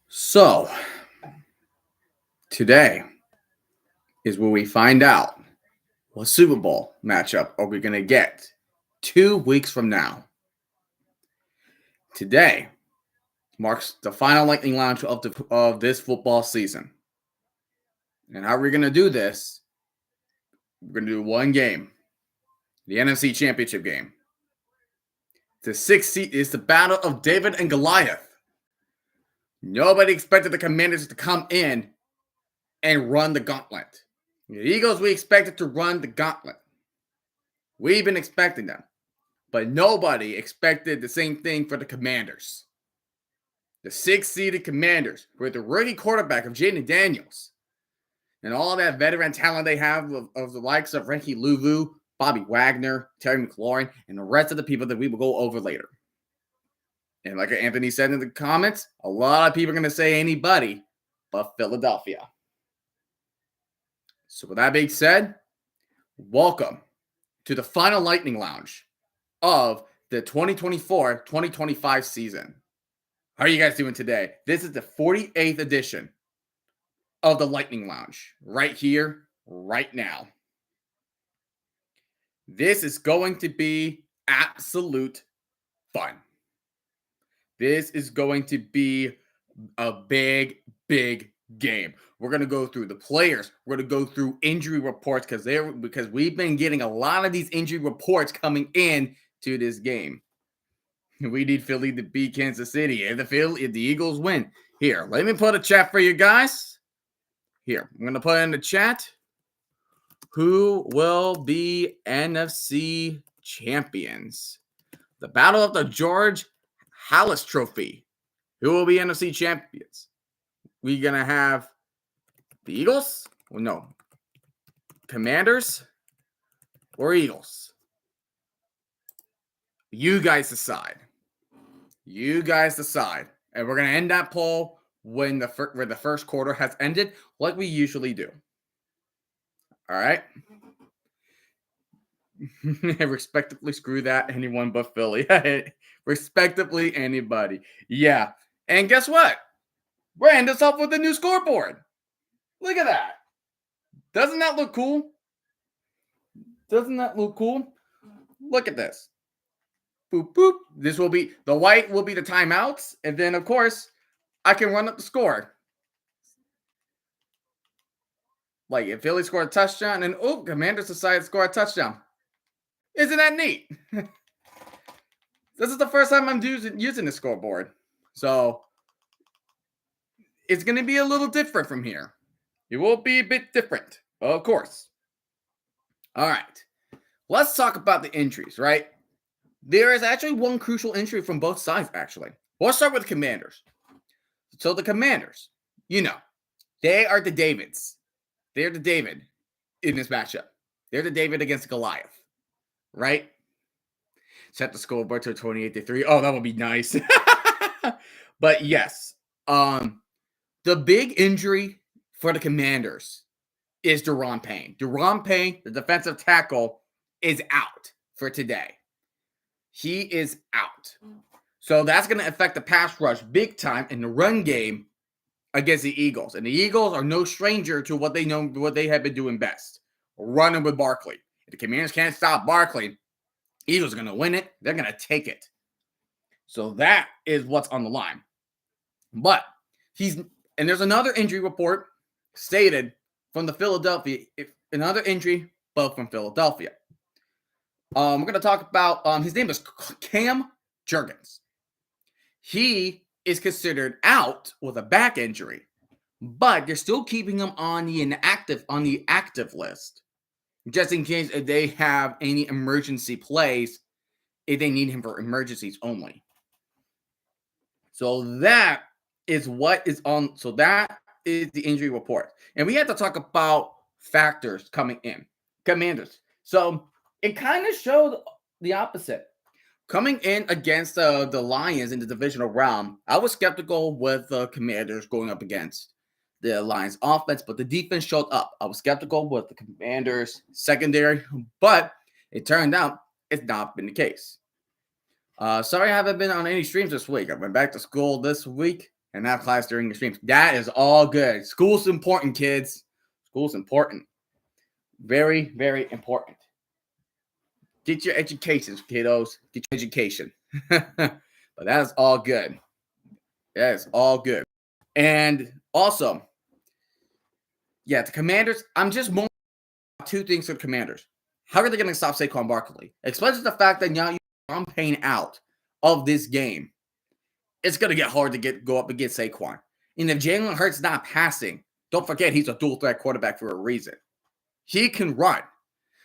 So, today is where we find out what Super Bowl matchup are we going to get 2 weeks from now. Today marks the final lightning launch of this football season. And how we're going to do this, we're going to do one game, the NFC Championship game. The sixth seed is the battle of David and Goliath. Nobody expected the Commanders to come in and run the gauntlet. The Eagles, we expected to run the gauntlet. We've been expecting them. But nobody expected the same thing for the Commanders. The six-seeded Commanders with the rookie quarterback of Jaden Daniels and all that veteran talent they have of the likes of Ricky Louvu, Bobby Wagner, Terry McLaurin, and the rest of the people that we will go over later. And like Anthony said in the comments, a lot of people are going to say anybody but Philadelphia. So with that being said, welcome to the final Lightning Lounge of the 2024-2025 season. How are you guys doing today? This is the 48th edition of the Lightning Lounge right here, right now. This is going to be absolute fun. This is going to be a big game. We're going to go through the players. We're going to go through injury reports because we've been getting a lot of these injury reports coming in to this game. We need Philly to beat Kansas City. If the Eagles win. Here, let me put a chat for you guys. Here, I'm going to put in the chat. Who will be NFC champions? The Battle of the George Halas Trophy. Who will be NFC champions? We're going to have the Eagles? Well, no. Commanders or Eagles? You guys decide. You guys decide. And we're going to end that poll when the first quarter has ended, like we usually do. All right? Respectively, screw that. Anyone but Philly. Respectively, anybody. Yeah. And guess what? We're ending this up with a new scoreboard. Look at that. Doesn't that look cool? Doesn't that look cool? Look at this. Boop, boop. This will be, the white will be the timeouts. And then, of course, I can run up the score. Like, if Philly scored a touchdown, and, Commanders decided to score a touchdown. Isn't that neat? This is the first time I'm using the scoreboard. So, it's going to be a little different from here. It will be a bit different, of course. All right. Let's talk about the injuries, right? There is actually one crucial injury from both sides, actually. Let's start with the Commanders. So the Commanders, they are the Davids. They're the David in this matchup. They're the David against Goliath, right? Set the scoreboard to 28-3. Oh, that would be nice. But yes, the big injury for the Commanders is Daron Payne. Daron Payne, the defensive tackle, is out for today. He is out. So that's going to affect the pass rush big time in the run game against the Eagles. And the Eagles are no stranger to what they have been doing best. Running with Barkley. If the Commanders can't stop Barkley, Eagles are going to win it. They're going to take it. So that is what's on the line. But there's another injury report stated from the Philadelphia, another injury, both from Philadelphia. We're going to talk about, his name is Cam Jurgens. He is considered out with a back injury, but they're still keeping him on the active list, just in case if they have any emergency plays, if they need him for emergencies only. So that is what is on. So that is the injury report. And we have to talk about factors coming in. Commanders. So it kind of showed the opposite. Coming in against the Lions in the divisional round, I was skeptical with the Commanders going up against the Lions offense, but the defense showed up. I was skeptical with the Commanders secondary, but it turned out it's not been the case. Sorry I haven't been on any streams this week. I went back to school this week, and have class during your streams. That is all good. School's important, kids. School's important. Very, very important. Get your education, kiddos. Get your education. But that is all good. That is all good. And also, yeah, the Commanders, I'm just more two things for the Commanders. How are they going to stop Saquon Barkley? Especially the fact that now you're paying out of this game. It's going to get hard to go up against Saquon. And if Jalen Hurts not passing, don't forget he's a dual-threat quarterback for a reason. He can run.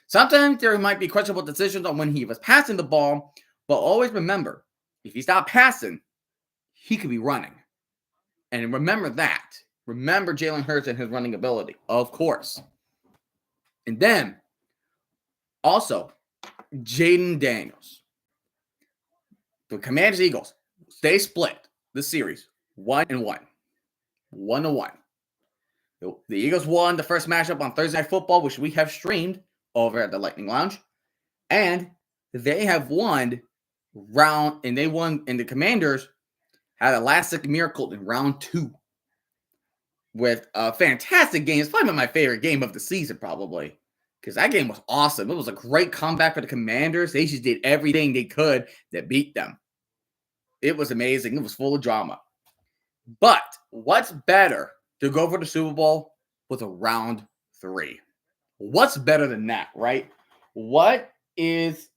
Sometimes there might be questionable decisions on when he was passing the ball, but always remember, if he's not passing, he could be running. And remember that. Remember Jalen Hurts and his running ability, of course. And then, also, Jaden Daniels. The Commanders Eagles, they split the series 1-1. 1-1. The Eagles won the first matchup on Thursday Night Football, which we have streamed over at the Lightning Lounge. And they have won and the Commanders had a last-second miracle in round 2 with a fantastic game. It's probably my favorite game of the season, probably, because that game was awesome. It was a great comeback for the Commanders. They just did everything they could to beat them. It was amazing. It was full of drama. But what's better to go for the Super Bowl with a round 3? What's better than that, right? What is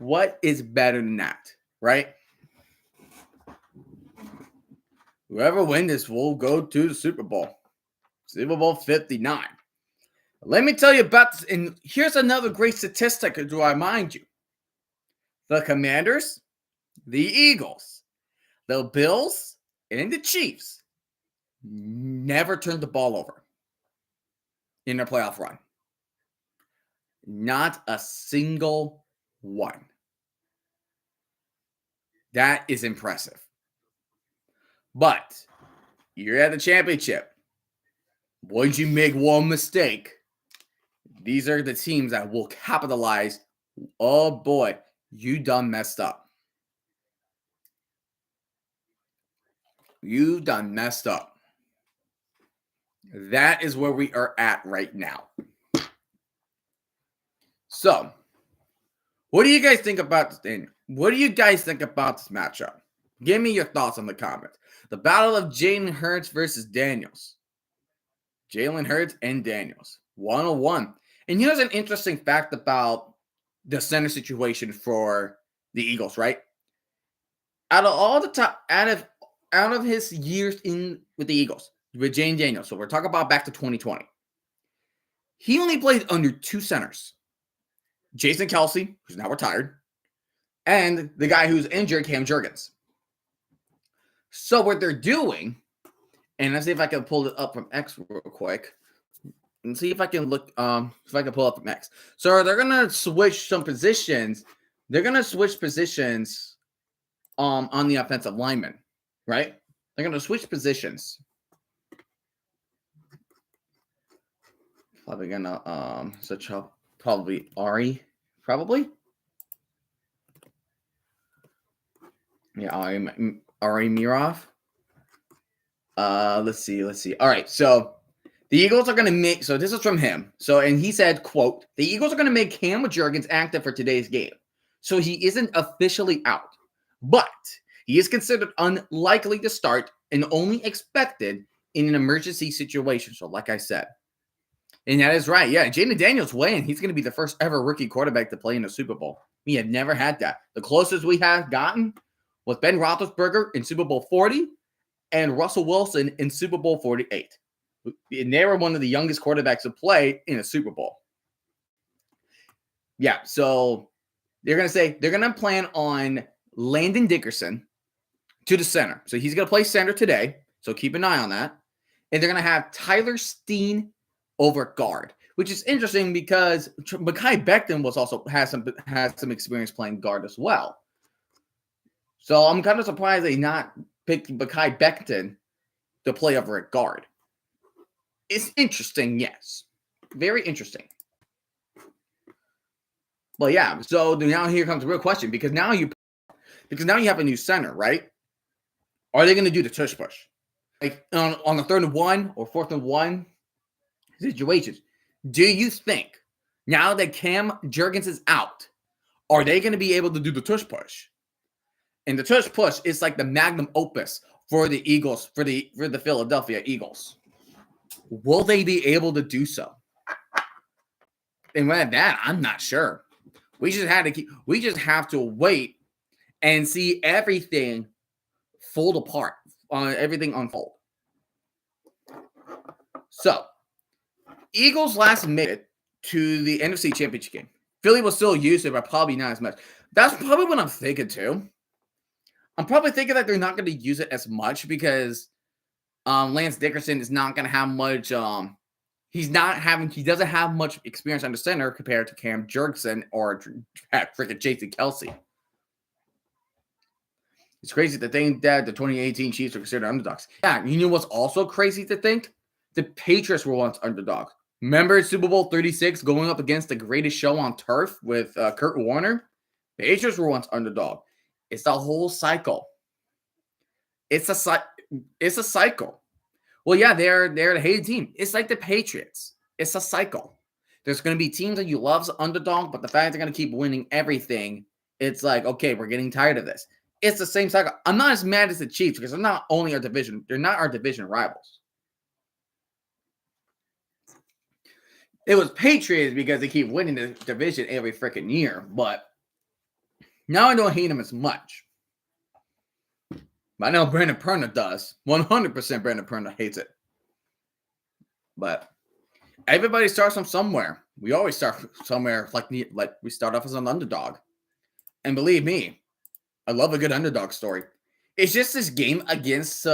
better than that, right? Whoever wins this will go to the Super Bowl. Super Bowl 59. Let me tell you about this, and here's another great statistic to remind you. The Commanders, the Eagles, the Bills, and the Chiefs never turned the ball over in their playoff run. Not a single one. That is impressive. But you're at the championship. Once you make one mistake, these are the teams that will capitalize. Oh boy, you done messed up. You done messed up. That is where we are at right now. So, what do you guys think about this thing? What do you guys think about this matchup? Give me your thoughts in the comments. The battle of Jalen Hurts versus Daniels. Jalen Hurts and Daniels. 1-1. And here's an interesting fact about the center situation for the Eagles, right? Out of all the top, out of his years with the Eagles, with Jalen Daniels, so we're talking about back to 2020, he only played under 2 centers. Jason Kelce, who's now retired, and the guy who's injured, Cam Jurgens. So what they're doing, and let's see if I can pull it up from X real quick, and see if I can look, if I can pull up from X. So they're gonna switch some positions. They're gonna switch positions, on the offensive lineman, right? They're gonna switch positions. Probably gonna switch up. Probably Ari. Probably. Yeah, Ari Mirov. Let's see. All right, so the Eagles are going to make, so this is from him. So, and he said, quote, the Eagles are going to make Cam Jurgens active for today's game. So he isn't officially out, but he is considered unlikely to start and only expected in an emergency situation. So like I said, and that is right. Yeah, Jaden Daniels weighing. He's going to be the first ever rookie quarterback to play in a Super Bowl. We had never had that. The closest we have gotten was Ben Roethlisberger in Super Bowl 40 and Russell Wilson in Super Bowl 48. And they were one of the youngest quarterbacks to play in a Super Bowl. Yeah, so they're going to plan on Landon Dickerson to the center. So he's going to play center today. So keep an eye on that. And they're going to have Tyler Steen over guard, which is interesting because Mekhi Becton has some experience playing guard as well. So I'm kind of surprised they not picked Mekhi Becton to play over at guard. It's interesting, yes. Very interesting. But yeah, so now here comes the real question, because now you have a new center, right? Are they going to do the tush push? like on the 3rd and 1 or 4th and 1 situations, do you think now that Cam Jurgens is out, are they going to be able to do the tush push? And the tush push is like the magnum opus for the Eagles, for the Philadelphia Eagles. Will they be able to do so? And with that, I'm not sure. We just have to wait and see everything fold apart, everything unfold. So, Eagles last made it to the NFC Championship game. Philly will still use it, but probably not as much. That's probably what I'm thinking too. I'm probably thinking that they're not going to use it as much because Lance Dickerson is not going to have much. He doesn't have much experience under center compared to Cam Jurgens or freaking Jason Kelce. It's crazy to think that the 2018 Chiefs are considered underdogs. Yeah, you know what's also crazy to think? The Patriots were once underdogs. Remember Super Bowl 36 going up against the greatest show on turf with Kurt Warner? The Patriots were once underdog. It's the whole cycle. It's a cycle. Well, yeah, they're the hated team. It's like the Patriots. It's a cycle. There's going to be teams that you love as underdog, but the fact they're going to keep winning everything, it's like, okay, we're getting tired of this. It's the same cycle. I'm not as mad as the Chiefs because they're not only our division. They're not our division rivals. It was Patriots because they keep winning the division every freaking year, but now I don't hate them as much. But I know Brandon Perna does. 100% Brandon Perna hates it. But everybody starts from somewhere. We always start somewhere like we start off as an underdog. And believe me, I love a good underdog story. It's just this game against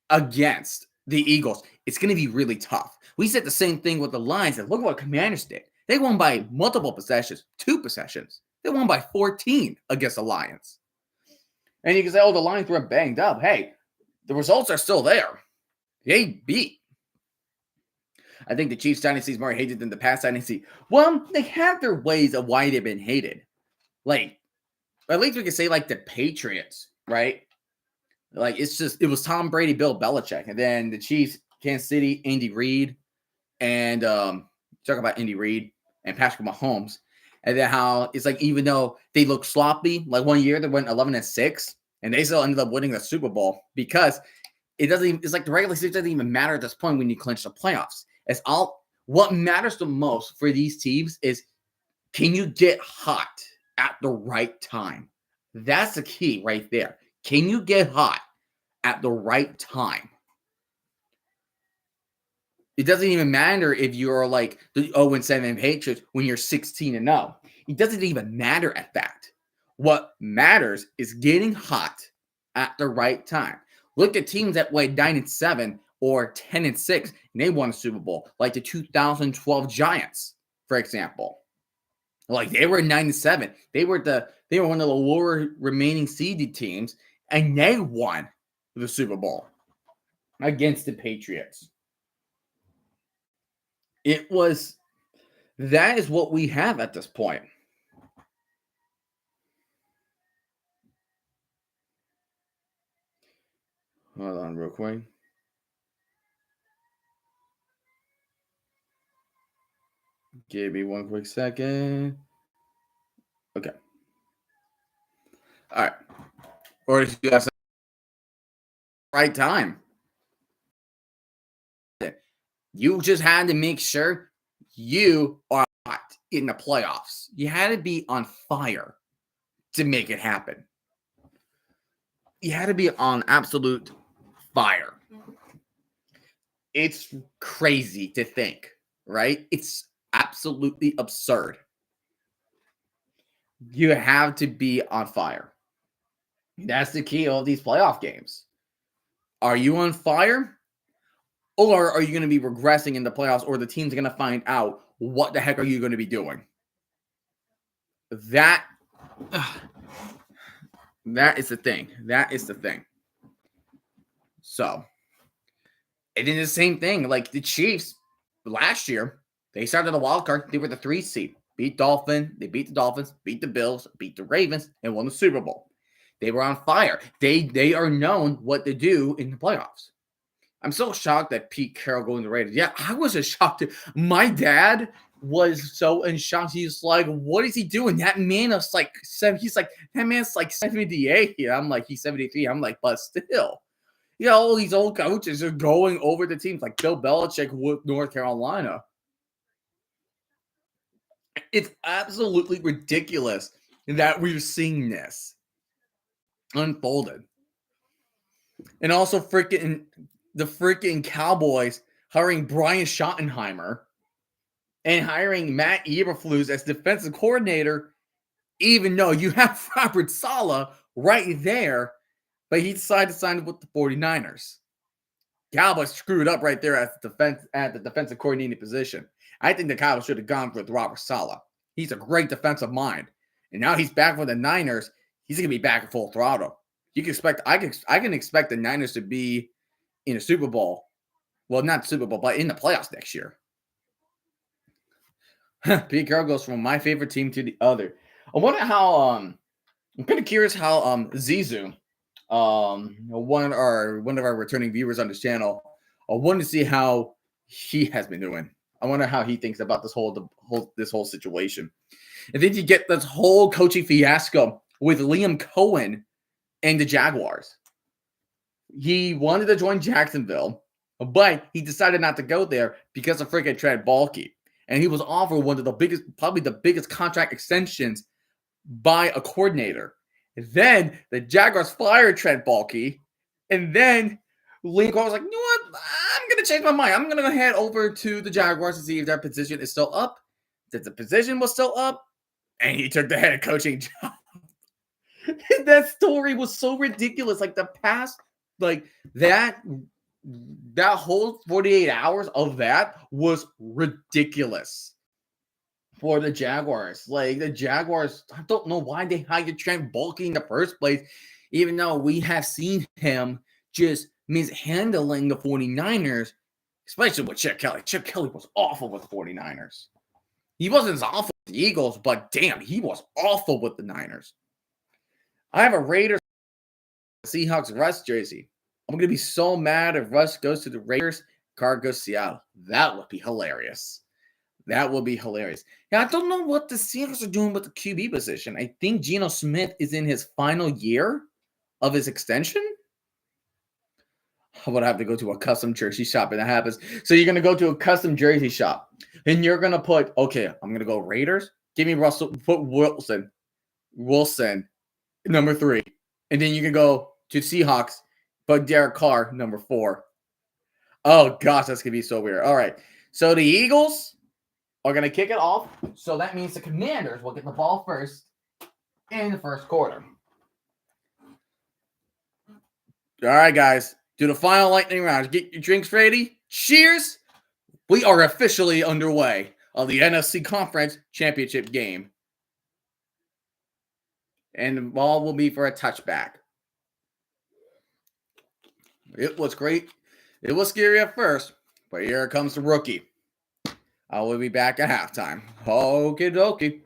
against the Eagles. It's going to be really tough. We said the same thing with the Lions, and look what Commanders did. They won by multiple possessions, 2 possessions. They won by 14 against the Lions. And you can say, oh, the Lions were banged up. Hey, the results are still there. They beat. I think the Chiefs dynasty is more hated than the past dynasty. Well, they have their ways of why they've been hated. Like, at least we can say like the Patriots, right? Like, it was Tom Brady, Bill Belichick. And then the Chiefs, Kansas City, Andy Reid. And talk about Andy Reid and Patrick Mahomes. And then how it's like, even though they look sloppy, like one year they went 11-6, and they still ended up winning the Super Bowl because it's like the regular season doesn't even matter at this point when you clinch the playoffs. What matters the most for these teams is, can you get hot at the right time? That's the key right there. Can you get hot at the right time? It doesn't even matter if you're like the 0-7 Patriots when you're 16-0. It doesn't even matter at that. What matters is getting hot at the right time. Look at teams that went 9-7 or 10-6, and they won a Super Bowl, like the 2012 Giants, for example. Like they were 9-7. They were one of the lower remaining seeded teams, and they won the Super Bowl against the Patriots. That is what we have at this point. Hold on real quick. Give me one quick second. Okay. All right. Or if you have some right time. You just had to make sure you are hot in the playoffs. You had to be on fire to make it happen. You had to be on absolute fire. It's crazy to think, right? It's absolutely absurd. You have to be on fire. That's the key of these playoff games. Are you on fire? Or are you going to be regressing in the playoffs, or the team's going to find out what the heck are you going to be doing? That is the thing. That is the thing. So, it is the same thing. Like the Chiefs last year, they started a wild card. They were the 3 seed. They beat the Dolphins, beat the Bills, beat the Ravens, and won the Super Bowl. They were on fire. They are known what to do in the playoffs. I'm so shocked that Pete Carroll going to Raiders. Yeah, I was just shocked. My dad was so in shock. He's like, "What is he doing? That man is like he's like that man's like 78." Yeah, I'm like, he's 73. I'm like, but still, all these old coaches are going over the teams like Bill Belichick with North Carolina. It's absolutely ridiculous that we're seeing this unfolded. And also the freaking Cowboys hiring Brian Schottenheimer and hiring Matt Eberflus as defensive coordinator, even though you have Robert Saleh right there, but he decided to sign with the 49ers. Cowboys screwed up right there at the defensive coordinating position. I think the Cowboys should have gone with Robert Saleh. He's a great defensive mind. And now he's back with the Niners. He's going to be back at full throttle. You can expect I can expect the Niners to be in a Super Bowl. Well, not Super Bowl, but in the playoffs next year. Pete Carroll goes from my favorite team to the other. I wonder how I'm kind of curious how Zizou, one of our returning viewers on this channel, I wanted to see how he has been doing. I wonder how he thinks about this whole situation. And then you get this whole coaching fiasco with Liam Cohen and the Jaguars. He wanted to join Jacksonville, but he decided not to go there because of freaking Trent Baalke. And he was offered one of the biggest, probably the biggest contract extensions by a coordinator. And then the Jaguars fired Trent Baalke. And then Liam Cohen was like, you know what? I'm going to change my mind. I'm going to head over to the Jaguars to see if that position is still up. That the position was still up. And he took the head coaching job. That story was so ridiculous. Like the past, like that whole 48 hours of that was ridiculous for the Jaguars. Like the Jaguars, I don't know why they hired Trent Baalke in the first place, even though we have seen him just mishandling the 49ers, especially with Chip Kelly. Chip Kelly was awful with the 49ers. He wasn't as awful with the Eagles, but damn, he was awful with the Niners. I have a Raiders Seahawks Russ jersey. I'm going to be so mad if Russ goes to the Raiders, Carr goes to Seattle. That would be hilarious. That would be hilarious. Yeah, I don't know what the Seahawks are doing with the QB position. I think Geno Smith is in his final year of his extension. I would have to go to a custom jersey shop and that happens. So you're going to go to a custom jersey shop and you're going to put, okay, I'm going to go Raiders. Give me put Wilson, number 3. And then you can go to Seahawks, but Derek Carr, number 4. Oh, gosh, that's going to be so weird. All right. So the Eagles are going to kick it off. So that means the Commanders will get the ball first in the first quarter. All right, guys. Do the final lightning round. Get your drinks ready. Cheers. We are officially underway of the NFC Conference Championship game. And the ball will be for a touchback. It was great. It was scary at first, but here comes the rookie. I will be back at halftime. Okie dokie.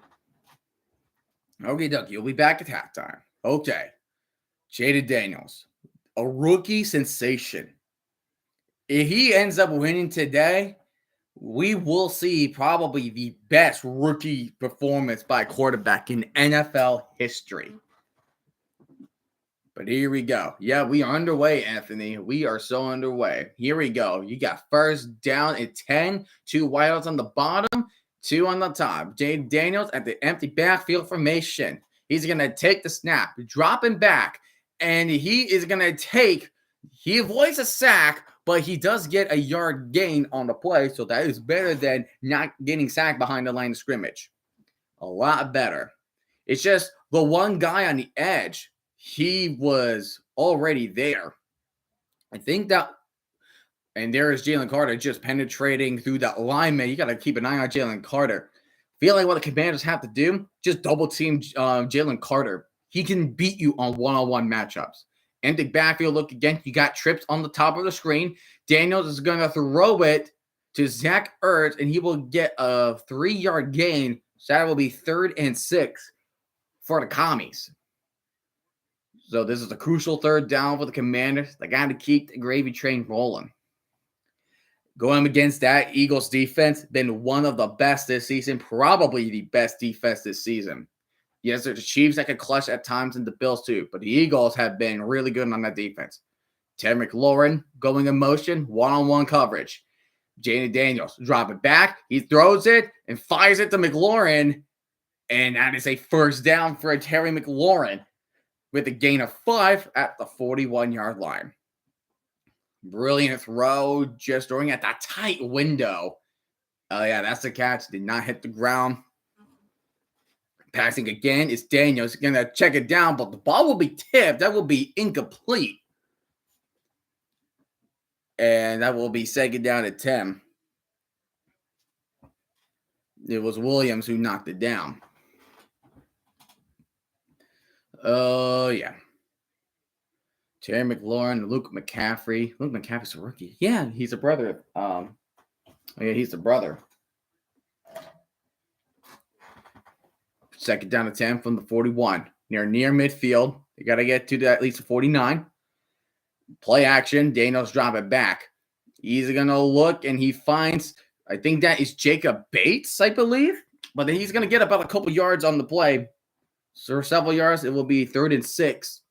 Okie dokie. You'll be back at halftime. Okay. Jaden Daniels, a rookie sensation. If he ends up winning today, we will see probably the best rookie performance by a quarterback in NFL history. But here we go. Yeah, we are underway, Anthony. We are so underway. Here we go. You got first down at 10. 2 wideouts on the bottom, 2 on the top. Jaden Daniels at the empty backfield formation. He's going to take the snap, drop him back, and he avoids a sack, but he does get a yard gain on the play, so that is better than not getting sacked behind the line of scrimmage. A lot better. It's just the one guy on the edge, he was already there. I think that, and there is Jalen Carter just penetrating through that lineman. You got to keep an eye on Jalen Carter. Feel like what the Commanders have to do, just double team Jalen Carter. He can beat you on one-on-one matchups. Empty backfield look again. You got trips on the top of the screen. Daniels is going to throw it to Zach Ertz, and he will get a 3-yard gain. So that will be 3rd and 6 for the Commies. So this is a crucial third down for the Commanders. They got to keep the gravy train rolling. Going against that Eagles defense, been one of the best this season, probably the best defense this season. Yes, there's the Chiefs that can clutch at times and the Bills too, but the Eagles have been really good on that defense. Terry McLaurin going in motion, one-on-one coverage. Jaden Daniels drop it back. He throws it and fires it to McLaurin, and that is a first down for Terry McLaurin with a gain of 5 at the 41-yard line. Brilliant throw, just throwing at that tight window. Oh, yeah, that's the catch. Did not hit the ground. Passing again is Daniels. Going to check it down, but the ball will be tipped. That will be incomplete. And that will be second down at 10. It was Williams who knocked it down. Oh, yeah. Terry McLaurin, Luke McCaffrey. Luke McCaffrey's a rookie. Yeah, he's a brother. Yeah, he's the brother. Second down to 10 from the 41. Near midfield. You got to get to at least the 49. Play action. Daniels drop it back. He's going to look, and he finds, I think that is Jacob Bates, I believe. But then he's going to get about a couple yards on the play. So several yards. It will be 3rd and 6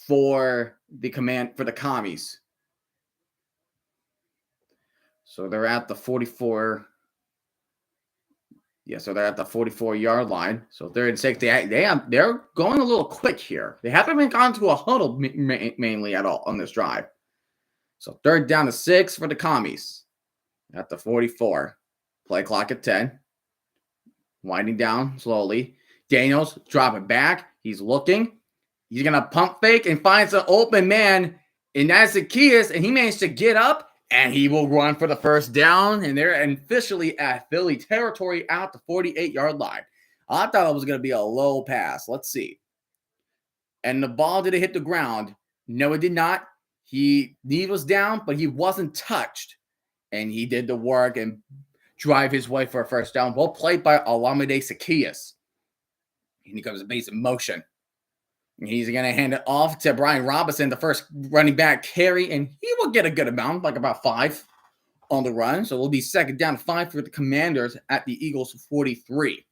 for the commies. So they're at the 44. Yeah, so they're at the 44-yard line. So 3rd and 6. They're going a little quick here. They haven't been gone to a huddle mainly at all on this drive. So 3rd down to 6 for the commies at the 44. Play clock at 10. Winding down slowly. Daniels drop it back. He's looking. He's going to pump fake and finds an open man. And that's Zacchaeus. And he managed to get up. And he will run for the first down. And they're officially at Philly territory at the 48-yard line. I thought it was going to be a low pass. Let's see. And the ball, did it hit the ground? No, it did not. Knee was down, but he wasn't touched. And he did the work and drive his way for a first down. Well played by Olamide Zacchaeus. And he comes a base in motion. And he's going to hand it off to Brian Robinson, the first running back carry, and he will get a good amount, like about 5 on the run. So it will be second down 5 for the Commanders at the Eagles 43.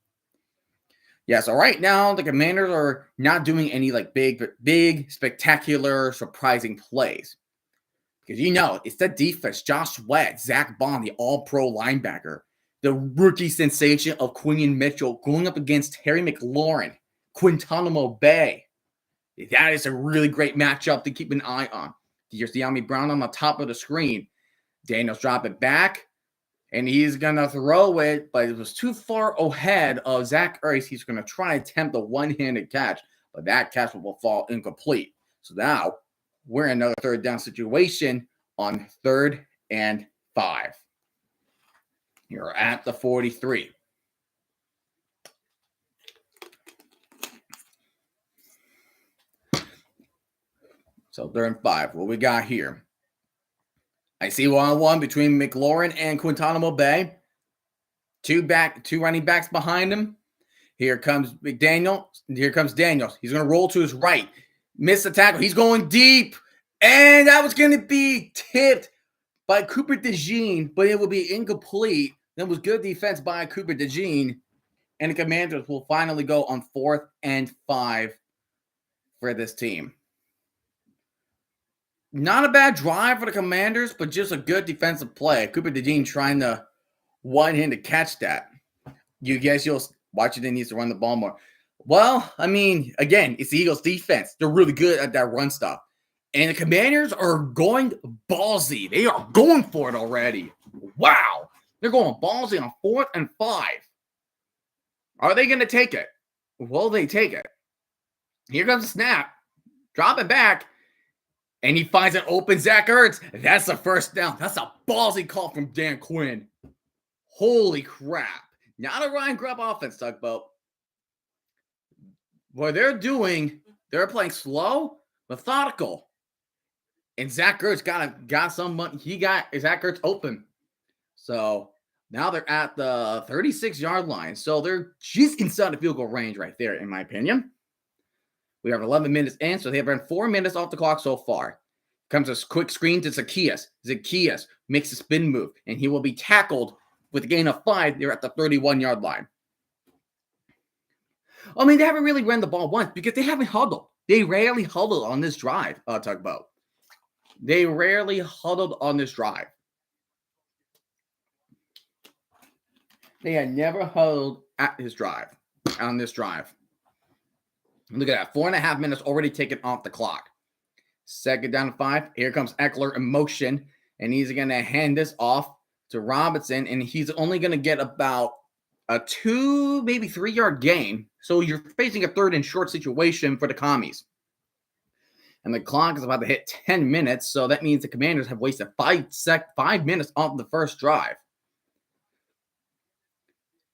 Yeah, so right now the Commanders are not doing any like big, spectacular, surprising plays. Because it's the defense, Josh Sweat, Zach Bond, the all-pro linebacker, the rookie sensation of Quinion Mitchell going up against Terry McLaurin, Quintanamo Bay. That is a really great matchup to keep an eye on. Here's De'Ami Brown on the top of the screen. Daniels drop it back, and he's going to throw it, but it was too far ahead of Zach Ertz. He's going to try and attempt a one-handed catch, but that catch will fall incomplete. So now we're in another third down situation on 3rd and 5. You're at the 43. So 3rd and 5. What we got here? I see 1-on-1 between McLaurin and Quintanamo Bay. Two running backs behind him. Here comes McDaniel. Here comes Daniels. He's going to roll to his right. Miss the tackle. He's going deep. And that was going to be tipped by Cooper DeJean, but it will be incomplete. That was good defense by Cooper DeJean. And the Commanders will finally go on 4th and 5 for this team. Not a bad drive for the Commanders, but just a good defensive play. Cooper DeJean trying to one-handed catch that. You guess you'll watch it. It needs to run the ball more. Well, I mean, again, it's the Eagles defense. They're really good at that run stuff. And the Commanders are going ballsy. They are going for it already. Wow. They're going ballsy on 4th and 5. Are they going to take it? Will they take it? Here comes the snap. Drop it back. And he finds an open Zach Ertz. That's a first down. That's a ballsy call from Dan Quinn. Holy crap. Not a Ryan Grubb offense, Tugboat. What they're doing, they're playing slow, methodical. And Zach Ertz got some money. He got Zach Ertz open. So now they're at the 36-yard line. So they're just inside the field goal range right there, in my opinion. We have 11 minutes in, so they have run 4 minutes off the clock so far. Comes a quick screen to Zacchaeus. Zacchaeus makes a spin move, and he will be tackled with a gain of 5. They're at the 31-yard line. I mean, they haven't really run the ball once because they haven't huddled. They rarely huddled on this drive, Tugboat. They rarely huddled on this drive. They had never huddled on this drive. Look at that. 4.5 minutes already taken off the clock. Second down to 5. Here comes Eckler in motion, and he's going to hand this off to Robinson, and he's only going to get about a 2, maybe 3-yard gain. So you're facing a 3rd and short situation for the Commies. And the clock is about to hit 10 minutes, so that means the Commanders have wasted 5 minutes off the first drive.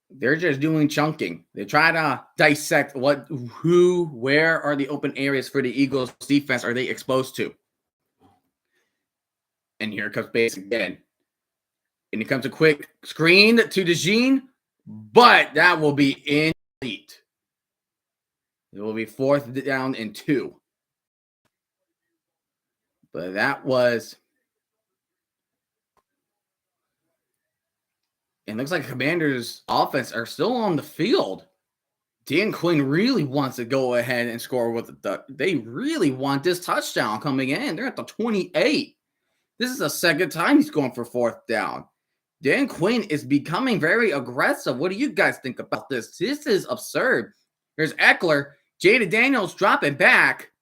They're just doing chunking. They try to dissect where are the open areas for the Eagles defense are they exposed to. And here comes Bates again. And it comes a quick screen to DeJean, but that will be incomplete. It will be 4th down and 2. But that was... It looks like Commanders' offense are still on the field. Dan Quinn really wants to go ahead and score with they really want this touchdown coming in. They're at the 28. This is the second time he's going for 4th down. Dan Quinn is becoming very aggressive. What do you guys think about this? This is absurd. There's Eckler. Jaden Daniels dropping back.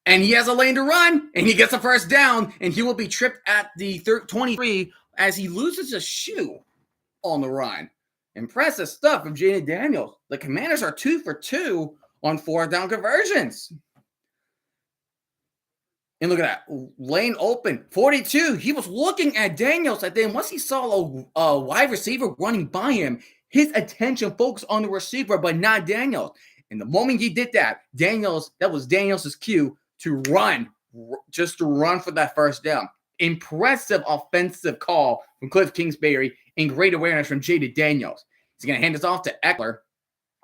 And he has a lane to run. And he gets a 1st down. And he will be tripped at the 23 as he loses a shoe on the run. Impressive stuff from Jaden Daniels. The Commanders are 2 for 2 on 4th down conversions. And look at that. Lane open. 42. He was looking at Daniels. And then once he saw a wide receiver running by him, his attention focused on the receiver, but not Daniels. And the moment he did that, that was Daniels' cue to run, just to run for that 1st down. Impressive offensive call from Cliff Kingsbury and great awareness from Jaden Daniels. He's going to hand this off to Eckler.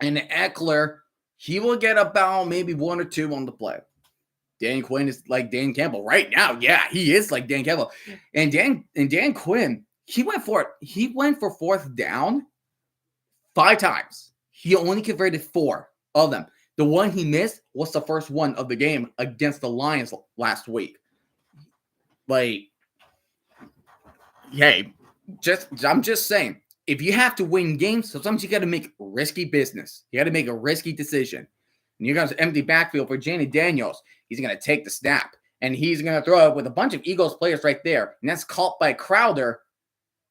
And Eckler, he will get about maybe 1 or 2 on the play. Dan Quinn is like Dan Campbell right now. Yeah, he is like Dan Campbell. And Dan Quinn, he went for 4th down 5 times. He only converted 4 of them. The one he missed was the first one of the game against the Lions last week. Like, hey, I'm just saying, if you have to win games, sometimes you got to make risky business. You got to make a risky decision. And here comes an empty backfield for Jaden Daniels. He's going to take the snap, and he's going to throw it with a bunch of Eagles players right there. And that's caught by Crowder,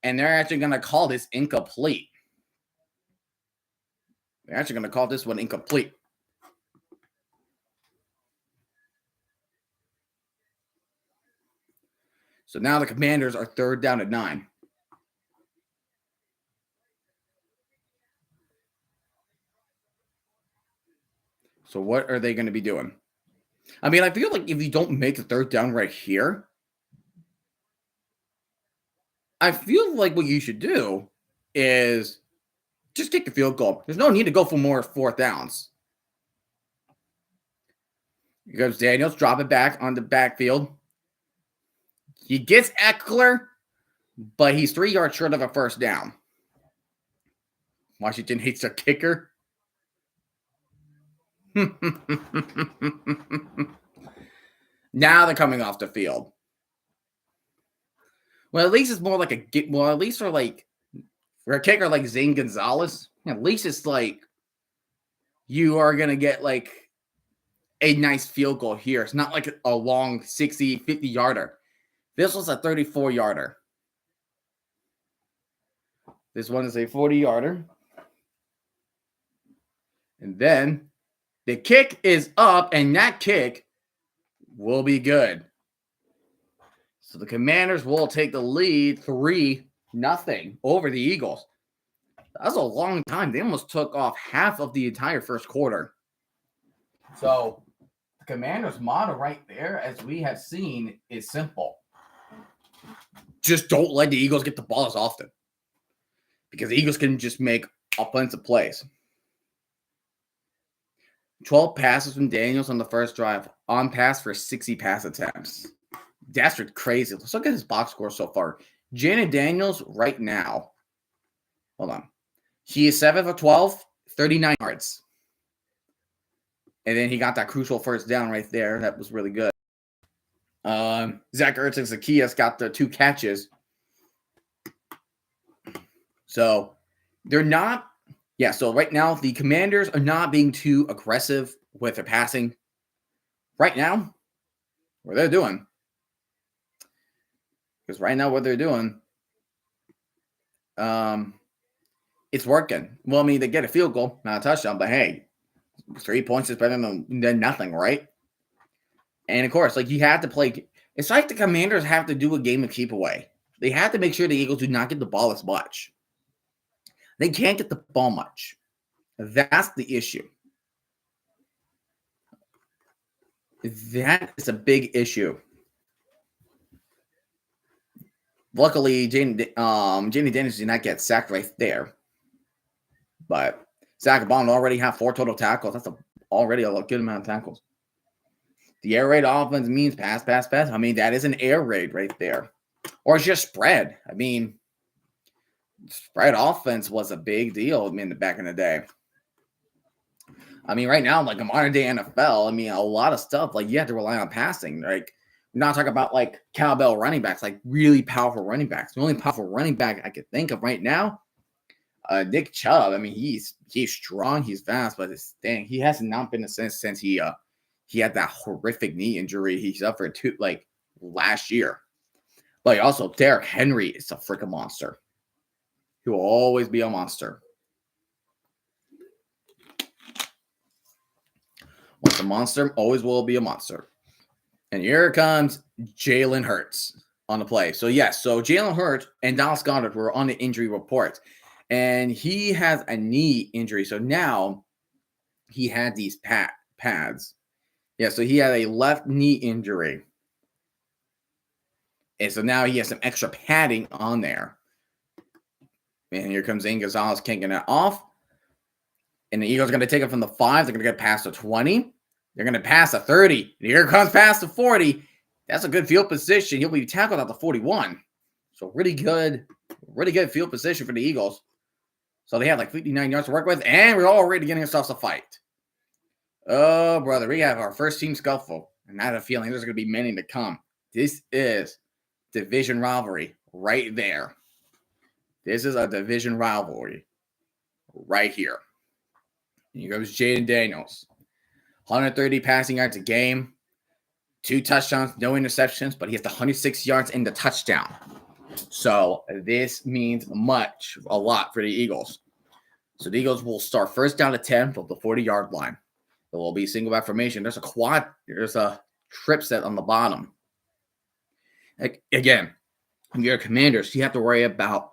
and they're actually going to call this incomplete. They're actually going to call this one incomplete. So now the Commanders are 3rd down at 9. So what are they going to be doing? I mean, I feel like if you don't make the 3rd down right here, I feel like what you should do is just kick the field goal. There's no need to go for more 4th downs. Here goes Daniels, drop it back on the backfield. He gets Eckler, but he's 3 yards short of a 1st down. Washington hates their kicker. Now they're coming off the field. Well, at least it's more like at least for a kicker like Zane Gonzalez, at least it's like you are going to get like a nice field goal here. It's not like a long 60, 50-yarder. This was a 34-yarder. This one is a 40-yarder. And then the kick is up, and that kick will be good. So the Commanders will take the lead 3-0 over the Eagles. That was a long time. They almost took off half of the entire first quarter. So the Commanders' motto right there, as we have seen, is simple. Just don't let the Eagles get the ball as often. Because the Eagles can just make offensive plays. 12 passes from Daniels on the first drive, on pass for 60 pass attempts. That's crazy. Let's look at his box score so far. Jaden Daniels right now. Hold on. He is 7 for 12, 39 yards. And then he got that crucial first down right there. That was really good. Zach Ertz and Zacchaeus got the 2 catches. So they're not. Yeah, so right now the Commanders are not being too aggressive with their passing. Right now, what they're doing. Because right now what they're doing, it's working. Well, I mean, they get a field goal, not a touchdown, but hey, 3 points is better than nothing, right? And of course, like you have to play. It's like the Commanders have to do a game of keep away. They have to make sure the Eagles do not get the ball as much. They can't get the ball much. That's the issue. That is a big issue. Luckily, Jamie Daniels did not get sacked right there. But Zach Bond already have 4 total tackles. That's already a good amount of tackles. The air raid offense means pass, pass, pass. I mean, that is an air raid right there. Or it's just spread. I mean, spread offense was a big deal back in the day. I mean, right now, like a modern day NFL, I mean, a lot of stuff, like you have to rely on passing. Like, we're not talking about like cowbell running backs, like really powerful running backs. The only powerful running back I could think of right now, Nick Chubb. I mean, he's strong, he's fast, but it's dang, he has not been a sense since he had that horrific knee injury he suffered last year. But also, Derrick Henry is a freaking monster. He will always be a monster. Once a monster, always will be a monster. And here comes Jalen Hurts on the play. So, yes, so Jalen Hurts and Dallas Goedert were on the injury report. And he has a knee injury. So now he had these pads. Yeah, so he had a left knee injury. And so now he has some extra padding on there. And here comes Zane Gonzalez kicking it off. And the Eagles are going to take it from the 5. They're going to get past the 20. They're going to pass the 30. And here comes past the 40. That's a good field position. He'll be tackled at the 41. So really good field position for the Eagles. So they have like 59 yards to work with. And we're already getting ourselves a fight. Oh, brother. We have our first team scuffle. And I have a feeling there's going to be many to come. This is division rivalry right there. This is a division rivalry right here. Here goes Jaden Daniels. 130 passing yards a game. 2 touchdowns, no interceptions, but he has the 106 yards in the touchdown. So this means a lot for the Eagles. So the Eagles will start first down to 10 from the 40-yard line. There will be single back formation. There's a trip set on the bottom. Again, if you're a Commanders, you have to worry about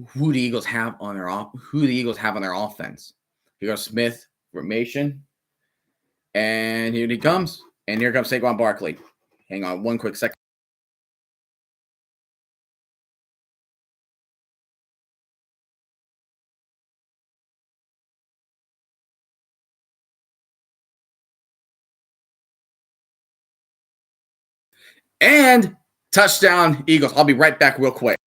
who the Eagles have on their offense. Here goes Smith formation. And here he comes. And here comes Saquon Barkley. Hang on one quick second. And touchdown, Eagles. I'll be right back real quick.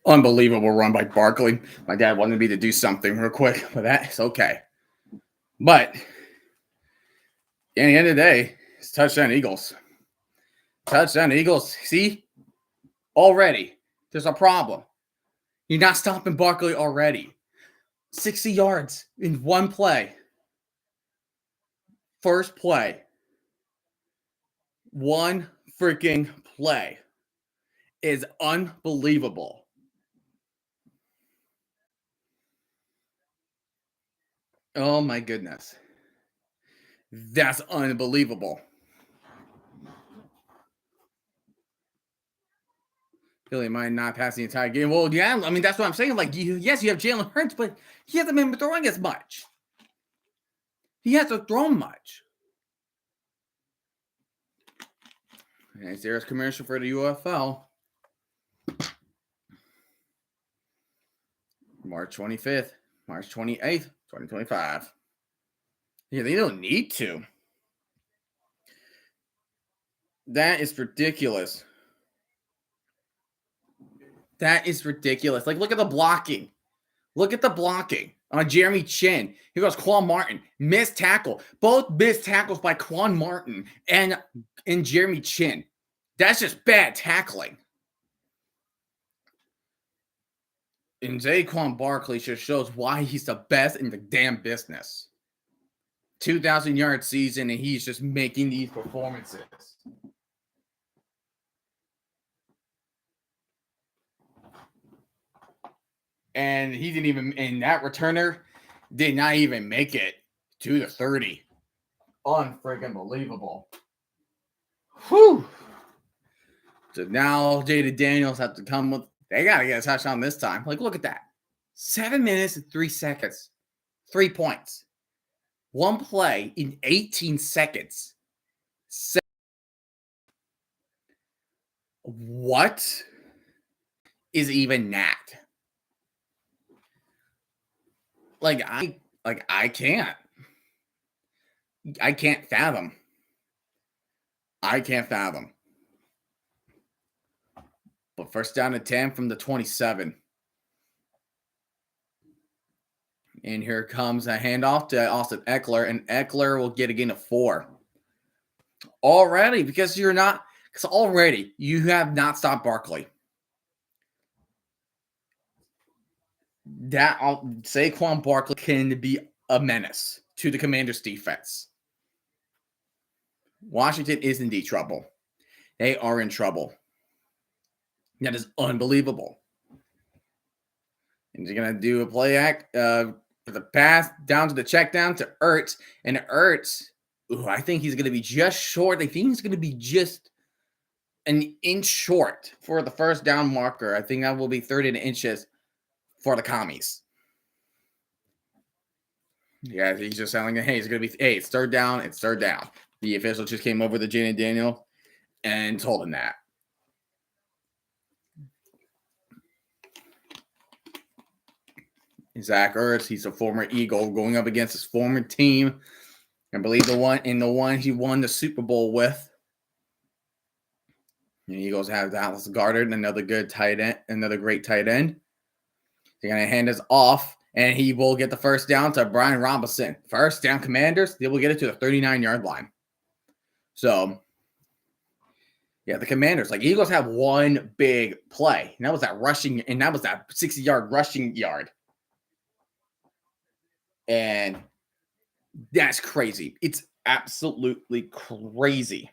Unbelievable run by Barkley. My dad wanted me to do something real quick, but that's okay. But at the end of the day, it's touchdown Eagles. Touchdown Eagles. See? Already, there's a problem. You're not stopping Barkley already. 60 yards in one play. First play. One freaking play is unbelievable. Oh my goodness. That's unbelievable. Philly might not pass the entire game. Well, yeah, I mean, that's what I'm saying. Like, yes, you have Jalen Hurts, but he hasn't been throwing as much. He hasn't thrown much. And there's a commercial for the UFL. March 25th, March 28th, 2025. Yeah, they don't need to. That is ridiculous. That is ridiculous. Like, look at the blocking. Look at the blocking on Jeremy Chin. Here goes Quan Martin. Missed tackle. Both missed tackles by Quan Martin and Jeremy Chin. That's just bad tackling. And Saquon Barkley just shows why he's the best in the damn business. 2,000-yard season, and he's just making these performances. And he didn't even, and that returner did not even make it to the 30. Unfreaking believable. Whew. So now David Daniels have to come with, they got to get a touchdown this time. Like, look at that. 7 minutes and 3 seconds. 3 points. One play in 18 seconds. What is even that? I can't. I can't fathom. I can't fathom. But first down and 10 from the 27. And here comes a handoff to Austin Eckler, and Eckler will get a gain of 4. Already, because you have not stopped Barkley. That Saquon Barkley can be a menace to the Commanders' defense. Washington is indeed trouble. They are in trouble. That is unbelievable. And you're going to do a play act for the pass down to the check down to Ertz. And Ertz, I think he's going to be just short. I think he's going to be just an inch short for the first down marker. I think that will be 30 inches for the commies. Yeah, he's just telling hey, it's going to be, hey, it's third down. It's third down. The official just came over to Jaden Daniel and told him that. Zach Ertz, he's a former Eagle going up against his former team. I believe the one he won the Super Bowl with. The Eagles have Dallas Goedert, another good tight end, another great tight end. They're going to hand us off, and he will get the first down to Brian Robinson. First down, Commanders. They will get it to the 39-yard line. So, yeah, the Commanders, Eagles have one big play, and that was that 60-yard rushing yard. And that's crazy. It's absolutely crazy.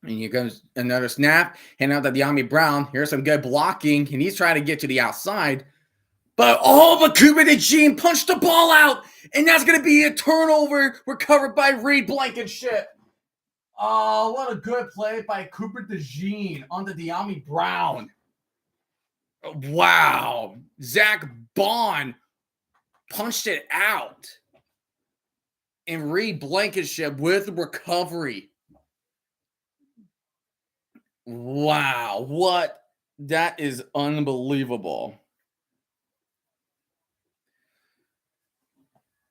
And here comes another snap. Hand out to De'Ami Brown. Here's some good blocking. And he's trying to get to the outside. But Cooper DeJean punched the ball out. And that's going to be a turnover recovered by Reed Blankenship. Oh, what a good play by Cooper DeJean on the De'Ami Brown. Wow. Zach Bond punched it out. And Reed Blankenship with recovery. Wow. That is unbelievable.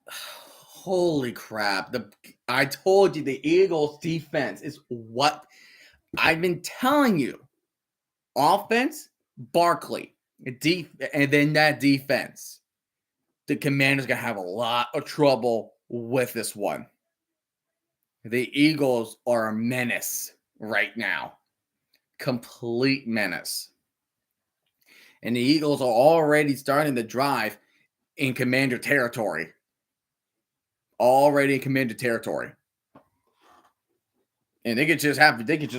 Holy crap. I told you the Eagles defense is what I've been telling you. Offense Barkley, and then that defense. The Commanders going to have a lot of trouble with this one. The Eagles are a menace right now. Complete menace. And the Eagles are already starting to drive in Commander territory. Already in Commander territory. And they could just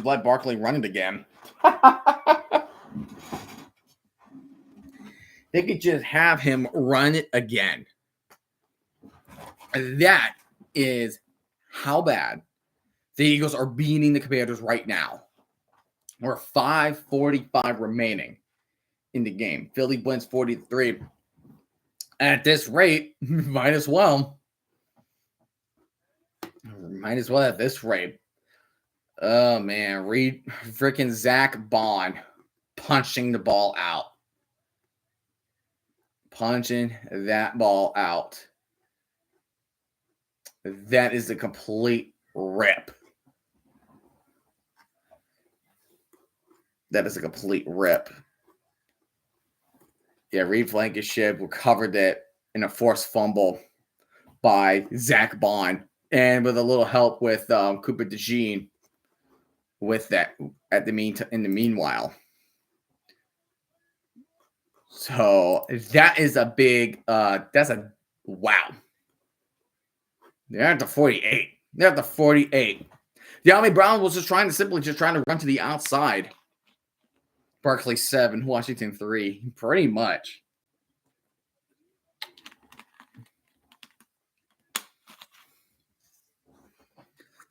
let Barkley run it again. They could just have him run it again. That is how bad the Eagles are beating the Commanders right now. We're 5:45 remaining in the game. Philly wins 43. At this rate, might as well. Might as well at this rate. Oh, man. Read freaking Zach Bond punching the ball out. Punching that ball out. That is a complete rip. That is a complete rip. Yeah, Reed Blankenship recovered it in a forced fumble by Zach Bond. And with a little help with Cooper DeJean with that in the meanwhile. So that is a big that's a wow. They're at the 48. They're at the 48. De'Ami Brown was just trying to run to the outside. Barkley 7, Washington 3. Pretty much.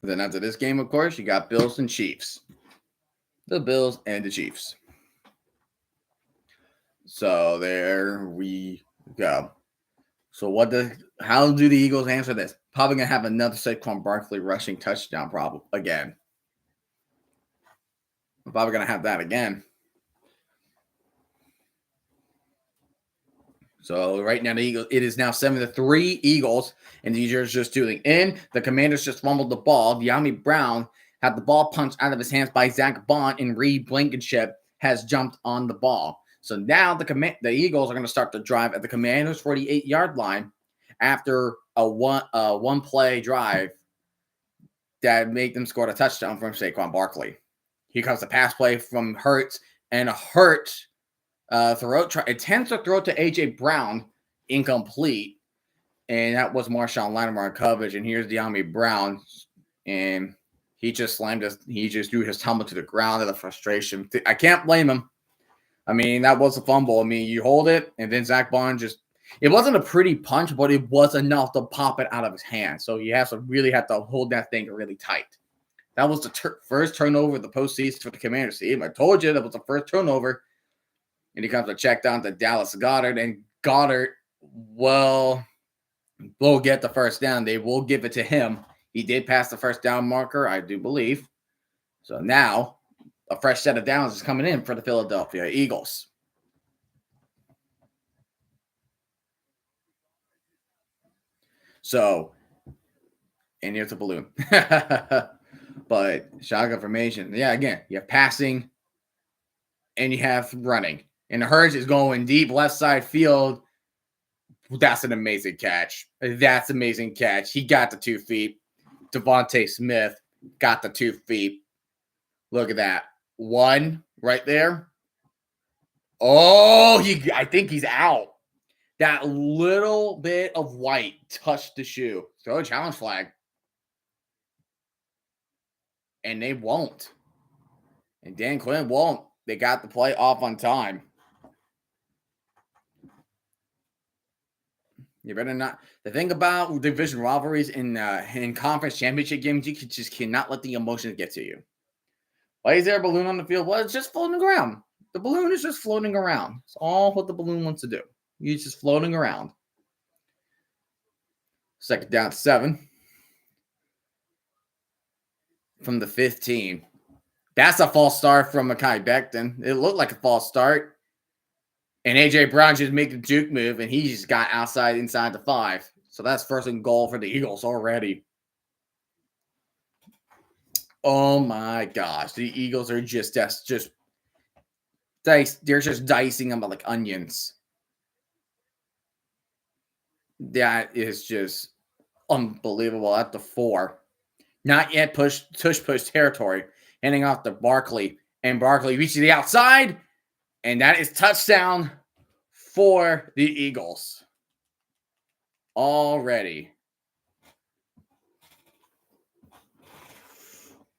Then after this game, of course, you got Bills and Chiefs. The Bills and the Chiefs. So there we go. So how do the Eagles answer this? Probably going to have another Saquon Barkley rushing touchdown problem again. We're probably going to have that again. So right now, the Eagles, it is now 7-3 Eagles, and the Eagles just doing in. The Commanders just fumbled the ball. De'Ami Brown had the ball punched out of his hands by Zach Bond, and Reed Blankenship has jumped on the ball. So now the Eagles are going to start the drive at the Commanders' 48-yard line after a one-play drive that made them score a touchdown from Saquon Barkley. Here comes a pass play from Hurts, and a Hurts attempts to throw to A.J. Brown, incomplete, and that was Marshawn Lattimore on coverage. And here's De'Ami Brown, and he just threw his helmet to the ground out of frustration. I can't blame him. I mean, that was a fumble. I mean, you hold it, and then Zach Bond it wasn't a pretty punch, but it was enough to pop it out of his hand. So you really have to hold that thing really tight. That was the first turnover of the postseason for the Commanders team. I told you that was the first turnover. And he comes to check down to Dallas Goedert. And Goedert will get the first down. They will give it to him. He did pass the first down marker, I do believe. So now a fresh set of downs is coming in for the Philadelphia Eagles. So, and here's a balloon. But shotgun formation. Yeah, again, you have passing and you have running. And Hurts is going deep left side field. That's an amazing catch. That's an amazing catch. He got the 2 feet. Devontae Smith got the 2 feet. Look at that. 1 right there. Oh, I think he's out. That little bit of white touched the shoe. Throw a challenge flag. And they won't. And Dan Quinn won't. They got the play off on time. You better not. The thing about division rivalries in conference championship games, you just cannot let the emotions get to you. Why is there a balloon on the field? Well, it's just floating around. The balloon is just floating around. It's all what the balloon wants to do. He's just floating around. Second down 7. From the 15. That's a false start from Mekhi Becton. It looked like a false start. And A.J. Brown just made the juke move, and he just got inside the 5. So that's first and goal for the Eagles already. Oh, my gosh. The Eagles are just They're just dicing them like onions. That is just unbelievable at the 4. Not yet push territory. Handing off to Barkley. And Barkley reaches the outside. And that is touchdown for the Eagles. Already.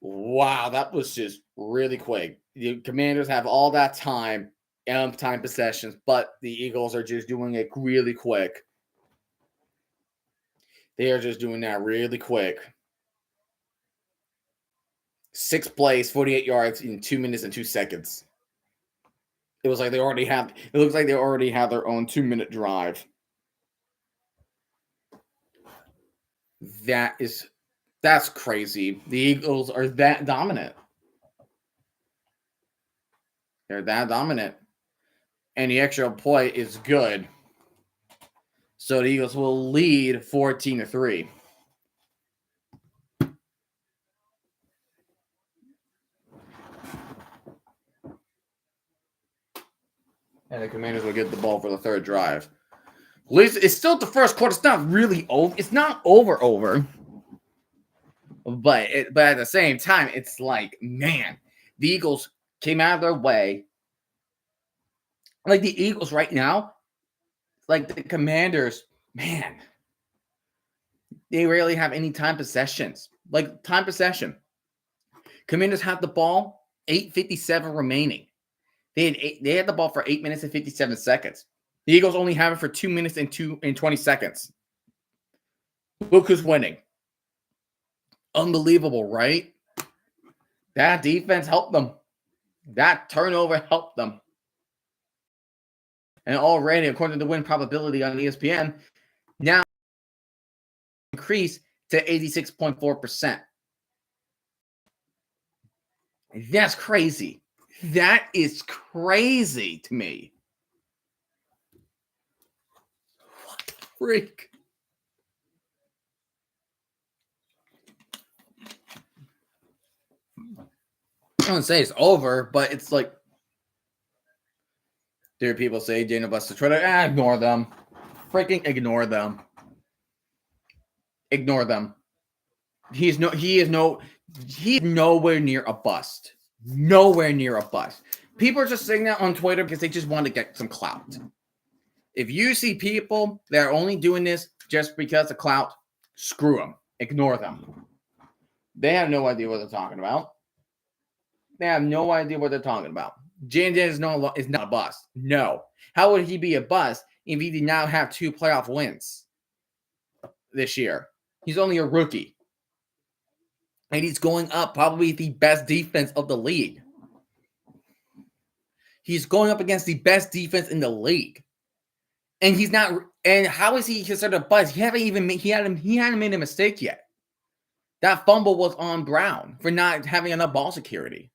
Wow, that was just really quick. The Commanders have all that time possessions, but the Eagles are just doing it really quick. They are just doing that really quick. 6 plays, 48 yards in 2 minutes and 2 seconds. It looks like they already have their own 2-minute drive. That's crazy. The Eagles are that dominant. They're that dominant. And the extra point is good. So the Eagles will lead 14-3. And the Commanders will get the ball for the 3rd drive. At least it's still the first quarter. It's not really over. It's not over. But at the same time, it's like, man, the Eagles came out of their way. Like the Eagles right now, like the Commanders, man, they rarely have any time possessions. Like time possession. Commanders have the ball, 8:57 remaining. They had the ball for 8 minutes and 57 seconds. The Eagles only have it for 2 minutes and 20 seconds. Look who's winning. Unbelievable, right? That defense helped them. That turnover helped them. And already, according to the win probability on ESPN, now increased to 86.4%. That's crazy. That is crazy to me. What the freak? I don't say it's over, but it's like, there are people say Daniel Buster Twitter, ignore them. Freaking ignore them. Ignore them. He's nowhere near a bust. Nowhere near a bust. People are just saying that on Twitter because they just want to get some clout. If you see people that are only doing this just because of clout, screw them. Ignore them. They have no idea what they're talking about. They have no idea what they're talking about. Jan is not a bust. No. How would he be a bust if he did not have 2 playoff wins this year? He's only a rookie. And he's going up probably the best defense of the league. He's going up against the best defense in the league. And he's not. And how is he considered a bust? He hadn't made a mistake yet. That fumble was on Brown for not having enough ball security.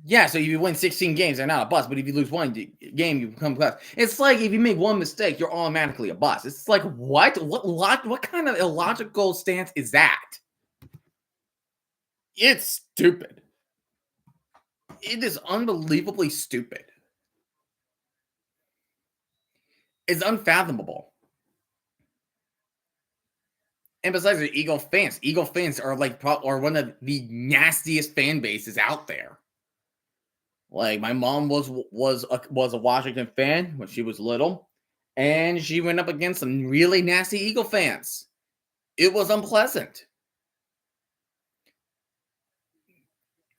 Yeah, so if you win 16 games, they're not a bust. But if you lose one game, you become a bust. It's like if you make one mistake, you're automatically a bust. It's like, what? What kind of illogical stance is that? It's stupid. It is unbelievably stupid. It's unfathomable. And besides the Eagle fans are one of the nastiest fan bases out there. Like my mom was a Washington fan when she was little, and she went up against some really nasty Eagle fans. It was unpleasant.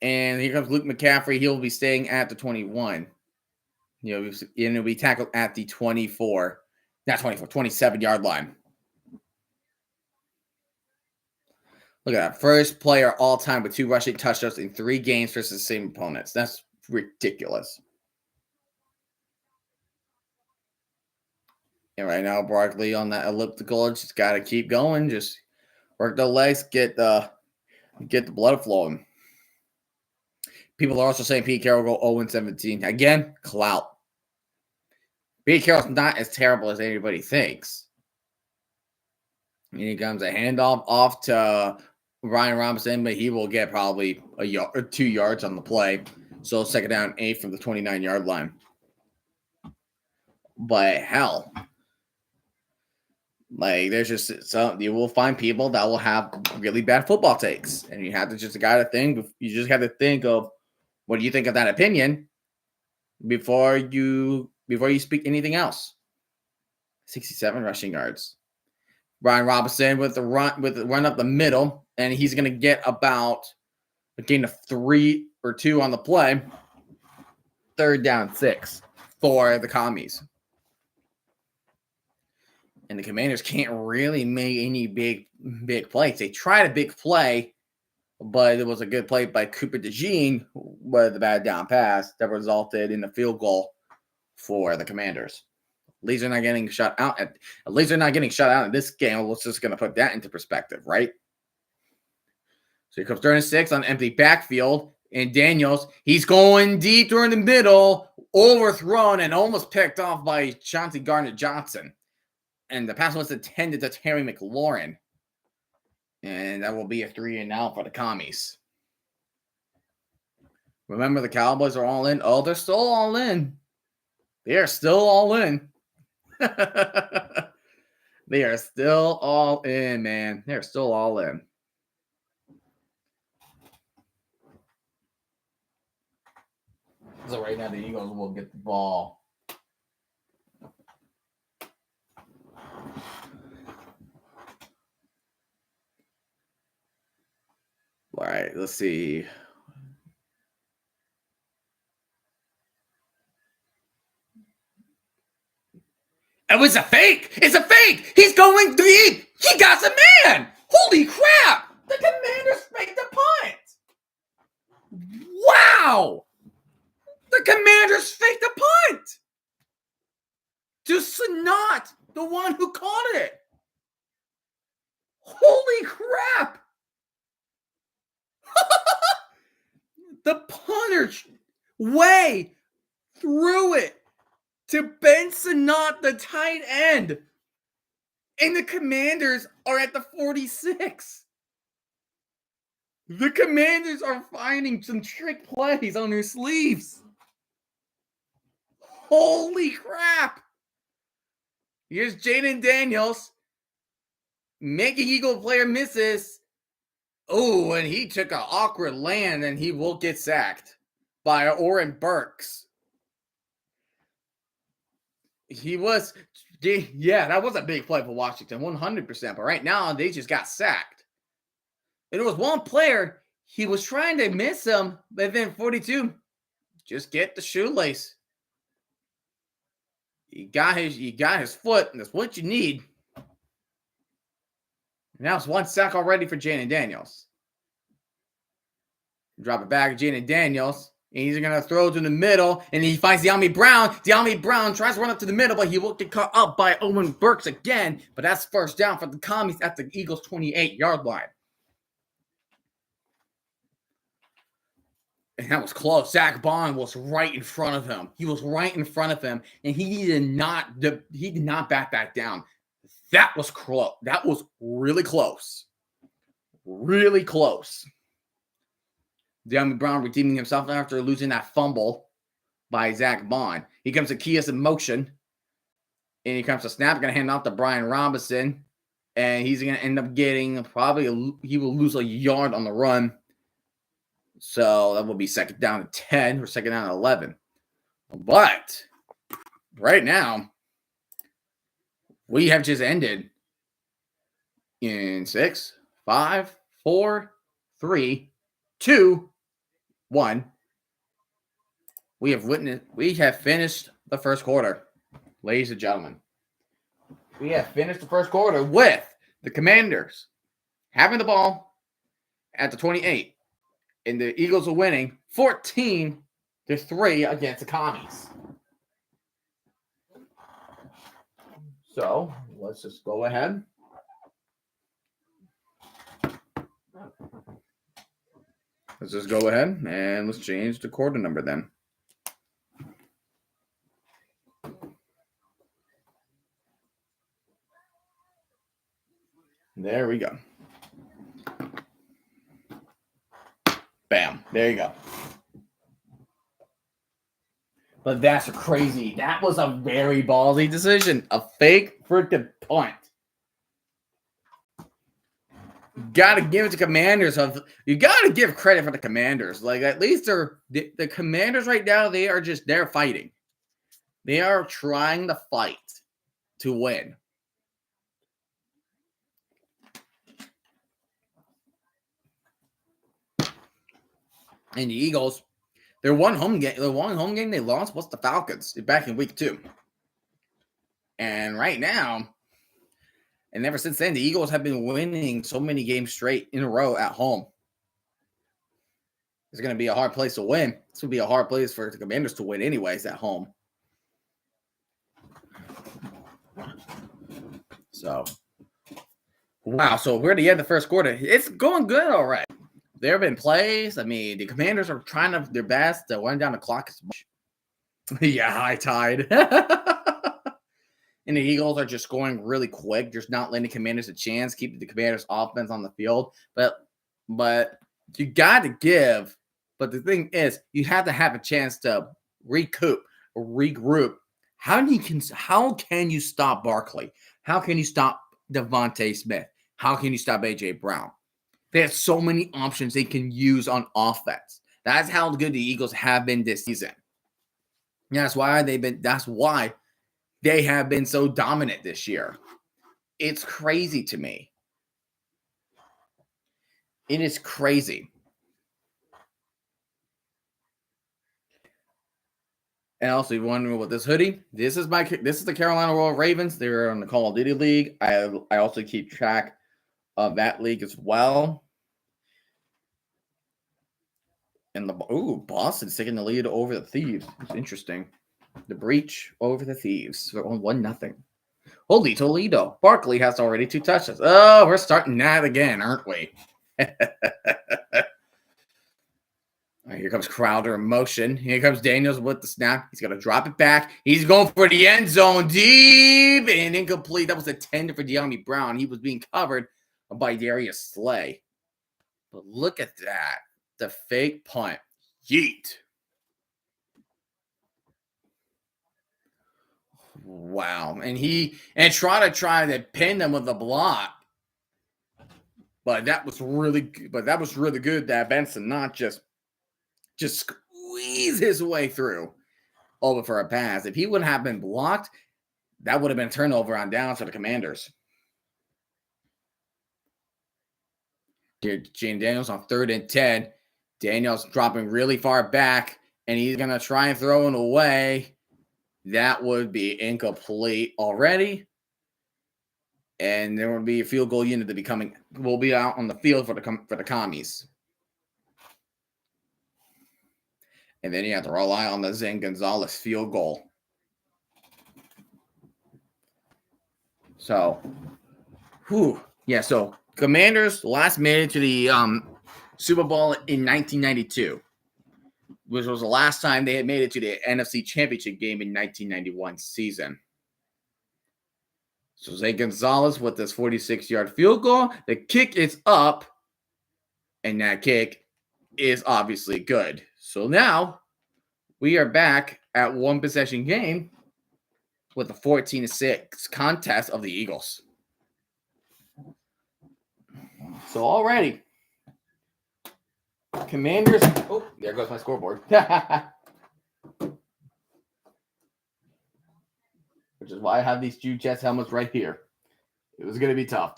And here comes Luke McCaffrey. He'll be staying at the 21. He'll be tackled at the 27-yard line. Look at that. First player all time with 2 rushing touchdowns in 3 games versus the same opponents. That's ridiculous. And right now, Barkley on that elliptical, just got to keep going. Just work the legs, get the blood flowing. People are also saying Pete Carroll go 0-17. Again, clout. Pete Carroll's not as terrible as anybody thinks. And he comes a handoff off to Ryan Robinson, but he will get probably a yard or 2 yards on the play. So 2nd down 8 from the 29-yard line. But hell, like there's just some you will find people that will have really bad football takes, and you have to just gotta think. You just have to think of what do you think of that opinion before you speak anything else. 67 rushing yards. Brian Robinson with the run up the middle, and he's gonna get about a gain of 3 or 2 on the play. 3rd down 6 for the Commies. And the Commanders can't really make any big plays. They tried a big play, but it was a good play by Cooper DeJean with the bad down pass that resulted in a field goal for the Commanders. At least they're not getting shut out. At least they're not getting shut out in this game. Let's just gonna put that into perspective, right? So here comes 3rd and 6 on empty backfield. And Daniels, he's going deep during the middle, overthrown and almost picked off by Chauncey Gardner-Johnson. And the pass was intended to Terry McLaurin. And that will be a 3-and-out for the Commies. Remember, the Cowboys are all in. Oh, they're still all in. They are still all in. They are still all in, man. They're still all in. So right now, the Eagles will get the ball. All right, let's see. It was a fake. It's a fake. He's going deep. He got the man. Holy crap. The Commanders faked the punt. Wow. The Commanders faked the punt. Just not the one who caught it. Holy crap. The punter way threw it to Ben Sinnott, the tight end. And the Commanders are at the 46. The Commanders are finding some trick plays on their sleeves. Holy crap. Here's Jaden Daniels. Making Eagle player misses. Oh, and he took an awkward land, and he will get sacked by Oren Burks. That was a big play for Washington, 100%. But right now, they just got sacked. And it was one player, he was trying to miss him, but then 42, just get the shoelace. You got his foot, and that's what you need. Now it's 1 sack already for Jaden Daniels. Drop it back to Jaden Daniels. And he's going to throw to the middle. And he finds De'Ami Brown. De'Ami Brown tries to run up to the middle, but he will get caught up by Owen Burks again. But that's 1st down for the Commies at the Eagles' 28-yard line. And that was close. Zach Bond was right in front of him. He was right in front of him. And he did not back that down. That was close. That was really close. Really close. De'Ami Brown redeeming himself after losing that fumble by Zach Bond. He comes to Kias in motion. And he comes to snap. Going to hand off to Brian Robinson. And he's going to end up getting he will lose a yard on the run. So that will be 2nd down to 10 or 2nd down to 11. But right now, we have just ended in 6, 5, 4, 3, 2, 1. We have finished the 1st quarter, ladies and gentlemen. We have finished the 1st quarter with the Commanders having the ball at the 28. And the Eagles are winning 14-3 against the Commies. So let's just go ahead. Let's just go ahead and let's change the quarter number then. There we go. Bam. There you go. But that's crazy. That was a very ballsy decision. A fake freaking punt. Got to give it to Commanders. You got to give credit for the Commanders. Like, at least the Commanders right now, they're fighting. They are trying to fight to win. And the Eagles, their one home game they lost was the Falcons back in week 2. And right now, and ever since then, the Eagles have been winning so many games straight in a row at home. It's going to be a hard place to win. It's going to be a hard place for the Commanders to win anyways at home. So, wow. So we're at the end of the first quarter. It's going good all right. There have been plays. I mean, the Commanders are trying their best to run down the clock as much. Yeah, high tide. And the Eagles are just scoring really quick, just not letting the Commanders a chance, keeping the Commanders' offense on the field. But you got to give. But the thing is, you have to have a chance to recoup or regroup. How can you stop Barkley? How can you stop Devontae Smith? How can you stop A.J. Brown? They have so many options they can use on offense. That's how good the Eagles have been this season. That's why they have been so dominant this year. It's crazy to me. It is crazy. And also, you're wondering what this hoodie? This is the Carolina Royal Ravens. They're in the Call of Duty League. I also keep track of that league as well. And Boston's taking the lead over the Thieves. It's interesting. The breach over the Thieves. They're on 1-0. Holy Toledo. Barkley has already 2 touches. Oh, we're starting that again, aren't we? Right, here comes Crowder in motion. Here comes Daniels with the snap. He's going to drop it back. He's going for the end zone. Deep and incomplete. That was a tender for De'Ami Brown. He was being covered by Darius Slay. But look at that. The fake punt. Yeet. Wow. And try to pin them with the block. But that was really good that Benson not just squeeze his way through over for a pass. If he wouldn't have been blocked, that would have been a turnover on downs for the Commanders. Here, Jane Daniels on 3rd and 10. Daniels dropping really far back, and he's going to try and throw it away. That would be incomplete already. And there will be a field goal unit will be out on the field for the Commies. And then you have to rely on the Zane Gonzalez field goal. So, so Commanders last made it to the Super Bowl in 1992, which was the last time they had made it to the NFC Championship game in 1991 season. So Zane Gonzalez with this 46-yard field goal. The kick is up, and that kick is obviously good. So now we are back at 1 possession game with a 14-6 contest of the Eagles. So already, Commanders. Oh, there goes my scoreboard. Which is why I have these Jude Jets helmets right here. It was going to be tough.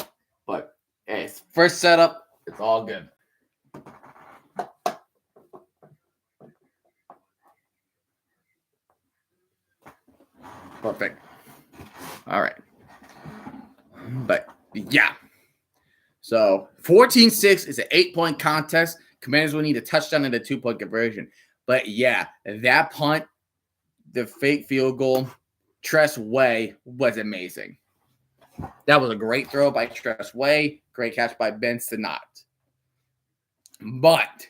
But, hey, first setup, it's all good. Perfect. All right. But, yeah. So, 14-6 is an 8-point contest. Commanders will need a touchdown and a 2-point conversion. But, yeah, that punt, the fake field goal, Tress Way was amazing. That was a great throw by Tress Way. Great catch by Ben Sinnott. But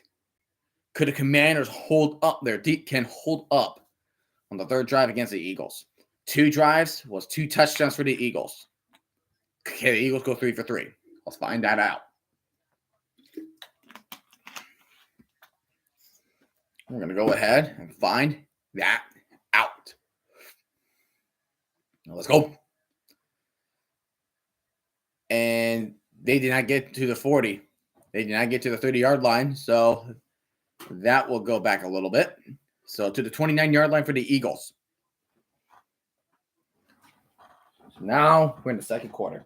could the Commanders hold up? Their deep can hold up on the 3rd drive against the Eagles. 2 drives was 2 touchdowns for the Eagles. Can the Eagles go 3 for 3? Let's find that out. We're going to go ahead and find that out. Now let's go. And they did not get to the 40. They did not get to the 30-yard line. So that will go back a little bit. So to the 29-yard line for the Eagles. So now we're in the second quarter.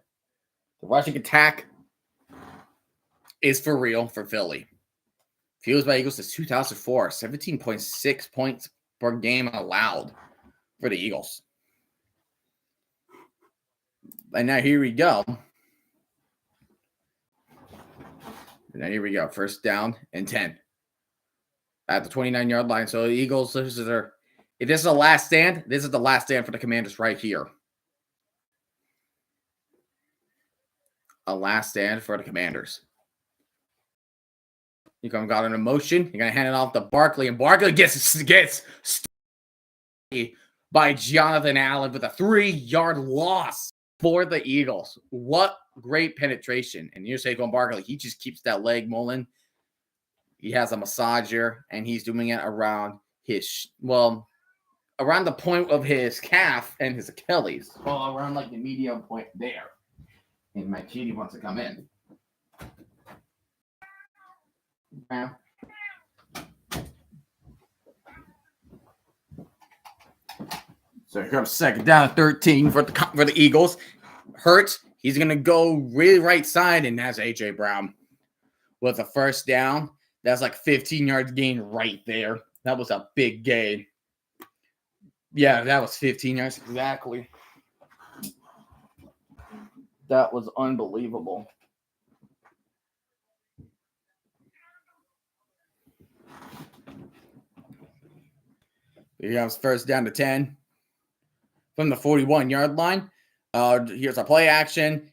The rushing attack is for real for Philly. Fueled by Eagles since 2004, 17.6 points per game allowed for the Eagles. And now here we go. And now here we go. First down and 10 at the 29-yard line. So the Eagles, if this is a last stand, this is the last stand for the Commanders right here. A last stand for the Commanders. You come got an emotion. You're gonna hand it off to Barkley, and Barkley gets by Jonathan Allen with a 3-yard loss for the Eagles. What great penetration! And here's Saquon Barkley. He just keeps that leg mulling. He has a massager, and he's doing it around around the point of his calf and his Achilles. Well, around like the medium point there. And Makiti wants to come in. Yeah. So here comes second down and 13 for the Eagles. Hurts. He's going to go really right side, and that's A.J. Brown with a first down. That's like 15 yards gain right there. That was a big gain. Yeah, that was 15 yards exactly. That was unbelievable. Here comes first down to 10 from the 41-yard line. Here's a play action,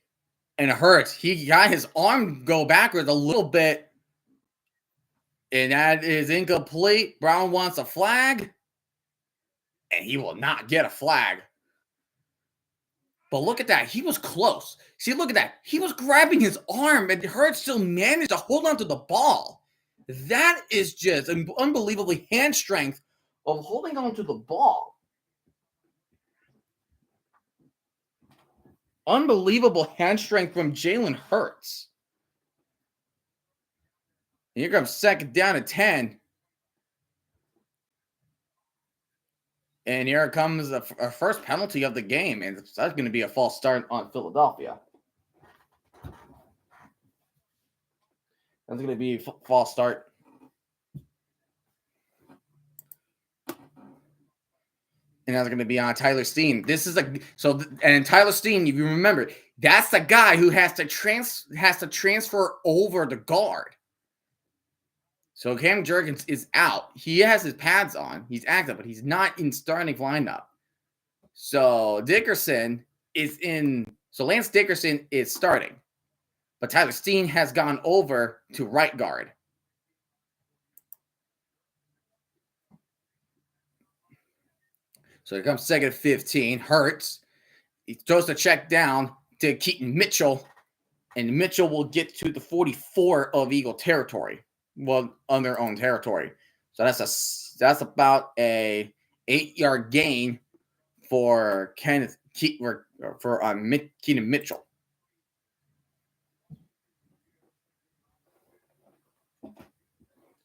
and it hurts. He got his arm go backwards a little bit, and that is incomplete. Brown wants a flag, and he will not get a flag. But look at that. He was close. See, look at that. He was grabbing his arm, and Hurts still managed to hold on to the ball. That is just an unbelievably hand strength of holding on to the ball. Unbelievable hand strength from Jalen Hurts. Here comes second down at 10. And here comes our first penalty of the game. And that's going to be a false start on Philadelphia. That's going to be a false start. And that's going to be on Tyler Steen. And Tyler Steen, if you remember, that's the guy who has to transfer over the guard. So Cam Jurgens is out. He has his pads on. He's active, but he's not in starting lineup. So Dickerson is in. So Lance Dickerson is starting, but Tyler Steen has gone over to right guard. So here comes second 15. Hurts. He throws the check down to Keaton Mitchell, and Mitchell will get to the 44 of Eagle territory. Well, on their own territory. So that's about a 8-yard gain for Keaton Mitchell.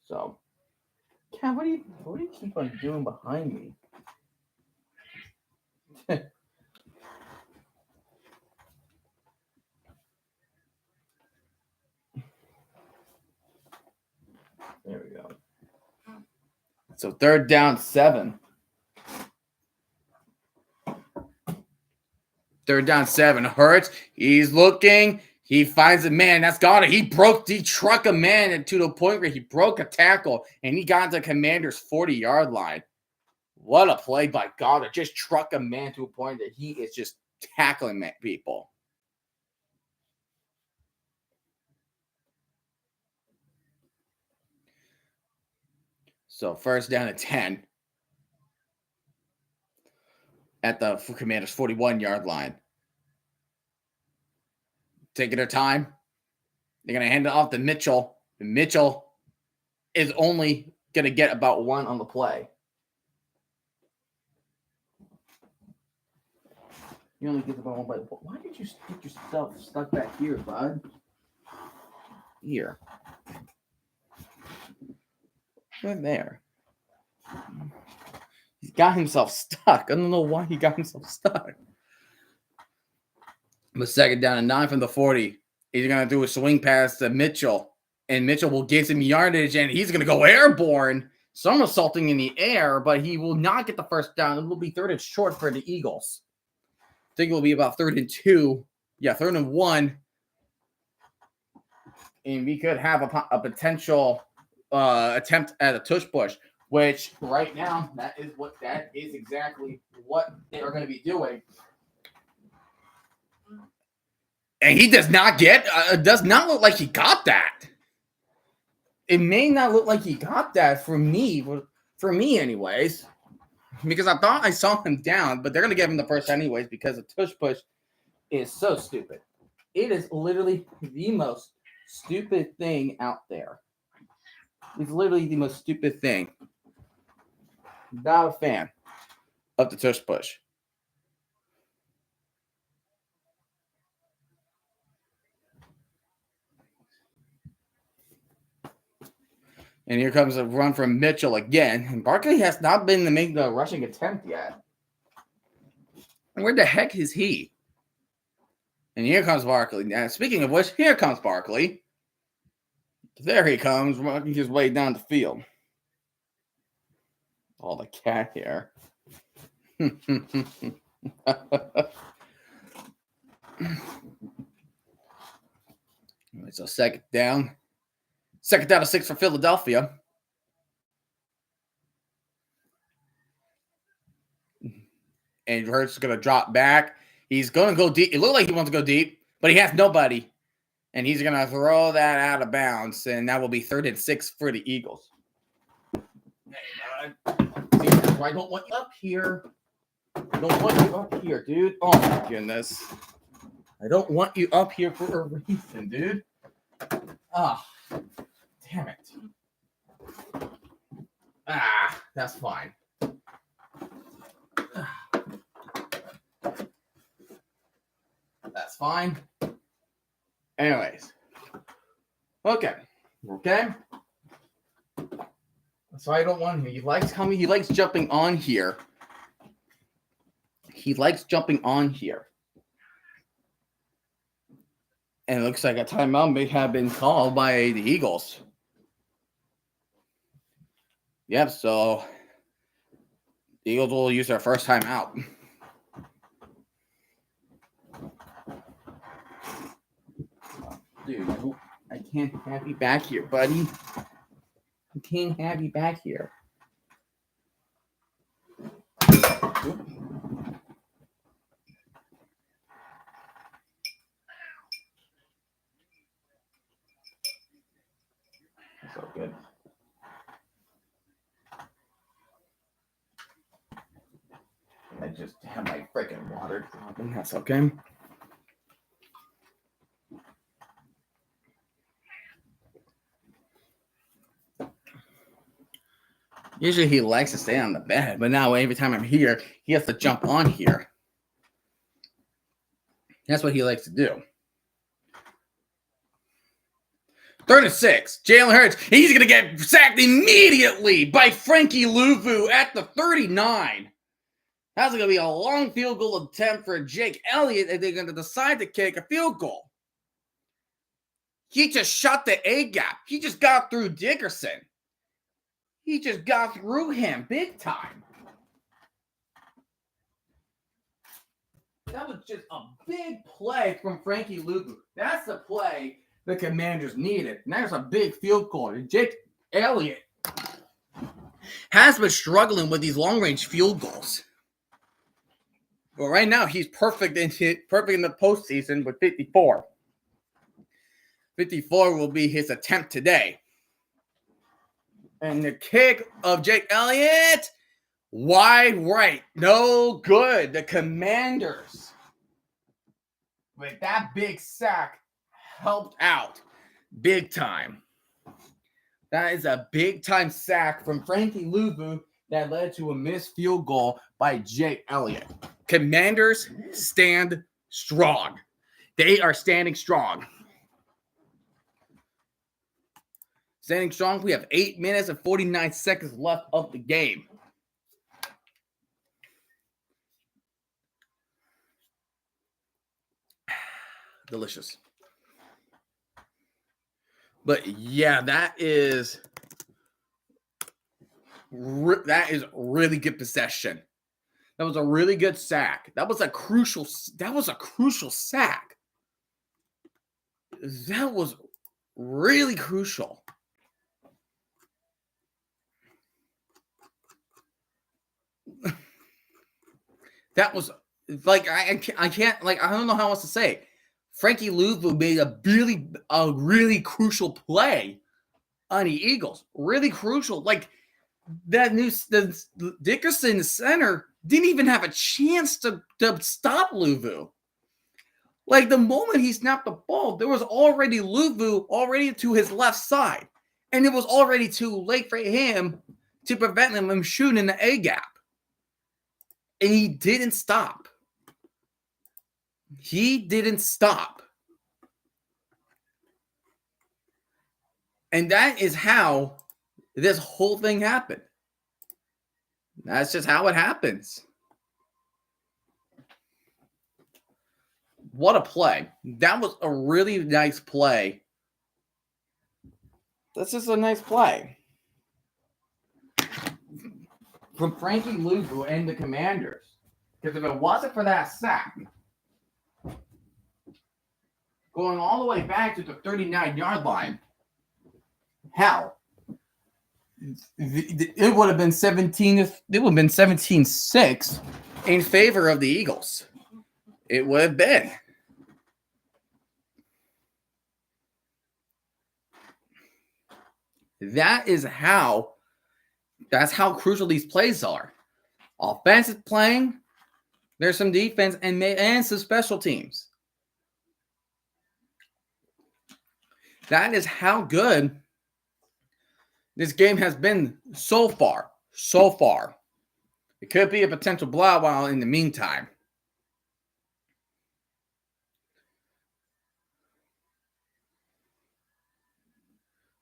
So, Ken, what do you keep on doing behind me? There we go. So third down 7. Third down 7. Hurts. He's looking. He finds a man. That's got it. He truck a man to the point where he broke a tackle, and he got to Commander's 40-yard line. What a play by Goddard. Just truck a man to a point that he is just tackling people. So first down at 10 at the Commander's 41-yard line. Taking their time. They're going to hand it off to Mitchell. And Mitchell is only going to get about 1 on the play. You only get about 1 by. Why did you get yourself stuck back here, bud? Here. Right there. He got himself stuck. I don't know why he got himself stuck. But 2nd down and 9 from the 40. He's going to do a swing pass to Mitchell. And Mitchell will get some yardage, and he's going to go airborne. Somersaulting in the air, but he will not get the 1st down. It will be 3rd and short for the Eagles. I think it will be about 3rd and 2. Yeah, 3rd and 1. And we could have a potential attempt at a tush push, which right now, that is exactly what they are going to be doing. And he does not look like he got that. It may not look like he got that for me anyways, because I thought I saw him down, but they're going to give him the 1st anyways because the tush push is so stupid. It is literally the most stupid thing out there. It's literally the most stupid thing. Not a fan of the tush push. And here comes a run from Mitchell again. And Barkley has not been to make the rushing attempt yet. Where the heck is he? And here comes Barkley. Now, speaking of which, here comes Barkley. There he comes, walking his way down the field. All the cat hair. So 2nd down. 2nd down to 6 for Philadelphia. And Hurts is going to drop back. He's going to go deep. It looked like he wants to go deep, but he has nobody. And he's going to throw that out of bounds. And that will be 3rd and 6 for the Eagles. Hey, bud. I don't want you up here. I don't want you up here, dude. Oh, my goodness. I don't want you up here for a reason, dude. Ah. Damn it. That's fine. That's fine. Anyways. Okay. So I don't want him. He likes coming. He likes jumping on here. And it looks like a timeout may have been called by the Eagles. Yep, so the Eagles will use their 1st timeout. Dude, I can't have you back here, buddy. I can't have you back here. Oop. That's so good. I just have my freaking water dropping. That's okay. Usually he likes to stay on the bed, but now every time I'm here, he has to jump on here. That's what he likes to do. 3rd and 6. Jalen Hurts. He's going to get sacked immediately by Frankie Louvu at the 39. That's going to be a long field goal attempt for Jake Elliott, and they're going to decide to kick a field goal. He just shot the A gap. He just got through Dickerson. He just got through him big time. That was just a big play from Frankie Louvu. That's the play the Commanders needed. And there's a big field goal. And Jake Elliott has been struggling with these long-range field goals. But right now, he's perfect in the postseason with 54. 54 will be his attempt today. And the kick of Jake Elliott, wide right. No good. The Commanders, with that big sack, helped out big time. That is a big-time sack from Frankie Louvu that led to a missed field goal by Jake Elliott. Commanders stand strong. They are standing strong. Standing strong. We have 8 minutes and 49 seconds left of the game. Delicious. But yeah, that is really good possession. That was a really good sack. That was a crucial sack. That was really crucial. That was like I can't like I don't know how else to say. Frankie Louvu made a really crucial play on the Eagles. Really crucial. Like the Dickerson center didn't even have a chance to stop Louvu. Like the moment he snapped the ball, there was already Louvu already to his left side. And it was already too late for him to prevent him from shooting in the A gap. And he didn't stop. He didn't stop. And that is how this whole thing happened. That's just how it happens. What a play. That was a really nice play. That's just a nice play from Frankie Louvu and the Commanders. Because if it wasn't for that sack, going all the way back to the 39-yard line, hell, it would have been 17-6 in favor of the Eagles. It would have been. That's how crucial these plays are. Offensive playing, there's some defense and some special teams. That is how good this game has been so far. So far. It could be a potential blowout in the meantime.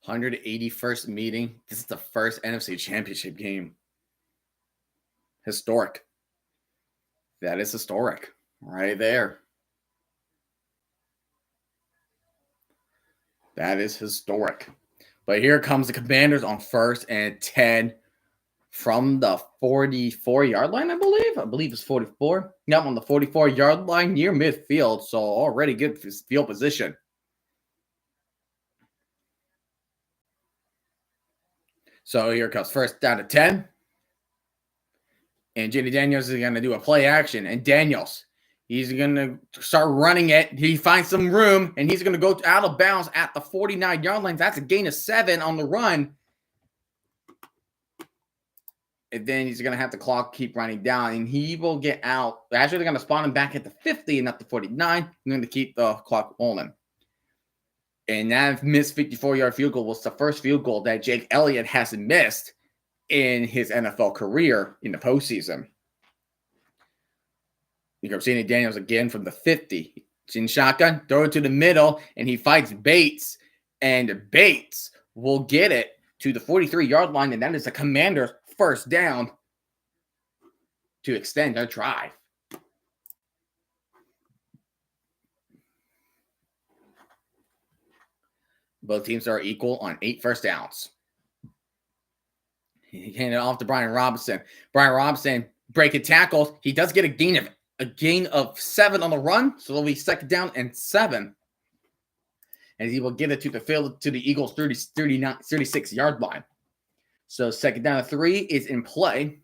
$181st meeting. This is the first NFC Championship game. Historic. That is historic. Right there. That is historic. But here comes the Commanders on 1st and 10 from the 44-yard line, I believe. I believe it's 44. Yep, on the 44-yard line near midfield. So already good field position. So here comes 1st down to 10. And Jenny Daniels is going to do a play action. And Daniels, he's going to start running it. He finds some room, and he's going to go out of bounds at the 49-yard line. That's a gain of 7 on the run. And then he's going to have the clock keep running down, and he will get out. Actually, they're going to spawn him back at the 50 and not the 49. I'm going to keep the clock rolling. And that missed 54-yard field goal was the first field goal that Jake Elliott has missed in his NFL career in the postseason. You go seeing Daniels again from the 50. It's in shotgun, throw it to the middle, and he fights Bates. And Bates will get it to the 43-yard line, and that is the Commanders' first down to extend their drive. Both teams are equal on 8 first downs. He handed it off to Brian Robinson. Brian Robinson breaking tackles. He does get a gain of 7 on the run, so it'll be 2nd down and 7. And he will get it to the field to the Eagles' 36-yard line. So 2nd down and 3 is in play.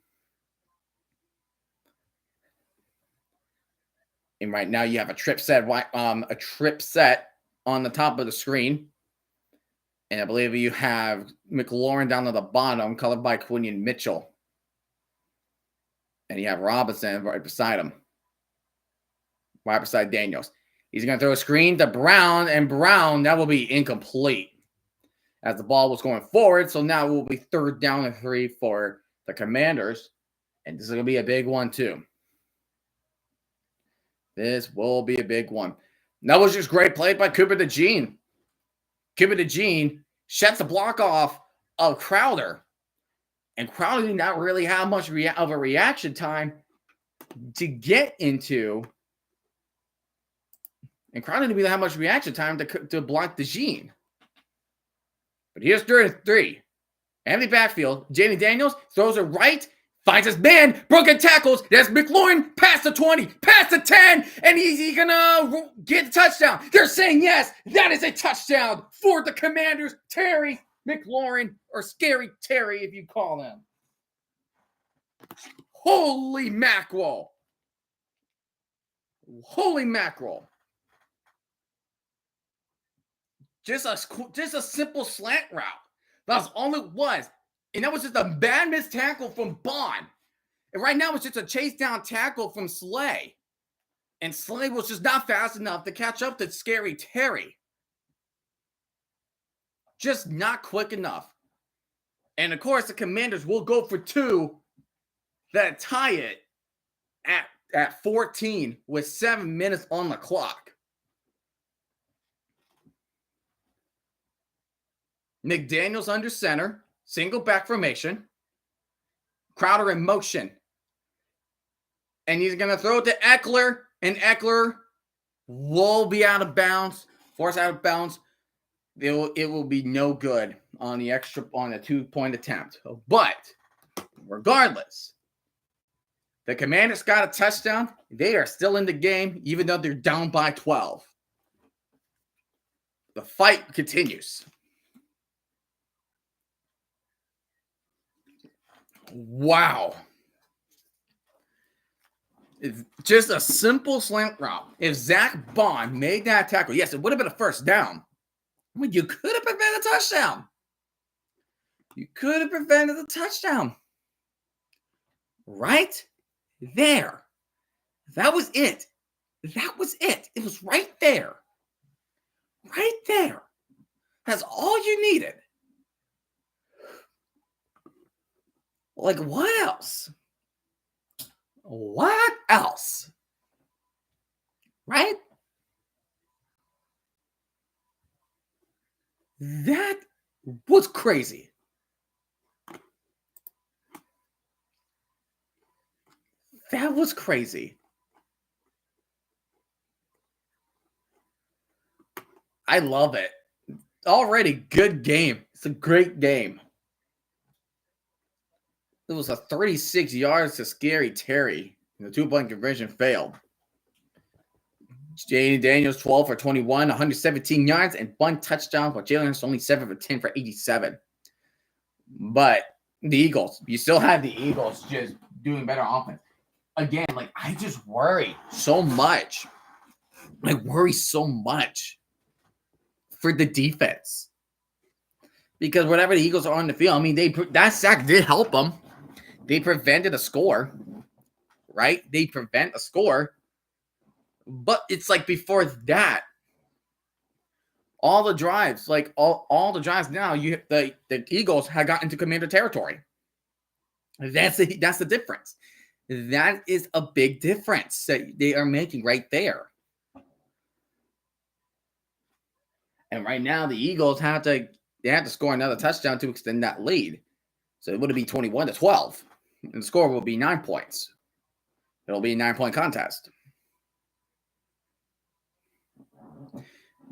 And right now you have a trip set on the top of the screen. And I believe you have McLaurin down at the bottom, colored by Quinion Mitchell. And you have Robinson right beside him. Right beside Daniels. He's going to throw a screen to Brown, and Brown, that will be incomplete. as the ball was going forward. So now it will be 3rd down and 3 for the Commanders. And this is going to be a big one, too. This will be a big one. That was just great play by Cooper DeJean. Cooper DeJean shuts the block off of Crowder. And Crowder did not really have much of a reaction time to get into. And Crowder didn't really have much reaction time to block DeJean. But here's 3rd and 3. Empty backfield. Jamie Daniels throws it right. Finds his man. Broken tackles. There's McLaurin past the 20. Past the 10. And he's going to get a touchdown. They're saying yes. That is a touchdown for the Commanders. Terry McLaurin, or Scary Terry if you call him. Holy mackerel. Holy mackerel. Just a simple slant route. That's all it was. And that was just a bad missed tackle from Bond. And right now it's just a chase down tackle from Slay. And Slay was just not fast enough to catch up to Scary Terry. Just not quick enough. And of course, the Commanders will go for 2 that tie it at 14 with 7 minutes on the clock. McDaniels under center, single back formation. Crowder in motion. And he's going to throw it to Eckler, and Eckler will be out of bounds, forced out of bounds. It will be no good on the 2-point attempt. But regardless, the Commanders got a touchdown. They are still in the game, even though they're down by 12. The fight continues. Wow. It's just a simple slant route. If Zach Bond made that tackle, yes, it would have been a first down. I mean, you could have prevented a touchdown. You could have prevented a touchdown. Right there. That was it. That was it. It was right there. Right there. That's all you needed. Like, what else? What else? Right? That was crazy. That was crazy. I love it. Already good game. It's a great game. It was a 36 yards to Scary Terry. The 2-point conversion failed. Jay Daniels 12 for 21, 117 yards, and 1 touchdown. But Jalen Hurts only 7 for 10 for 87. But the Eagles, you still have the Eagles just doing better offense. Again, like, I just worry so much. I worry so much for the defense. Because whatever the Eagles are on the field, I mean, that sack did help them. They prevented a score, right? They prevent a score. But it's like before that, all the drives, like all the drives now, the Eagles had gotten into Commander territory. That's the difference. That is a big difference that they are making right there. And right now, the Eagles have to score another touchdown to extend that lead. So it would be 21-12. And the score will be 9 points. It'll be a 9-point contest.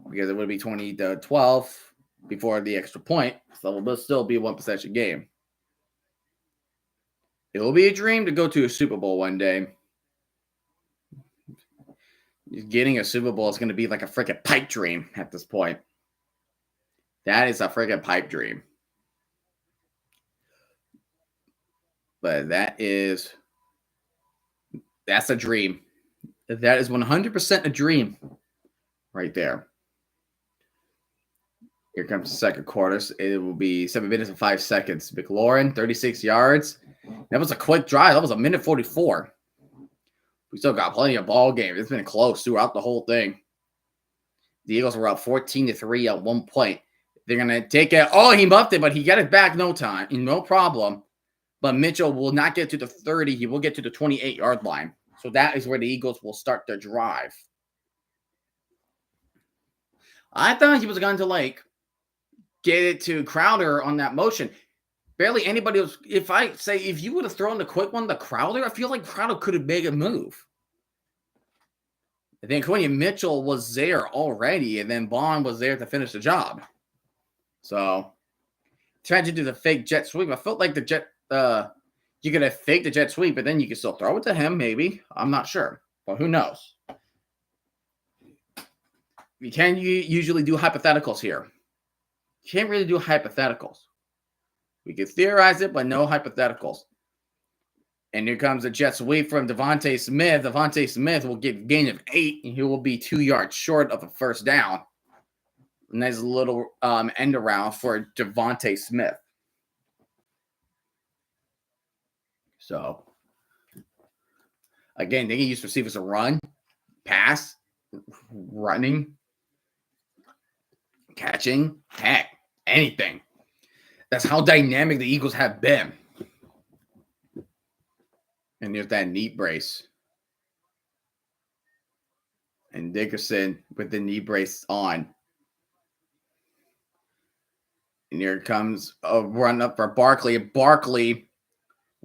Because it would be 20-12 before the extra point. So it will still be a 1-possession game. It will be a dream to go to a Super Bowl one day. Getting a Super Bowl is going to be like a freaking pipe dream at this point. That is a freaking pipe dream. But that's a dream. That is 100% a dream right there. Here comes the second quarter. It will be 7 minutes and 5 seconds. McLaurin, 36 yards. That was a quick drive. That was a minute 44. We still got plenty of ball game. It's been close throughout the whole thing. The Eagles were up 14-3 at one point. They're going to take it. Oh, he muffed it, but he got it back no time. No problem. But Mitchell will not get to the 30. He will get to the 28-yard line. So that is where the Eagles will start their drive. I thought he was going to, like, get it to Crowder on that motion. Barely anybody was. If you would have thrown the quick one to Crowder, I feel like Crowder could have made a move. I think Quinion Mitchell was there already, and then Bond was there to finish the job. So, tried to do the fake jet sweep. I felt like the jet, you could have faked the jet sweep, but then you could still throw it to him, maybe. I'm not sure, but who knows? You can't usually do hypotheticals here. You can't really do hypotheticals. We could theorize it, but no hypotheticals. And here comes a jet sweep from Devontae Smith. Devontae Smith will get a gain of 8, and he will be 2 yards short of a first down. Nice little end around for Devontae Smith. So, again, they can use receivers to run, pass, running, catching, heck, anything. That's how dynamic the Eagles have been. And there's that knee brace. And Dickerson with the knee brace on. And here comes a run up for Barkley. Barkley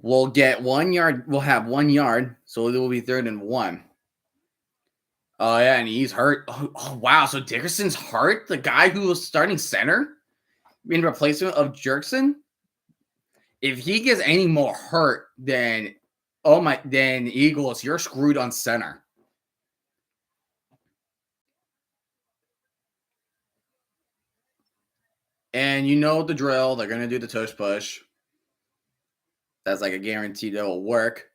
will get 1 yard. Will have 1 yard. So it will be 3rd and 1. Oh, yeah. And he's hurt. Oh, wow. So Dickerson's hurt? The guy who was starting center in replacement of Jerkson? If he gets any more hurt, then Eagles, you're screwed on center. And you know the drill. They're going to do the tush push. That's like a guarantee that will work.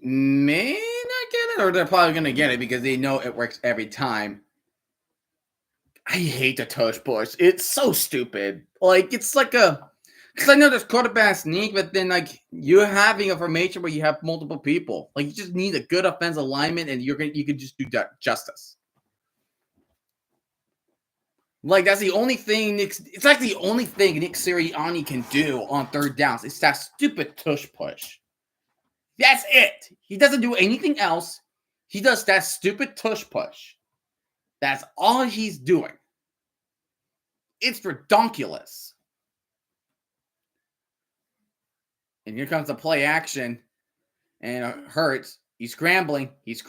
May not get it, or they're probably going to get it because they know it works every time. I hate the tush push. It's so stupid. Like, it's like because I know there's quarterback sneak, but then, like, you're having a formation where you have multiple people. Like, you just need a good offensive alignment, and you can just do justice. Like, that's the only thing it's like the only thing Nick Sirianni can do on 3rd downs. It's that stupid tush push. That's it. He doesn't do anything else. He does that stupid tush push. That's all he's doing. It's redonkulous. And here comes the play action. And it hurts. He's scrambling. He's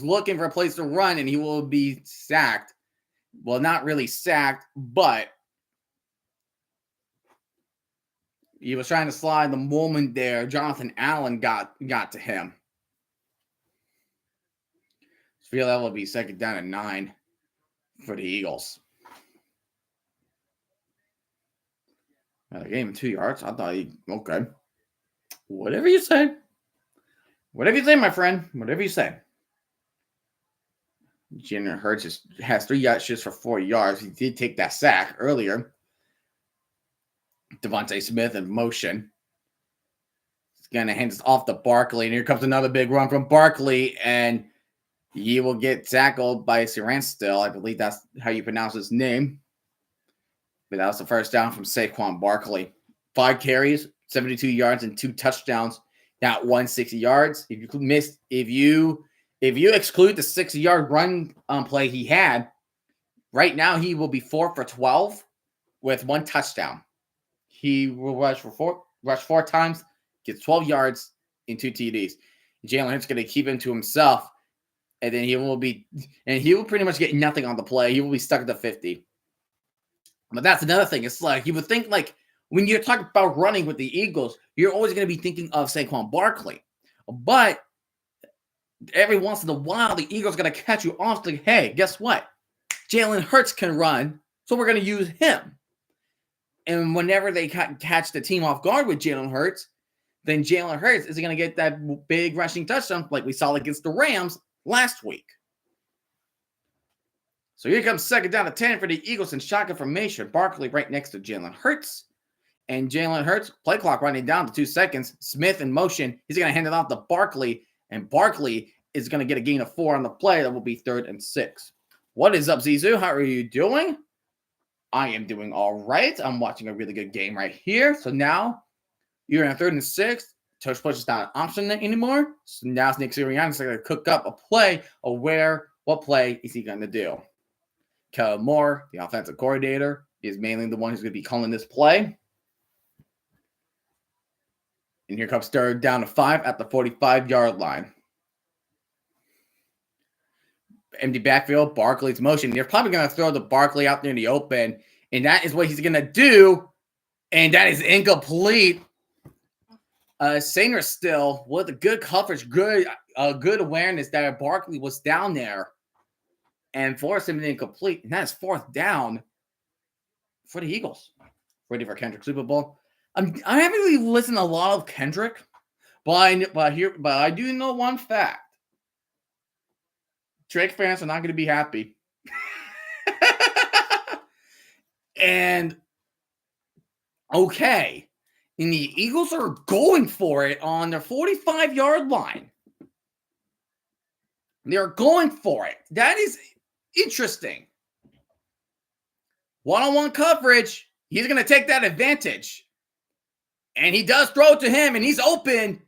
looking for a place to run, and he will be sacked. Well, not really sacked, but he was trying to slide the moment there. Jonathan Allen got to him. I feel that will be 2nd down and 9 for the Eagles. They gave him 2 yards. I thought okay. Whatever you say. Whatever you say, my friend. Whatever you say. Jalen Hurts has 3 yards just for 4 yards. He did take that sack earlier. Devontae Smith in motion. He's going to hand this off to Barkley. And here comes another big run from Barkley. And he will get tackled by Siran still. I believe that's how you pronounce his name. But that was the first down from Saquon Barkley. 5 carries, 72 yards, and 2 touchdowns. Got 160 yards. If you exclude the 6-yard run play he had, right now he will be 4 for 12 with 1 touchdown. He will rush 4 times, gets 12 yards and 2 TDs. Jalen Hurts going to keep him to himself, and then he will pretty much get nothing on the play. He will be stuck at the 50. But that's another thing. It's like you would think, like, when you're talking about running with the Eagles, you're always going to be thinking of Saquon Barkley. But every once in a while, the Eagles are going to catch you off. Like, hey, guess what? Jalen Hurts can run, so we're going to use him. And whenever they catch the team off guard with Jalen Hurts, then Jalen Hurts is going to get that big rushing touchdown like we saw against the Rams last week. So here comes 2nd down to 10 for the Eagles in shotgun formation. Barkley right next to Jalen Hurts. And Jalen Hurts, play clock running down to 2 seconds. Smith in motion. He's going to hand it off to Barkley. And Barkley is going to get a gain of 4 on the play. That will be 3rd and 6. What is up, Zizou? How are you doing? I am doing all right. I'm watching a really good game right here. So now you're in a 3rd and 6. Touch push is not an option anymore. So now Nick Sirianni is going to cook up a play of what play is he going to do? Kellen Moore, the offensive coordinator, is mainly the one who's going to be calling this play. And here comes 3rd down to 5 at the 45-yard line. Empty backfield, Barkley's motion. They're probably going to throw the Barkley out there in the open, and that is what he's going to do, and that is incomplete. Sanger still with a good coverage, good awareness that Barkley was down there and forced him to incomplete, and that is 4th down for the Eagles. Ready for Kendrick Super Bowl. I haven't really listened to a lot of Kendrick, but I do know one fact. Drake fans are not going to be happy. And okay, and the Eagles are going for it on their 45-yard line. They're going for it. That is interesting. One-on-one coverage. He's going to take that advantage. And he does throw it to him, and he's open.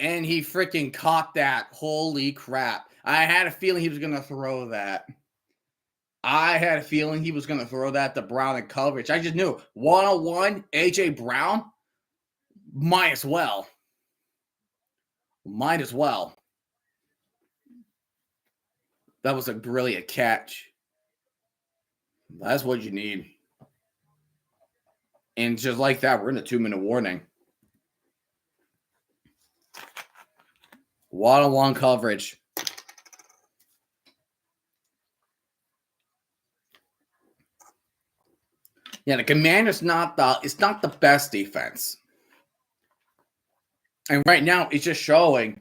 And he freaking caught that. Holy crap. I had a feeling he was going to throw that. I had a feeling he was going to throw that to Brown in coverage. I just knew. One-on-one, A.J. Brown, might as well. Might as well. That was a brilliant catch. That's what you need. And just like that, we're in a 2-minute warning. One-on-one coverage. Yeah, the Commanders it's not the best defense. And right now, it's just showing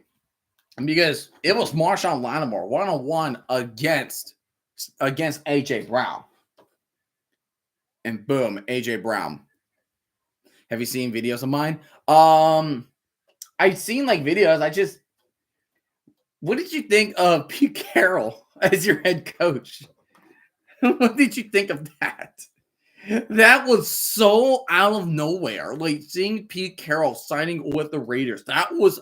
because it was Marshawn Lattimore one-on-one against A.J. Brown. And boom, A.J. Brown. Have you seen videos of mine? I've seen like videos. What did you think of Pete Carroll as your head coach? What did you think of that? That was so out of nowhere. Like seeing Pete Carroll signing with the Raiders. That was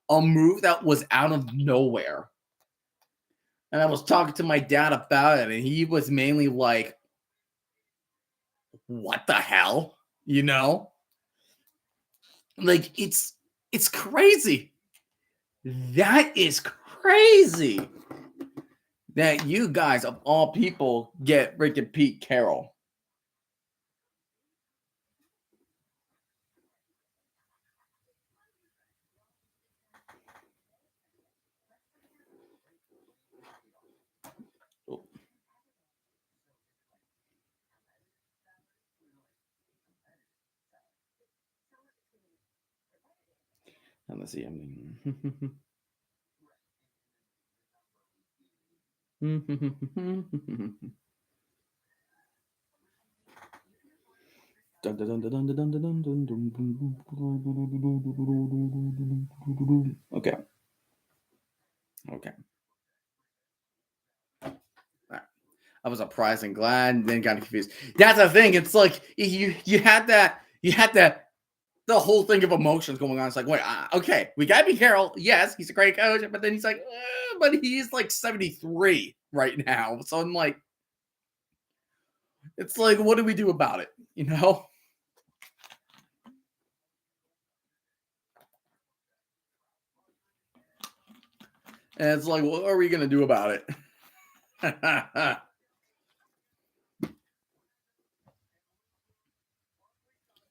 a move that was out of nowhere. And I was talking to my dad about it, and he was mainly like, what the hell? You know? Like, it's crazy. That is crazy. That you guys, of all people, get freaking Pete Carroll. Let's see. Okay. I was surprised and glad, and then got confused. That's the thing. It's like you had that the whole thing of emotions going on. It's like, wait, okay, we got to be Carroll. Yes, he's a great coach, but then he's like, but he's like 73 right now. So I'm like, it's like, what do we do about it? You know? And it's like, what are we going to do about it?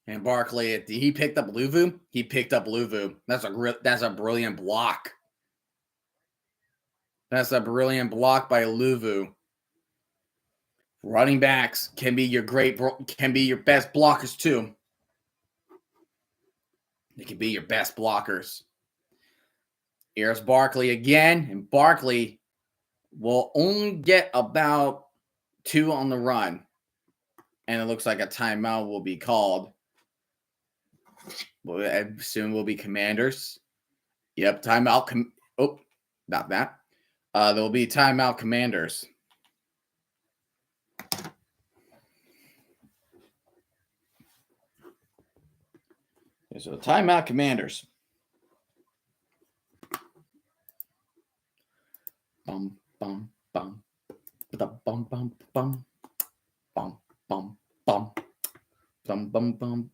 And Barkley, he picked up Luvu. He picked up Luvu. That's a brilliant block. That's a brilliant block by Luvu. Running backs can be your best blockers too. They can be your best blockers. Here's Barkley again, and Barkley will only get about 2 on the run. And it looks like a timeout will be called. Soon will be Commanders. Yep, timeout. Not that. There will be timeout Commanders. Okay, so timeout Commanders. Bum bum bum. Bum bum bum bum. Bum bum bum. Bum bum bum.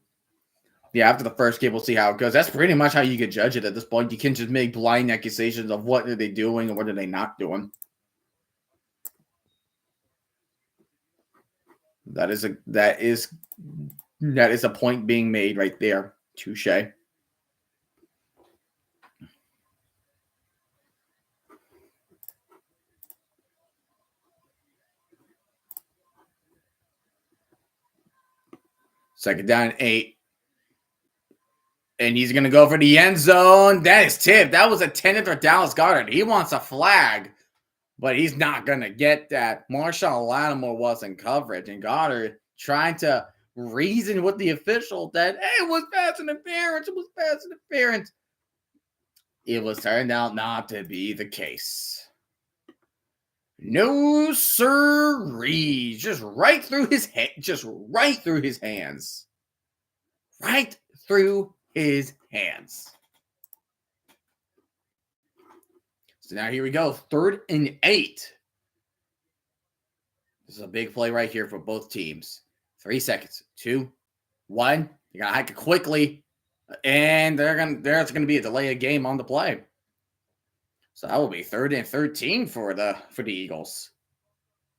Yeah, after the first game, we'll see how it goes. That's pretty much how you can judge it at this point. You can just make blind accusations of what are they doing and what are they not doing. That is a point being made right there. Touche. Second down and 8. And he's going to go for the end zone. That is tipped. That was a 10th for Dallas Goedert. He wants a flag, but he's not going to get that. Marshawn Lattimore was in coverage, and Goddard trying to reason with the official that, hey, it was pass interference. It was pass interference. It was turned out not to be the case. No sirree. Just right through his head. Just right through his hands. Right through his hands. So now here we go. 3rd and 8. This is a big play right here for both teams. 3 seconds. 2, 1. You gotta hike it quickly. And there's gonna be a delay of game on the play. So that will be 3rd and 13 for the Eagles.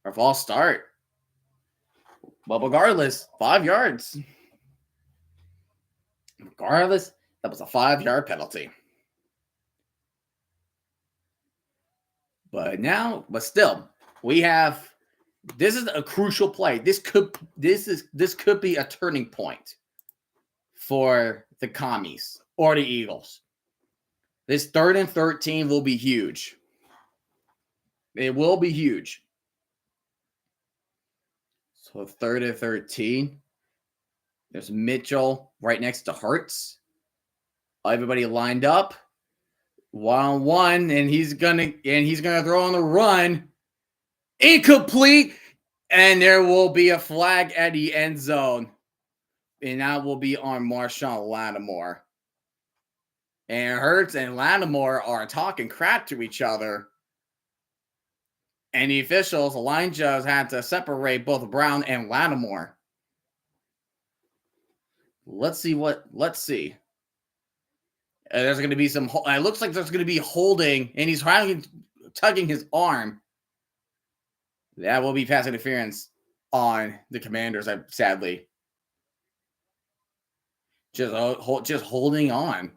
Or false start. But regardless, 5 yards. Regardless, that was a 5-yard penalty. But still, we have. This is a crucial play. This could be a turning point for the Commies or the Eagles. This 3rd and 13 will be huge. It will be huge. So 3rd and 13. There's Mitchell right next to Hurts. Everybody lined up. 1-on-1, and he's gonna throw on the run. Incomplete, and there will be a flag at the end zone, and that will be on Marshawn Lattimore. And Hurts and Lattimore are talking crap to each other, and the officials, the line judge, had to separate both Brown and Lattimore. Let's see. There's going to be some. It looks like there's going to be holding, and he's tugging his arm. That will be pass interference on the Commanders, sadly. Just holding on.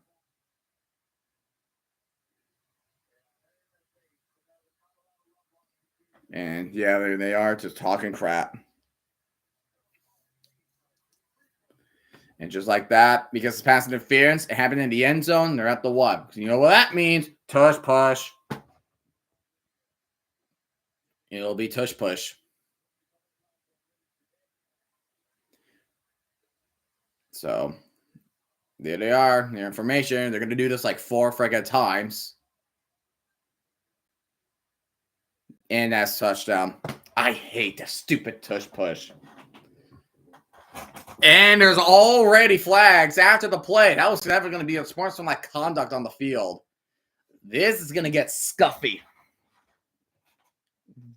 And yeah, there they are, just talking crap. And just like that, because it's pass interference, it happened in the end zone, they're at the 1. You know what that means? Tush push. It'll be tush push. So there they are. Their information. They're going to do this like 4 freaking times. And that's touchdown. I hate the stupid tush push. And there's already flags after the play. That was never going to be a sportsmanlike conduct on the field. This is going to get scuffy.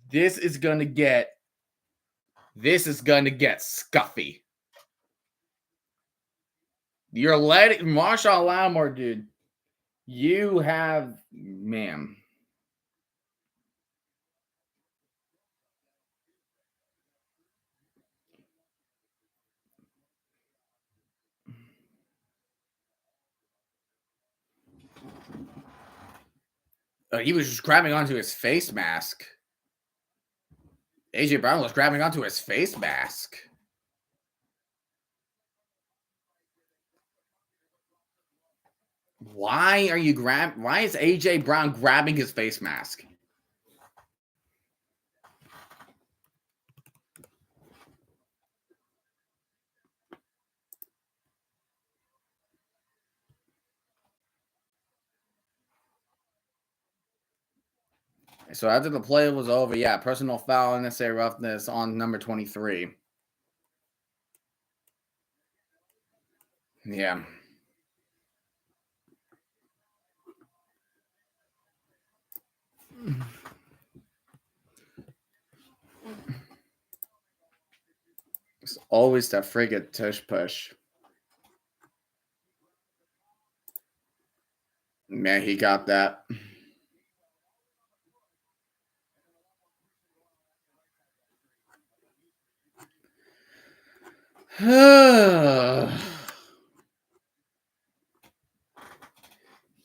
This is going to get scuffy. You're letting Marshawn Lattimore, dude. You have, man. He was just grabbing onto his face mask. AJ Brown was grabbing onto his face mask. Why is AJ Brown grabbing his face mask? So after the play was over, yeah, personal foul, unnecessary roughness on number 23. Yeah. It's always that friggin' tush push. Man, he got that.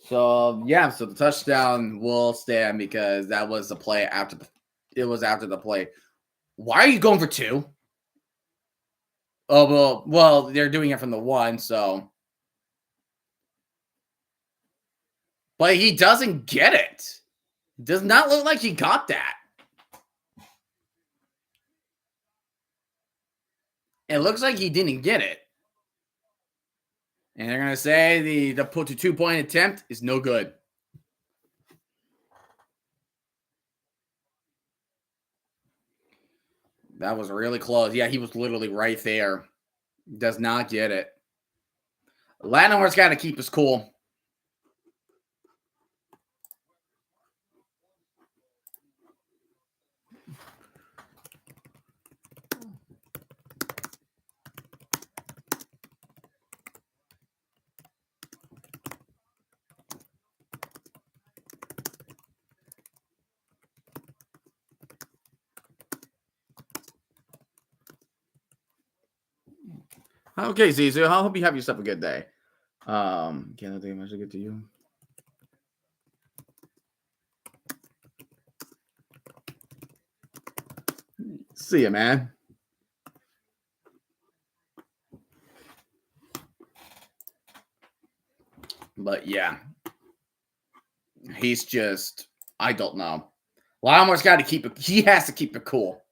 So yeah, so the touchdown will stand because that was the play after the. It was after the play. Why are you going for two? Oh well, they're doing it from the one, so. But he doesn't get it. Does not look like he got that. It looks like he didn't get it. And they're gonna say the put to 2-point attempt is no good. That was really close. Yeah, he was literally right there. Does not get it. Lattimore's got to keep his cool. Okay, Zizu, I hope you have yourself a good day. Can't I think much to get to you. See ya, man. But yeah, he's just, I don't know. Lattimore's got to keep it. He has to keep it cool.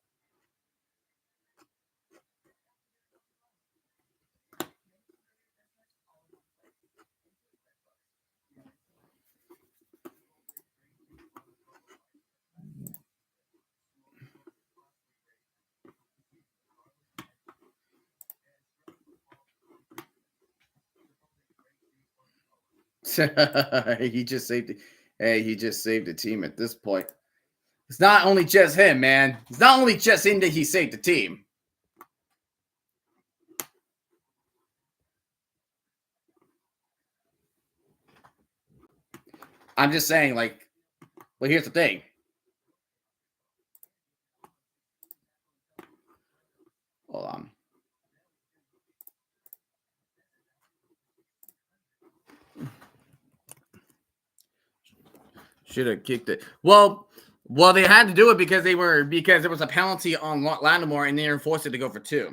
He just saved it. Hey, he just saved the team at this point. It's not only just him, man. It's not only just him that he saved the team. I'm just saying, like, well, here's the thing. Hold on. Should have kicked it. Well, they had to do it because there was a penalty on Lattimore and they were forced to go for two.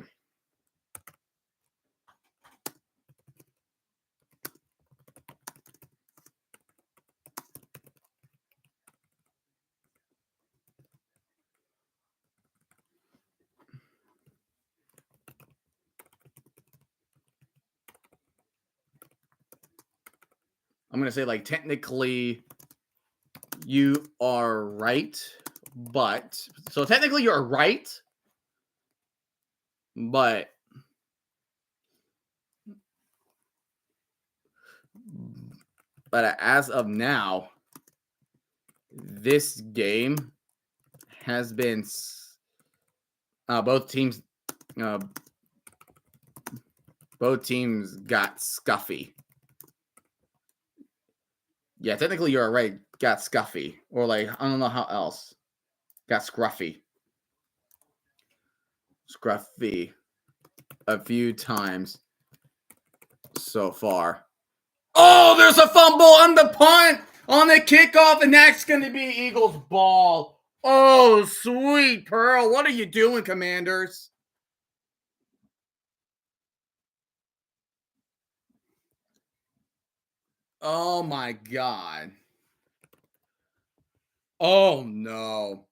I'm gonna say, like, technically you are right, but so technically you're right, but as of now, this game has been both teams got scuffy. Yeah, technically you're right. Got scuffy, or like I don't know how else. Got scruffy a few times so far. Oh, there's a fumble on the punt, on the kickoff, and that's going to be Eagles ball. Oh, sweet Pearl. What are you doing, Commanders? Oh, my God. Oh, no.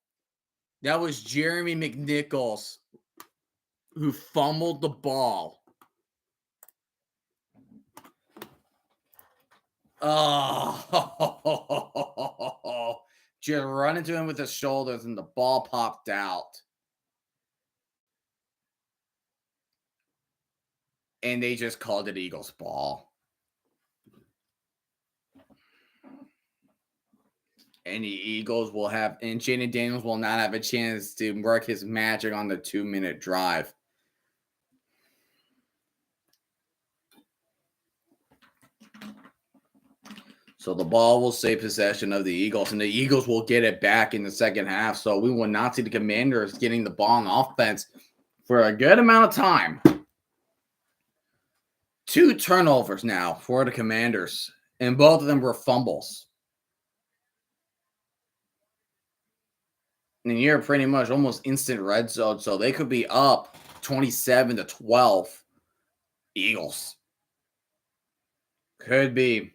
That was Jeremy McNichols who fumbled the ball. Oh, just run into him with his shoulders, and the ball popped out. And they just called it Eagles ball. And the Eagles will have, and Jaden Daniels will not have a chance to work his magic on the 2-minute drive. So the ball will stay possession of the Eagles, and the Eagles will get it back in the second half. So we will not see the Commanders getting the ball on offense for a good amount of time. 2 turnovers now for the Commanders, and both of them were fumbles. And you're pretty much almost instant red zone, so they could be up 27-12. Eagles. Could be.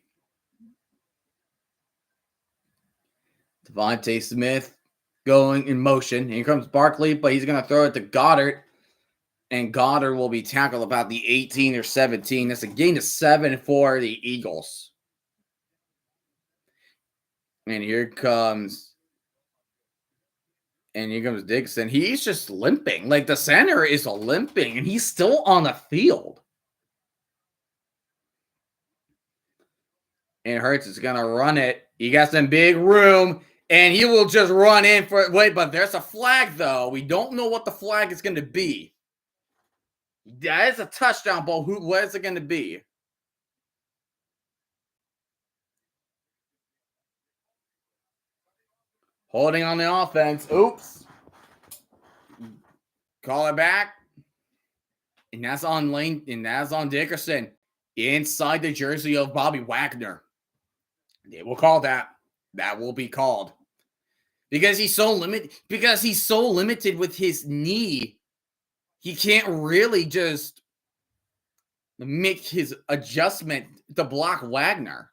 Devontae Smith going in motion. Here comes Barkley, but he's going to throw it to Goddard. And Goddard will be tackled about the 18 or 17. That's a gain of 7 for the Eagles. And here comes Dixon. He's just limping. Like, the center is limping, and he's still on the field. And Hurts is going to run it. He got some big room, and he will just run in for it. Wait, but there's a flag, though. We don't know what the flag is going to be. That is a touchdown ball. What is it going to be? Holding on the offense. Oops. Call it back. And that's on Lane. And that's on Dickerson. Inside the jersey of Bobby Wagner. They will call that. That will be called. Because he's so limited with his knee. He can't really just make his adjustment to block Wagner.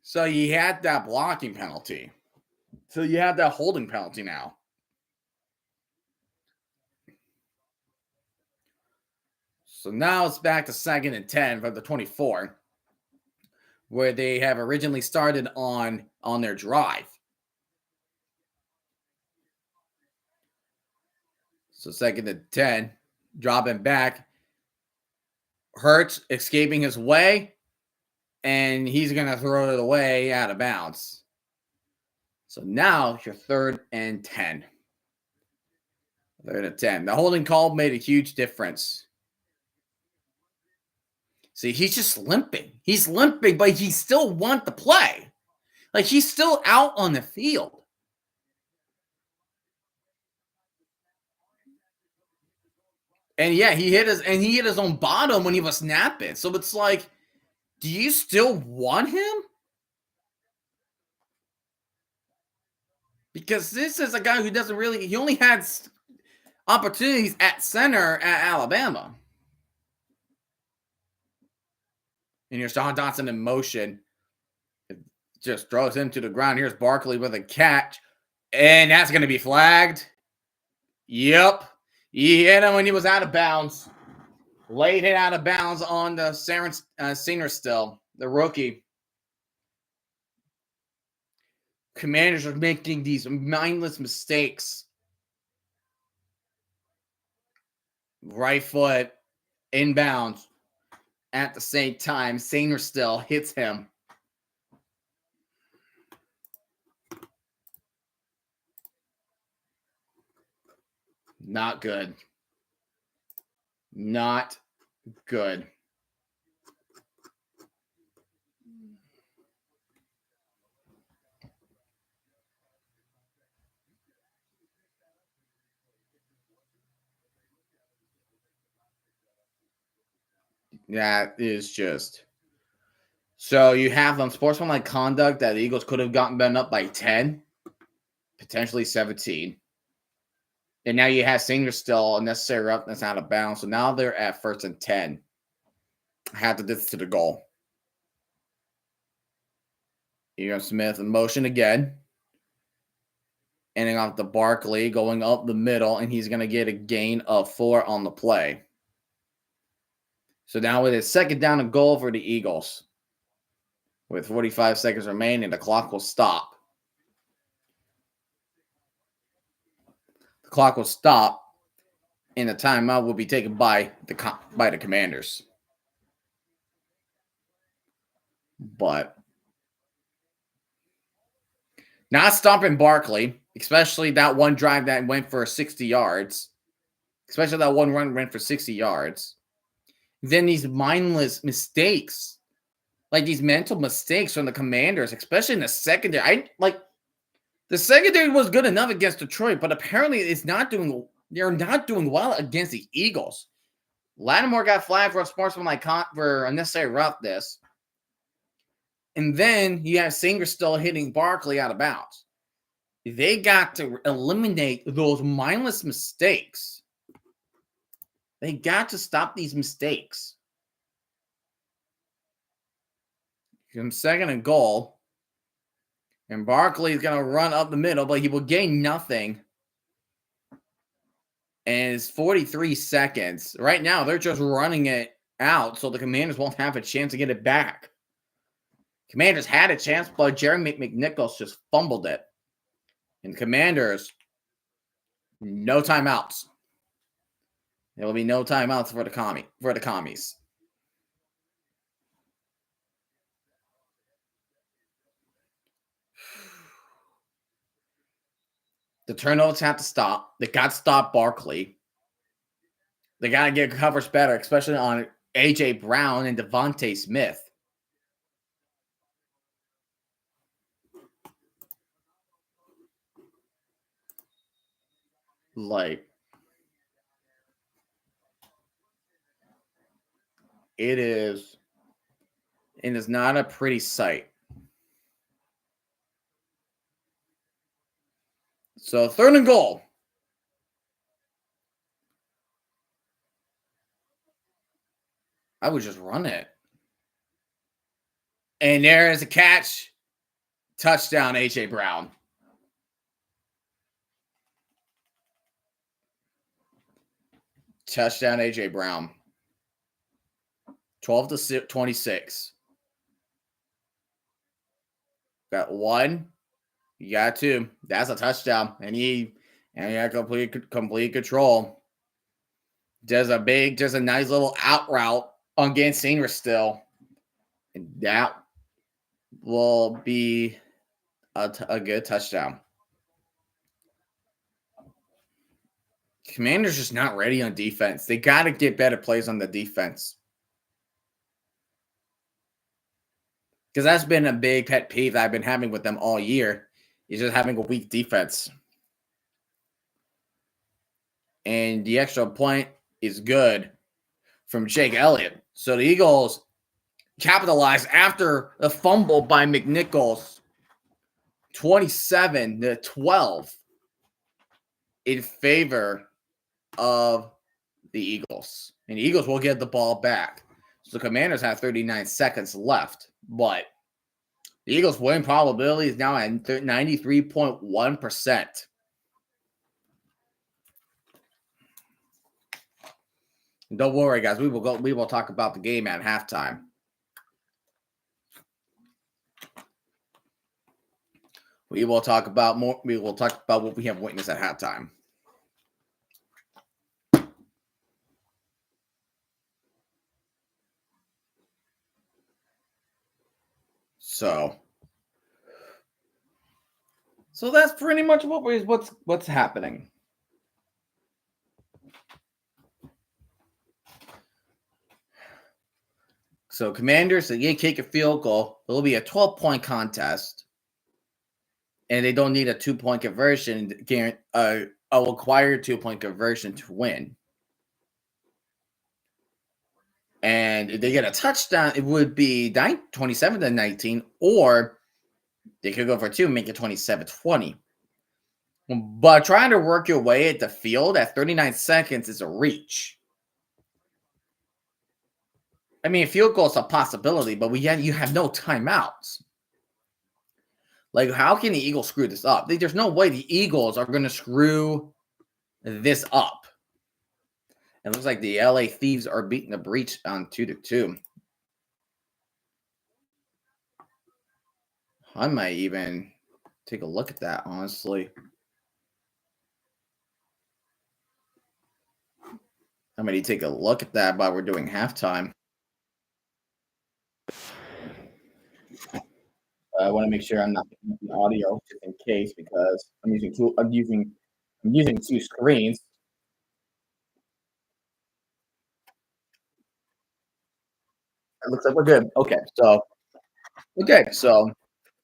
So he had that blocking penalty. So you have that holding penalty now. So now it's back to 2nd and 10 from the 24, where they have originally started on their drive. So 2nd and 10, dropping back. Hurts escaping his way, and he's going to throw it away out of bounds. So now you're 3rd and 10. 3rd and 10. The holding call made a huge difference. See, he's just limping. He's limping, but he still wants to play. Like, he's still out on the field. And yeah, he hit his own bottom when he was snapping. So it's like, do you still want him? Because this is a guy who he only had opportunities at center at Alabama. And here's Sean Dotson in motion. It just throws him to the ground. Here's Barkley with a catch. And that's going to be flagged. Yep. He hit him when he was out of bounds. Late hit out of bounds on the Senior still, the rookie. Commanders are making these mindless mistakes. Right foot, inbounds. At the same time, Senior still hits him. Not good. Not good. That is just. So you have unsportsmanlike conduct that the Eagles could have gotten bent up by 10, potentially 17. And now you have Senior still unnecessary roughness out of bounds. So now they're at 1st and 10. Had to distance to the goal. Here Smith in motion again. Ending off the Barkley, going up the middle, and he's going to get a gain of 4 on the play. So now with his 2nd down and goal for the Eagles. With 45 seconds remaining, the clock will stop. clock will stop, and the timeout will be taken by the Commanders. But not stopping Barkley, especially that one drive that went for 60 yards, especially that one run went for 60 yards. Then these mindless mistakes, like these mental mistakes from the Commanders, especially in the secondary. The secondary was good enough against Detroit, but apparently they're not doing well against the Eagles. Lattimore got flagged for a sportsmanlike for unnecessary roughness. And then you have Singer still hitting Barkley out of bounds. They got to eliminate those mindless mistakes. They got to stop these mistakes. From 2nd and goal. And Barkley is going to run up the middle, but he will gain nothing. And it's 43 seconds. Right now, they're just running it out so the Commanders won't have a chance to get it back. Commanders had a chance, but Jeremy McNichols just fumbled it. And the Commanders, no timeouts. There will be no timeouts for the commies. The turnovers have to stop. They got to stop Barkley. They got to get coverage better, especially on A.J. Brown and Devontae Smith. It is not a pretty sight. So 3rd and goal. I would just run it. And there is a catch. Touchdown, A.J. Brown. Touchdown, A.J. Brown. 12-26. Got 1. You got 2. That's a touchdon. And he had complete control. Does a nice little out route against Singer still. And that will be a good touchdown. Commanders just not ready on defense. They got to get better plays on the defense. Because that's been a big pet peeve that I've been having with them all year. Is just having a weak defense. And the extra point is good from Jake Elliott. So the Eagles capitalized after a fumble by McNichols. 27-12 in favor of the Eagles. And the Eagles will get the ball back. So the Commanders have 39 seconds left. But the Eagles' win probability is now at 93.1%. Don't worry, guys. We will talk about the game at halftime. We will talk about what we have witnessed at halftime. So that's pretty much what's happening. So Commanders, they kick a field goal. It'll be a 12-point contest. And they don't need a 2-point conversion, a required 2-point conversion to win. And if they get a touchdown, it would be 27-19, or they could go for 2 and make it 27-20. But trying to work your way at the field at 39 seconds is a reach. I mean, a field goal is a possibility, but you have no timeouts. Like, how can the Eagles screw this up? There's no way the Eagles are going to screw this up. It looks like the LA Thieves are beating the Breach on 2-2. I might even take a look at that, honestly. I'm gonna take a look at that while we're doing halftime. I want to make sure I'm not picking up the audio just in case because I'm using two screens. It looks like we're good. Okay, so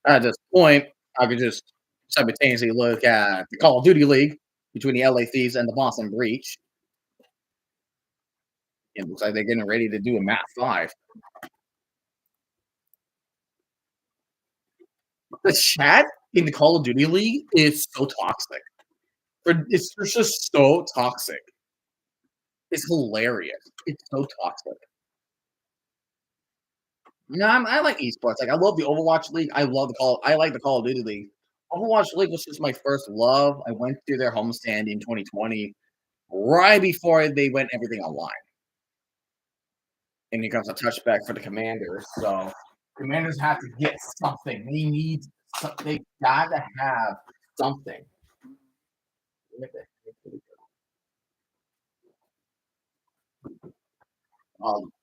at this point, I could just simultaneously look at the Call of Duty League between the LA Thieves and the Boston Breach. It looks like they're getting ready to do a map 5. The chat in the Call of Duty League is so toxic. It's just so toxic. It's hilarious. It's so toxic. No, I like esports. Like I love the Overwatch League. I like the Call of Duty League. Overwatch League was just my first love. I went through their homestand in 2020, right before they went everything online. And here comes a touchback for the Commanders. So Commanders have to get something. They gotta have something.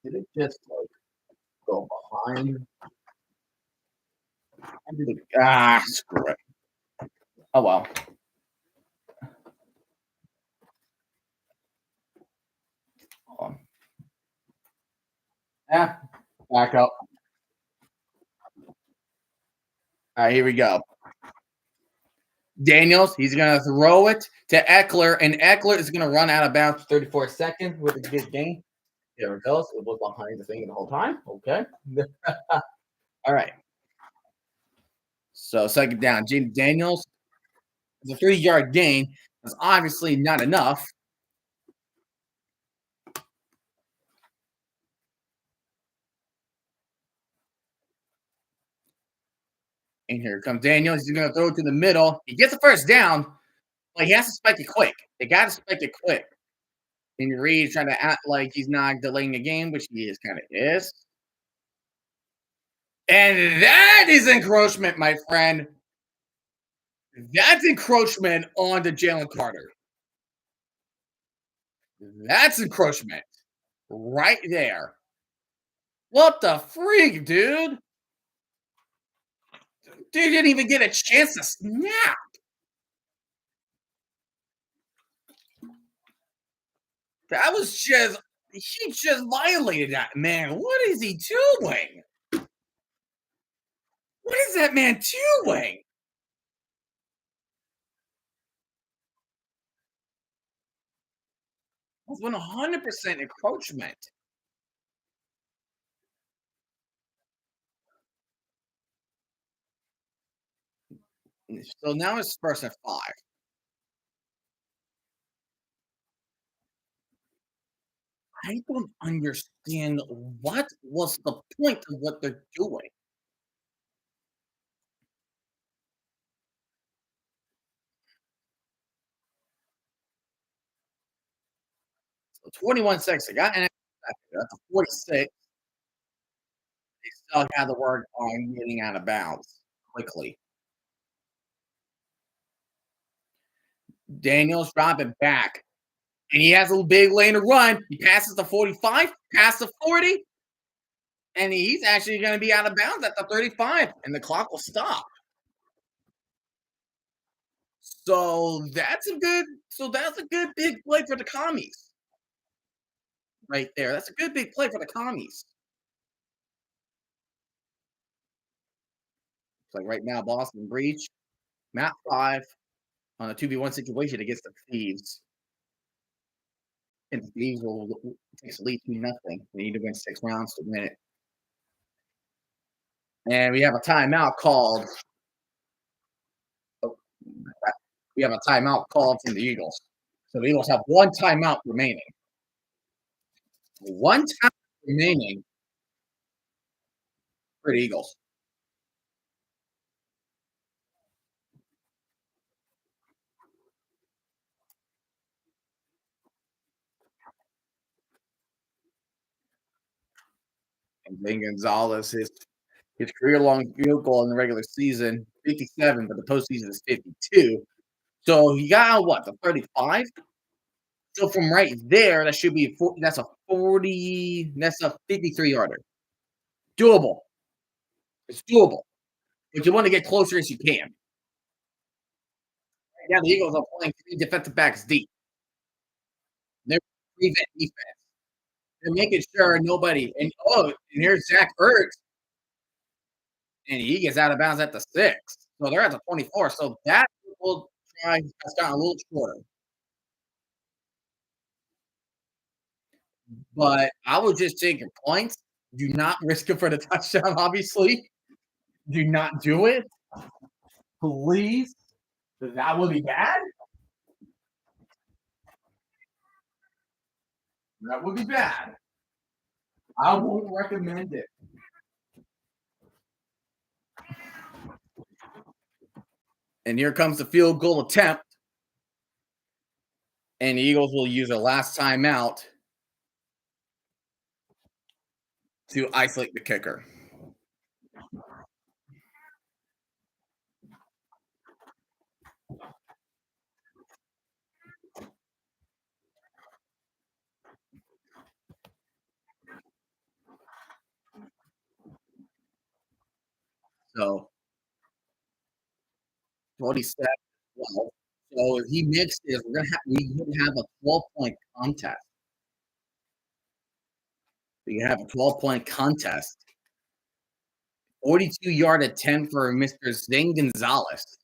Did it just like go behind? Screw it. Oh well. Yeah, back up. All right, here we go. Daniels, he's going to throw it to Eckler, and Eckler is going to run out of bounds 34 seconds with a good game. There it goes. It was behind the thing the whole time. Okay. All right. So second down. James Daniels, the 3-yard gain is obviously not enough. And here comes Daniels. He's going to throw it to the middle. He gets the first down, but he has to spike it quick. They got to spike it quick. And Reed's trying to act like he's not delaying the game, which he kind of is. And that is encroachment, my friend. That's encroachment onto Jalen Carter. That's encroachment right there. What the freak, dude? Dude didn't even get a chance to snap. That was just, he just violated that man. What is he doing? What is that man doing? That's 100% encroachment. So now it's first and 5. I don't understand what was the point of what they're doing. So 21 seconds. They got an that's a 46. They still have to work on getting out of bounds quickly. Daniels dropping back. And he has a big lane to run. He passes the 45, past the 40, and he's actually going to be out of bounds at the 35, and the clock will stop. So that's a good big play for the commies. Right there. That's a good big play for the commies. Like right now, Boston Breach, map 5 on a 2v1 situation against the Thieves. And the Thieves will take the lead 2-0. They need to win 6 rounds to win it. And we have a timeout called. Oh, we have a timeout called from the Eagles. So the Eagles have one timeout remaining. One time remaining for the Eagles. And then Gonzalez, his career-long field goal in the regular season, 57, but the postseason is 52. So he got what, the 35? So from right there, that should be that's a 40. That's a 53 yarder. Doable. It's doable, but you want to get closer as you can. Right now, the Eagles are playing three defensive backs deep. They're prevent defense. They're making sure nobody. And and here's Zach Ertz, and he gets out of bounds at the 6. So they're at the 24. So that will try has gotten a little shorter. But I would just take your points. Do not risk it for the touchdown, obviously. Do not do it. Please. That would be bad. That would be bad. I won't recommend it. And here comes the field goal attempt. And the Eagles will use their last timeout to isolate the kicker. So 47 12. So if he makes this, we would have a 12-point contest. We have a 12-point contest. 42-yard attempt for Mr. Zane Gonzalez.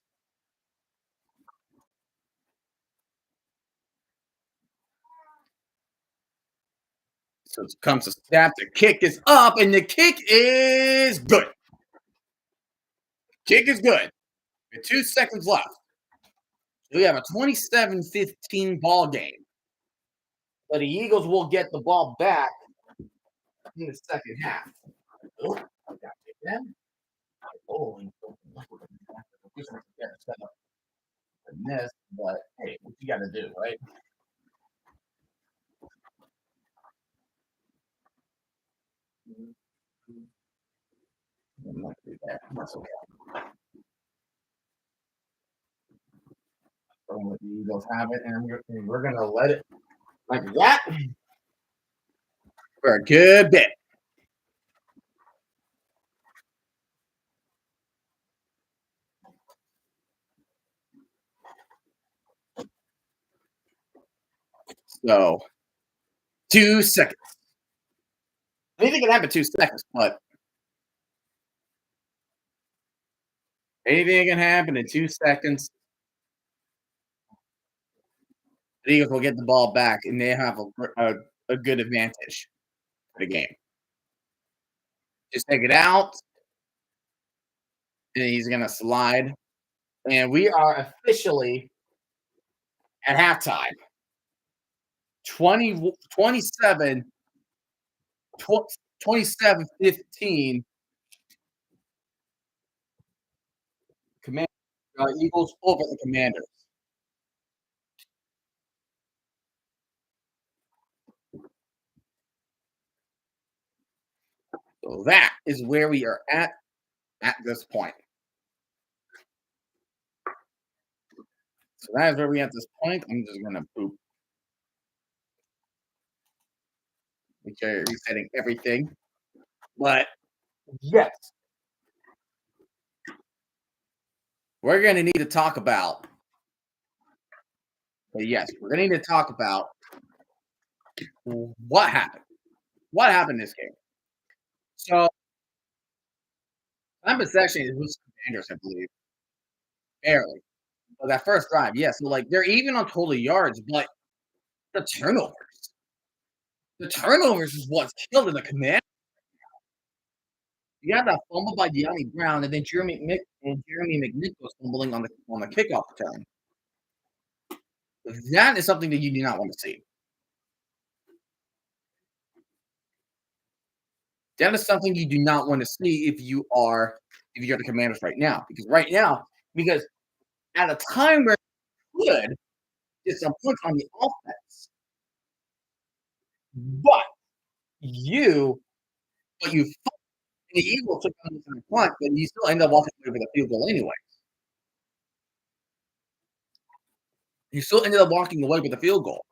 So it comes to snap. The kick is up, and the kick is good. Kick is good. With 2 seconds left. We have a 27-15 ball game. But the Eagles will get the ball back in the second half. Oh, I got it then. Oh, set up this, but hey, what you got to do, right? I'm not do that. That's okay. Don't let the Eagles have it, and we're gonna let it like that for a good bit. So 2 seconds. Anything can happen in 2 seconds, but anything can happen in 2 seconds. The Eagles will get the ball back, and they have a good advantage for the game. Just take it out, and he's gonna slide. And we are officially at halftime. 20, 27, 27-15. Command Eagles over the Commanders. So that is where we are at this point. So that is where we are at this point. I'm just gonna poop. Make sure you're resetting everything. But yes, we're gonna need to talk about. But yes, we're gonna need to talk about what happened. What happened this game? So I'm possession is with Commanders, I believe. Barely. But that first drive, yeah. So like they're even on total yards, but the turnovers. The turnovers is what's killing the Commanders. You got that fumble by De'Ami Brown, and then Jeremy McNichols fumbling on the kickoff return. That is something that you do not want to see. That is something you do not want to see if you're the Commanders right now. Because at a time where you could get some points on the offense, but you the Eagles took on the punt, but you still end up walking away with a field goal anyway. You still ended up walking away with a field goal.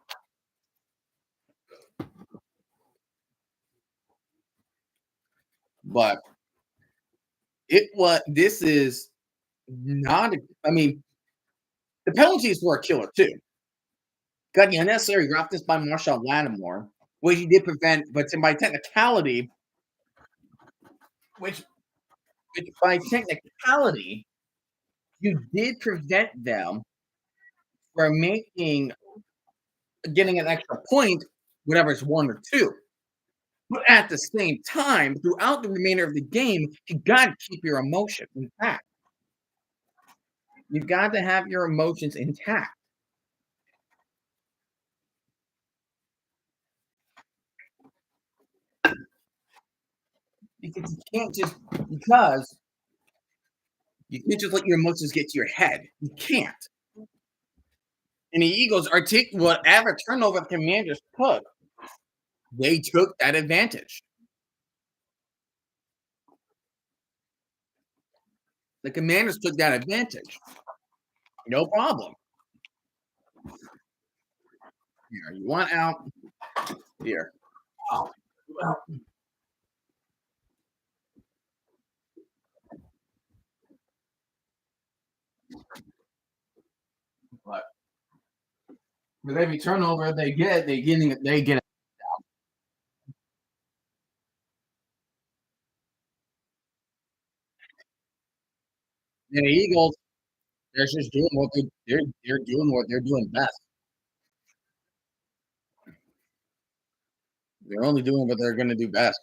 But this is not, I mean, the penalties were a killer too. Got the unnecessary roughness by Marshall Lattimore, which he did prevent, but by technicality, which, which by technicality, you did prevent them from getting an extra point, whatever it's one or two. But at the same time, throughout the remainder of the game, you got to keep your emotions intact. You've got to have your emotions intact. Because because you can't just let your emotions get to your head. You can't. And the Eagles are taking whatever turnover the Commanders took. They took that advantage. The Commanders took that advantage. No problem. Here, you want out? Here. Oh, well. But with every turnover they get it. And the Eagles, they're just doing what they're doing what they're doing best. They're only doing what they're going to do best.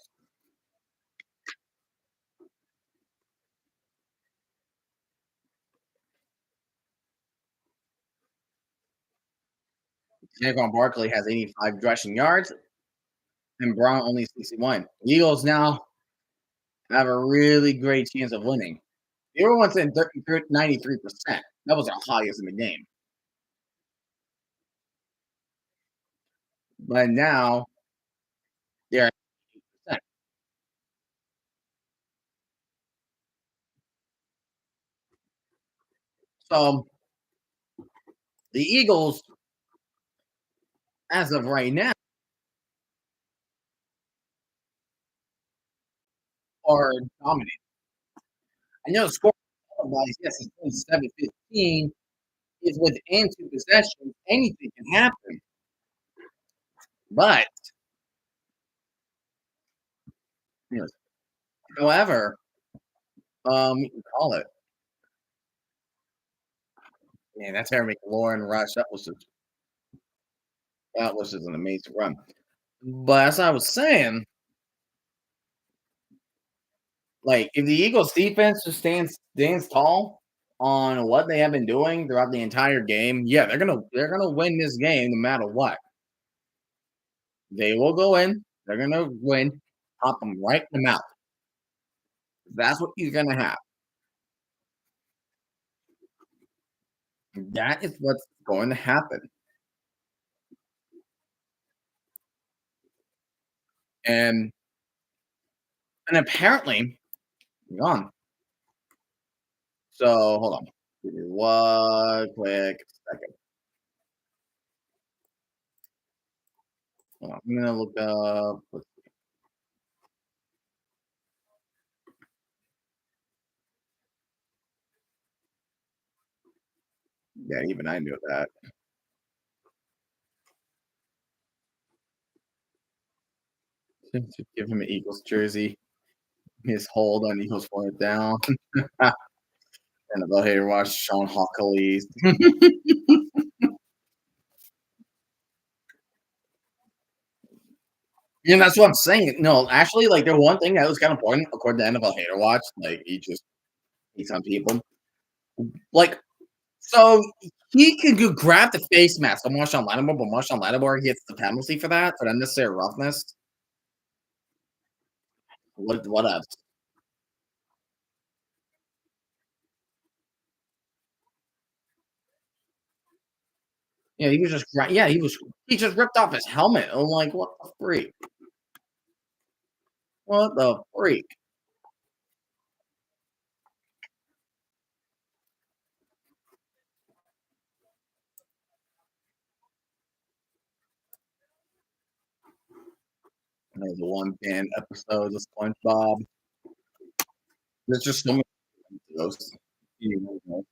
Saquon Barkley has 85 rushing yards, and Brown only 61. Eagles now have a really great chance of winning. They were once in 93%. That was our highest in the game. But now they're at 80%. So the Eagles, as of right now, are dominating. I know the score wise, yes, it's 27-15. Is within two possessions. Anything can happen. But you know, however, you can call it. Man, that's Terry McLaurin rush. That was just an amazing run. But as I was saying, like if the Eagles defense just stands tall on what they have been doing throughout the entire game, yeah, they're gonna win this game no matter what. They will go in, they're gonna win, pop them right in the mouth. That's what you're gonna have. That is what's going to happen. And and apparently, hang on. So hold on. Give me one quick second. Hold on. I'm gonna look up. Yeah, even I knew that. To give him an Eagles jersey. His hold on Eagles 4th down. And the hater watch Sean Hockley. And that's what I'm saying. No, actually, like the one thing that was kind of important, according to NFL Hater Watch, like he just he's on people. Like, so he can go grab the face mask of Marshawn Lattimore, but Marshawn Lattimore gets the penalty for unnecessary roughness. What else? Yeah, he was just yeah, he just ripped off his helmet. I'm like, what the freak? What the freak? That was a one band episode of SpongeBob. There's just so many of those. You know,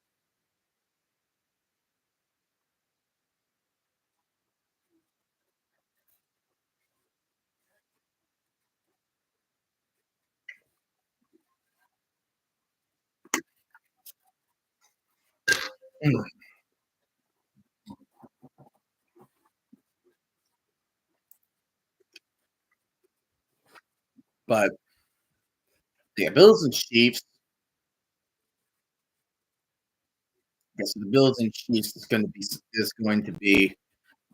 mm, but yeah, Bills and Chiefs. Yes, the Bills and Chiefs is going to be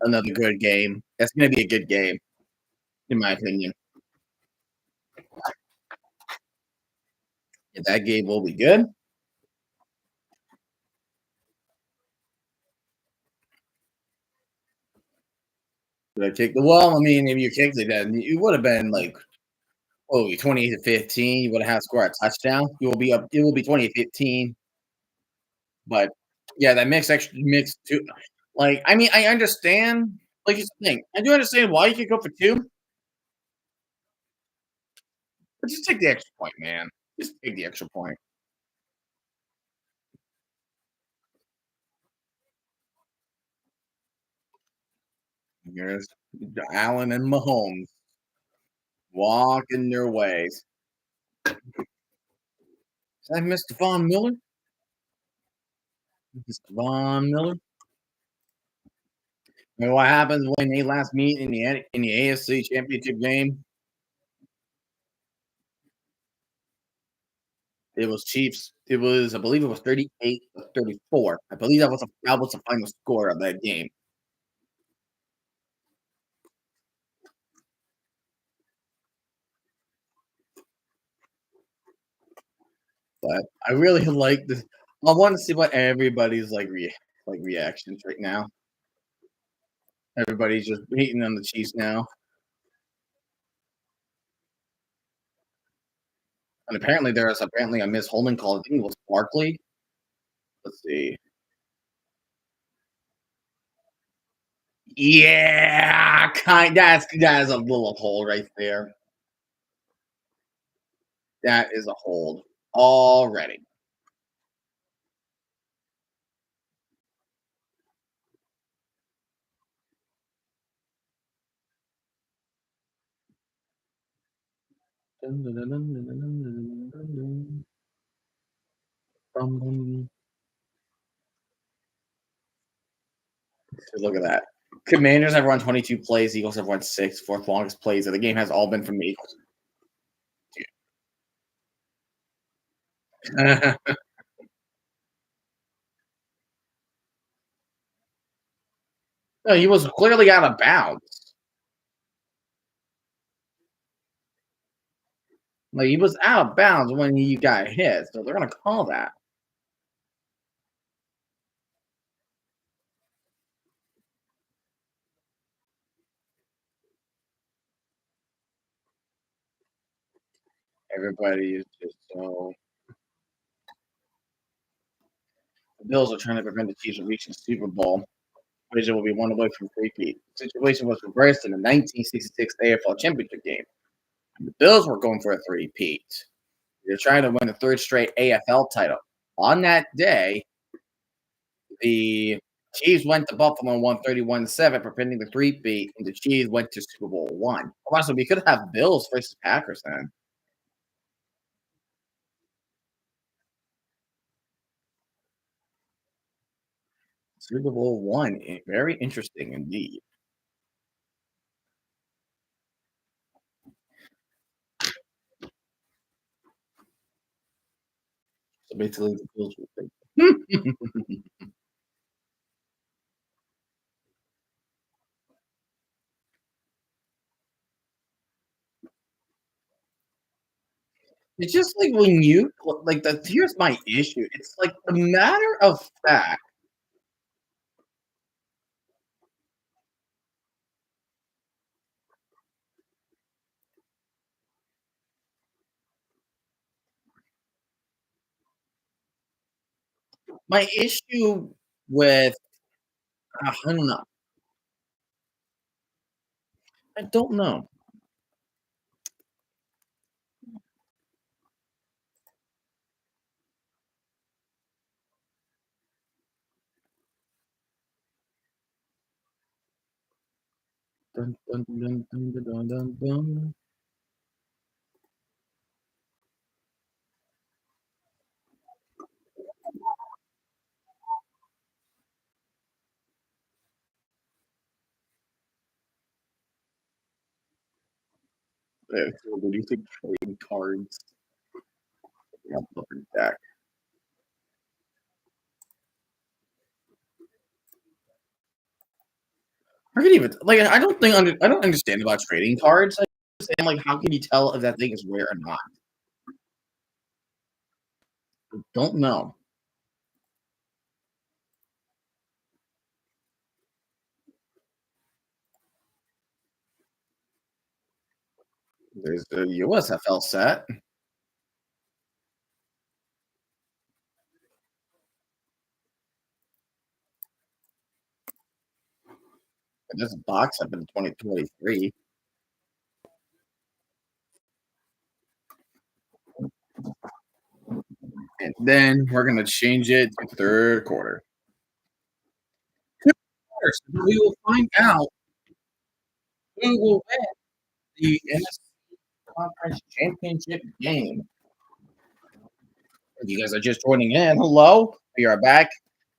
another good game. That's going to be a good game, in my opinion. Yeah, that game will be good. But I kick the wall. I mean, if you kicked it, then it would have been like, oh, 20-15. You would have had to score a touchdown. You will be up. It will be 20-15. But yeah, that makes extra mix too. Like, I mean, I understand. Like, here's the thing. I do understand why you could go for two, but just take the extra point, man. Just take the extra point. Here's Allen and Mahomes walking their ways. Is that Mr. Von Miller? Mr. Von Miller? You know what happens when they last meet in the AFC Championship game? It was Chiefs. It was, I believe, it was 38-34. I believe that was the final score of that game. But I really like this. I want to see what everybody's like reactions right now. Everybody's just hating on the Chiefs now, and apparently there is apparently a Miss Holman call. I think it was Barkley. Let's see. Yeah, that is a little hold right there. That is a hold already. Look at that. Commanders have run 22 plays. Eagles have run six. Fourth longest plays of the game has all been from the Eagles. No, he was clearly out of bounds. Like, he was out of bounds when he got hit, so they're gonna call that. Everybody is just so. The Bills are trying to prevent the Chiefs from reaching the Super Bowl. Division will be one away from three-peat. The situation was reversed in the 1966 AFL Championship game. The Bills were going for a three-peat. They're trying to win the third straight AFL title. On that day, the Chiefs went to Buffalo and won 31-7, preventing the three-peat, and the Chiefs went to Super Bowl one. Wow, so we could have Bills versus Packers then. Super Bowl one. Very interesting indeed. So basically, the Bills will take. It's just like when you like the here's my issue. It's like the matter of fact. My issue with I don't know. I don't know. Dun, dun, dun, dun, dun, dun, dun, dun. Yeah, so what do you think trading cards? Yeah, upper deck. I can even like I don't understand about trading cards. I understand like how can you tell if that thing is rare or not? Don't know. There's the USFL set. There's a box up in 2023. And then we're gonna change it to third quarter. First, we will find out who will win the NFC Conference Championship game. If you guys are just joining in, hello. We are back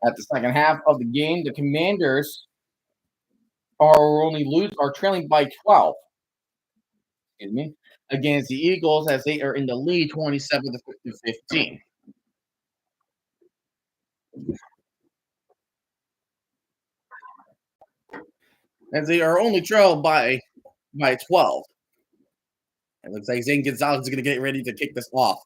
at the second half of the game. The Commanders are trailing by 12, excuse me, against the Eagles as they are in the lead 27-15. As they are only trailed by 12. It looks like Zane Gonzalez is going to get ready to kick this off.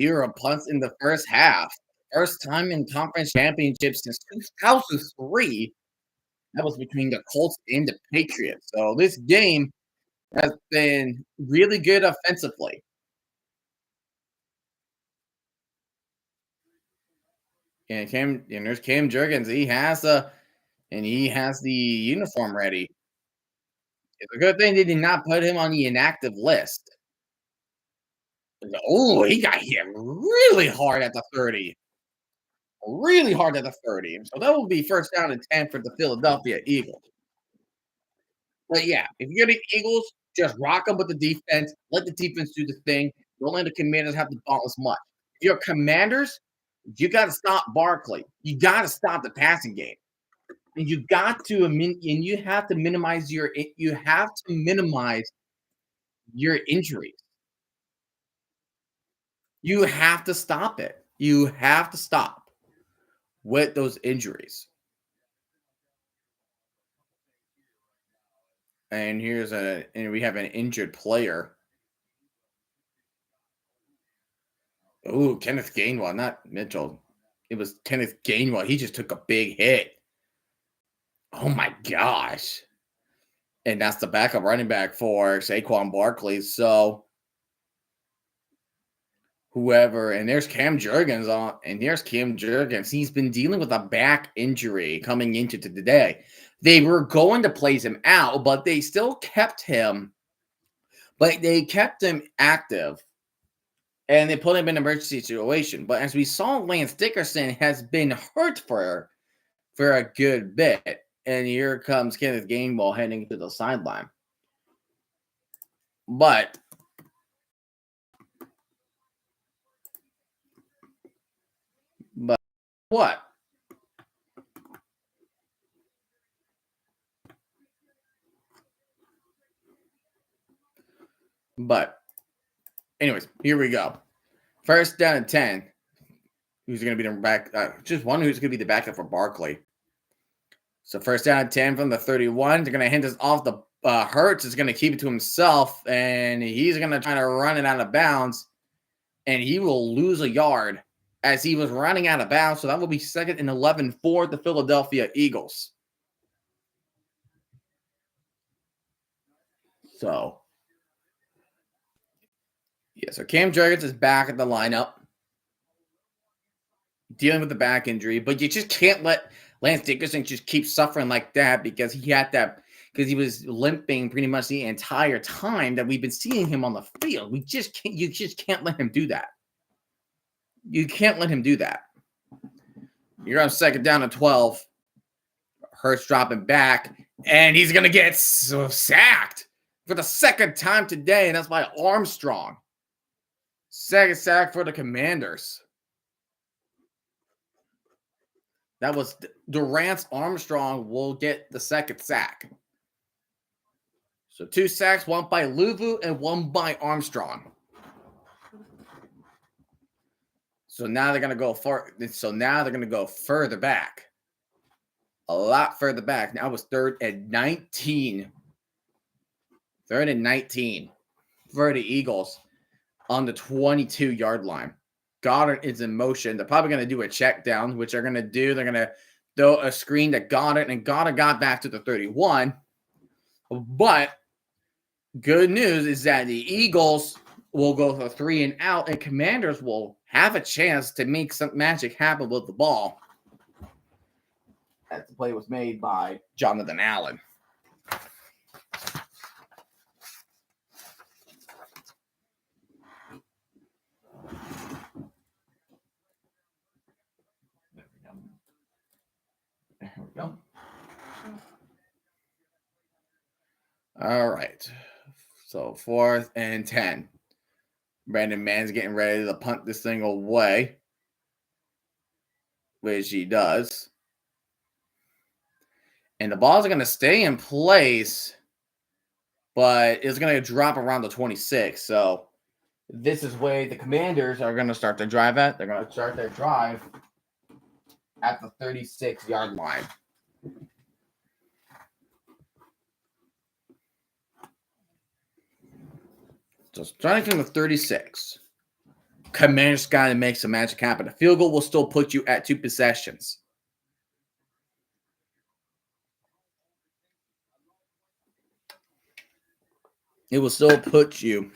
0 punts in the first half. First time in conference championships since 2003. That was between the Colts and the Patriots. So this game has been really good offensively. And there's Cam Jurgens. He has the uniform ready. It's a good thing they did not put him on the inactive list. Oh, he got hit really hard at the 30. Really hard at the 30. So that will be first down and 10 for the Philadelphia Eagles. But yeah, if you're the Eagles, just rock them with the defense. Let the defense do the thing. Don't let the Commanders have the ball as much. If you're Commanders, you got to stop Barkley. You got to stop the passing game. And you have to minimize your injuries. You have to stop it. You have to stop with those injuries. And we have an injured player. Oh, Kenneth Gainwell, not Mitchell. It was Kenneth Gainwell. He just took a big hit. Oh my gosh. And that's the backup running back for Saquon Barkley. So whoever, and there's Cam Jurgens on, and there's Cam Jurgens. He's been dealing with a back injury coming into today. They were going to place him out, but they still kept him. But they kept him active, and they put him in an emergency situation. But as we saw, Lance Dickerson has been hurt for a good bit, and here comes Kenneth Gainwell heading to the sideline. But what? But anyways, here we go. First down and 10. Who's going to be the back? Just one who's going to be the backup for Barkley. So first down and 10 from the 31. They're going to hand this off. The Hurts is going to keep it to himself, and he's going to try to run it out of bounds, and he will lose a yard as he was running out of bounds. So that will be second and 11 for the Philadelphia Eagles. So, yeah, so Cam Jurgens is back at the lineup, dealing with the back injury, but you just can't let Lance Dickerson just keep suffering like that because he was limping pretty much the entire time that we've been seeing him on the field. You just can't let him do that. You can't let him do that. You're on second down and 12. Hurts dropping back, and he's going to get sacked for the second time today, and that's by Armstrong. Second sack for the Commanders. That was Durant. Armstrong will get the second sack. So 2 sacks, one by Luvu and one by Armstrong. So now they're gonna go further back. A lot further back. Now it's 3rd and 19. 3rd and 19 for the Eagles on the 22-yard line. Goddard is in motion. They're probably gonna do a check down, which they're gonna do. They're gonna throw a screen to Goddard, and Goddard got back to the 31. But good news is that the Eagles will go for 3 and out, and Commanders will have a chance to make some magic happen with the ball. That play was made by Jonathan Allen. There we go. All right. So 4th and 10. Brandon Mann's getting ready to punt this thing away, which he does. And the balls are going to stay in place, but it's going to drop around the 26. So this is where the Commanders are going to start their drive at. They're going to start their drive at the 36-yard line. So starting from the 36, Commanders got to make some magic happen. A field goal will still put you at 2 possessions. It will still put you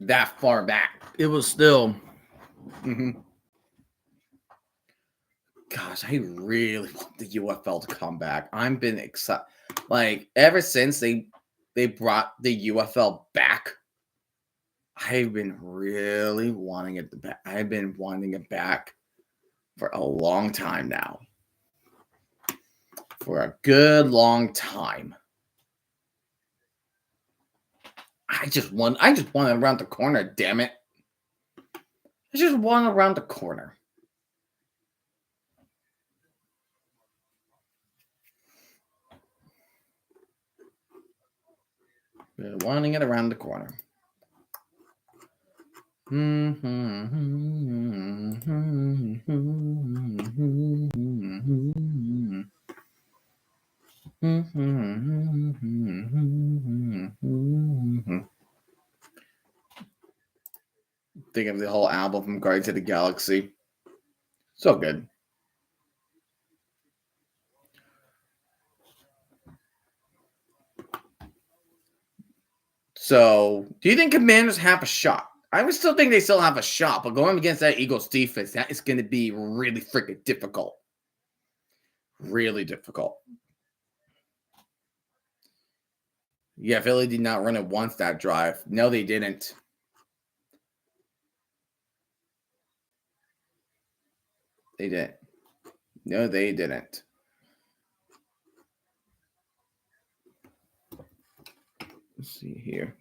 that far back. It was still. Gosh, I really want the UFL to come back. I've been excited. Like, ever since they brought the UFL back, I've been really wanting it back. I've been wanting it back for a long time now. For a good long time. I just want it around the corner, damn it. I just want it around the corner. Been wanting it around the corner. Think of the whole album from Guardians of the Galaxy. So good. So, do you think Commanders have a shot? I would still think they still have a shot, but going against that Eagles defense, that is going to be really freaking difficult. Really difficult. Yeah, Philly did not run it once that drive. No, they didn't. They didn't. No, they didn't. Let's see here.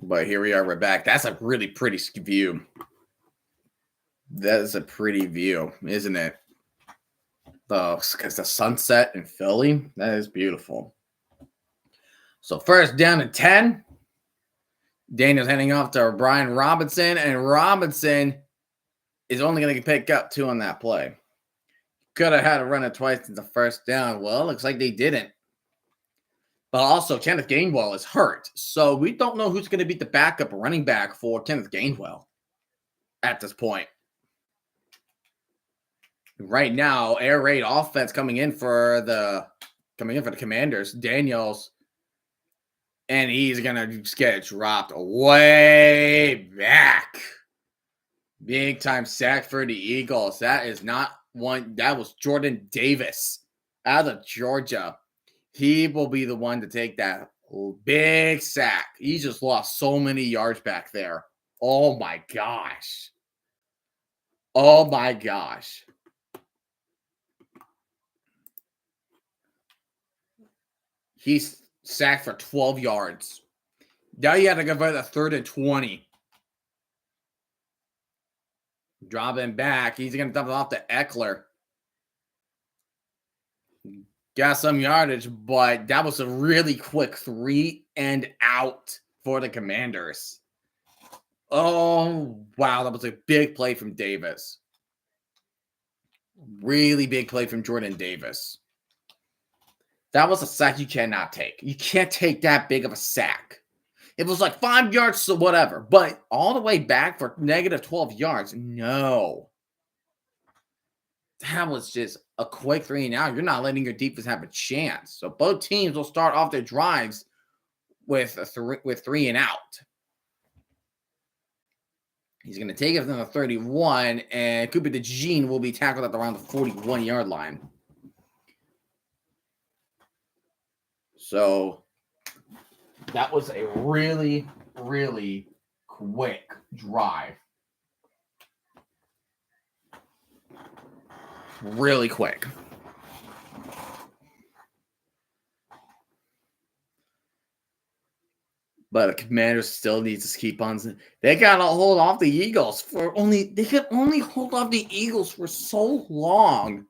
But here we are, we're back. That's a really pretty view. That is a pretty view, isn't it? Because the sunset in Philly, that is beautiful. So 1st down and 10. Daniel's handing off to Brian Robinson, and Robinson is only going to pick up 2 on that play. Could have had to run it twice in the 1st down. Well, looks like they didn't. But also, Kenneth Gainwell is hurt. So we don't know who's going to be the backup running back for Kenneth Gainwell at this point. Right now, air raid offense coming in for the Commanders. Daniels, and he's going to just get dropped way back. Big time sack for the Eagles. That is not one. That was Jordan Davis out of Georgia. He will be the one to take that big sack. He just lost so many yards back there. Oh my gosh. Oh my gosh. He's sacked for 12 yards. Now you have to convert a 3rd and 20. Dropping back. He's going to dump it off to Eckler. Got some yardage, but that was a really quick 3 and out for the Commanders. Oh, wow. That was a big play from Davis. Really big play from Jordan Davis. That was a sack you cannot take. You can't take that big of a sack. It was like 5 yards to whatever, but all the way back for negative 12 yards. No. That was just a quick 3 and out. You're not letting your defense have a chance. So both teams will start off their drives with 3 and out. He's going to take it from the 31, and Cooper DeJean will be tackled at around the 41-yard line. So that was a really, really quick drive. Really quick. But the Commanders still need to keep on. They gotta hold off the Eagles they could only hold off the Eagles for so long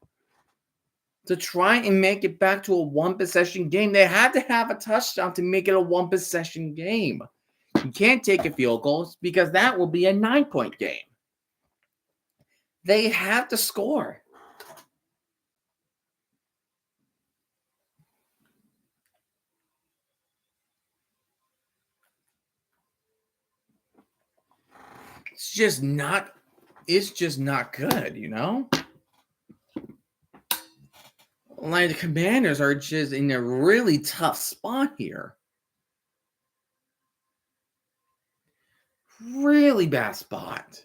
to try and make it back to a 1-possession game. They had to have a touchdown to make it a 1-possession game. You can't take a field goal because that will be a 9-point game. They have to score. It's just not good, you know? Like, the Commanders are just in a really tough spot here. Really bad spot.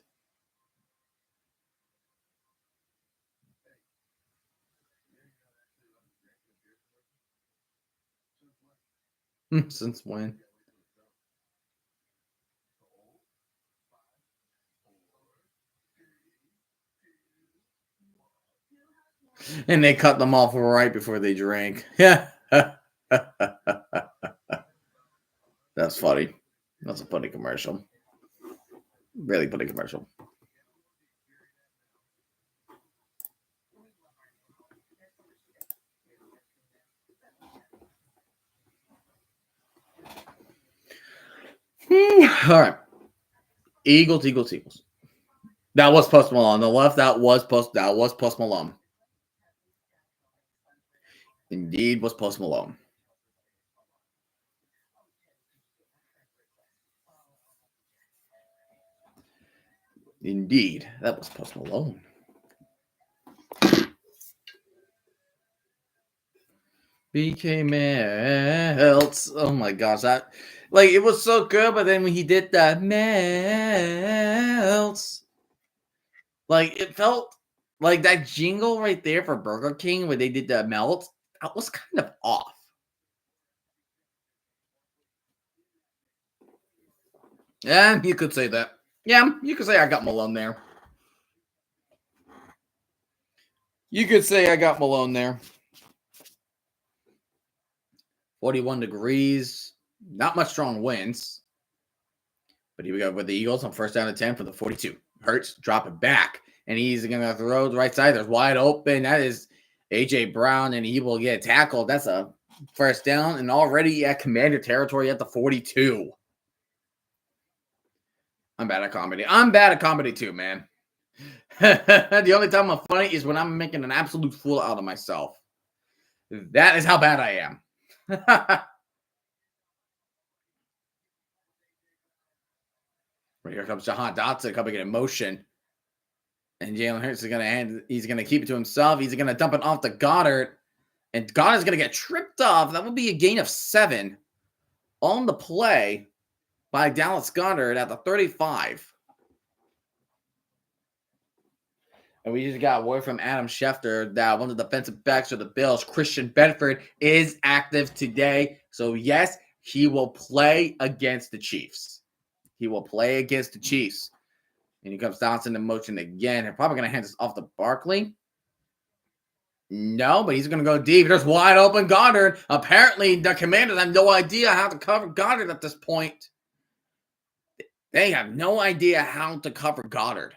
Since when? And they cut them off right before they drank. Yeah. That's funny. That's a funny commercial. Really funny commercial. All right. Eagles. That was Post Malone. On the left, that was Post Malone. Indeed, was Post Malone. Indeed, that was Post Malone. BK Melts. Oh my gosh, that it was so good, but then when he did that Melts, it felt like that jingle right there for Burger King where they did the melt. That was kind of off. Yeah, you could say that. Yeah, you could say I got Malone there. You could say I got Malone there. 41 degrees. Not much strong winds. But here we go with the Eagles on 1st down and 10 for the 42. Hurts, drop it back. And he's going to throw the right side. There's wide open. That is A.J. Brown, and he will get tackled. That's a 1st down, and already at Commander territory at the 42. I'm bad at comedy. I'm bad at comedy too, man. The only time I'm funny is when I'm making an absolute fool out of myself. That is how bad I am. Here comes Jahan Dotson coming in motion. And Jalen Hurts is he's gonna keep it to himself. He's gonna dump it off to Goddard. And Goddard's gonna get tripped off. That would be a gain of 7 on the play by Dallas Goedert at the 35. And we just got word from Adam Schefter that one of the defensive backs for the Bills, Christian Benford, is active today. So, yes, he will play against the Chiefs. He will play against the Chiefs. And he comes down in the motion again. They're probably going to hand this off to Barkley. No, but he's going to go deep. There's wide open Goddard. Apparently, the Commanders have no idea how to cover Goddard at this point. They have no idea how to cover Goddard.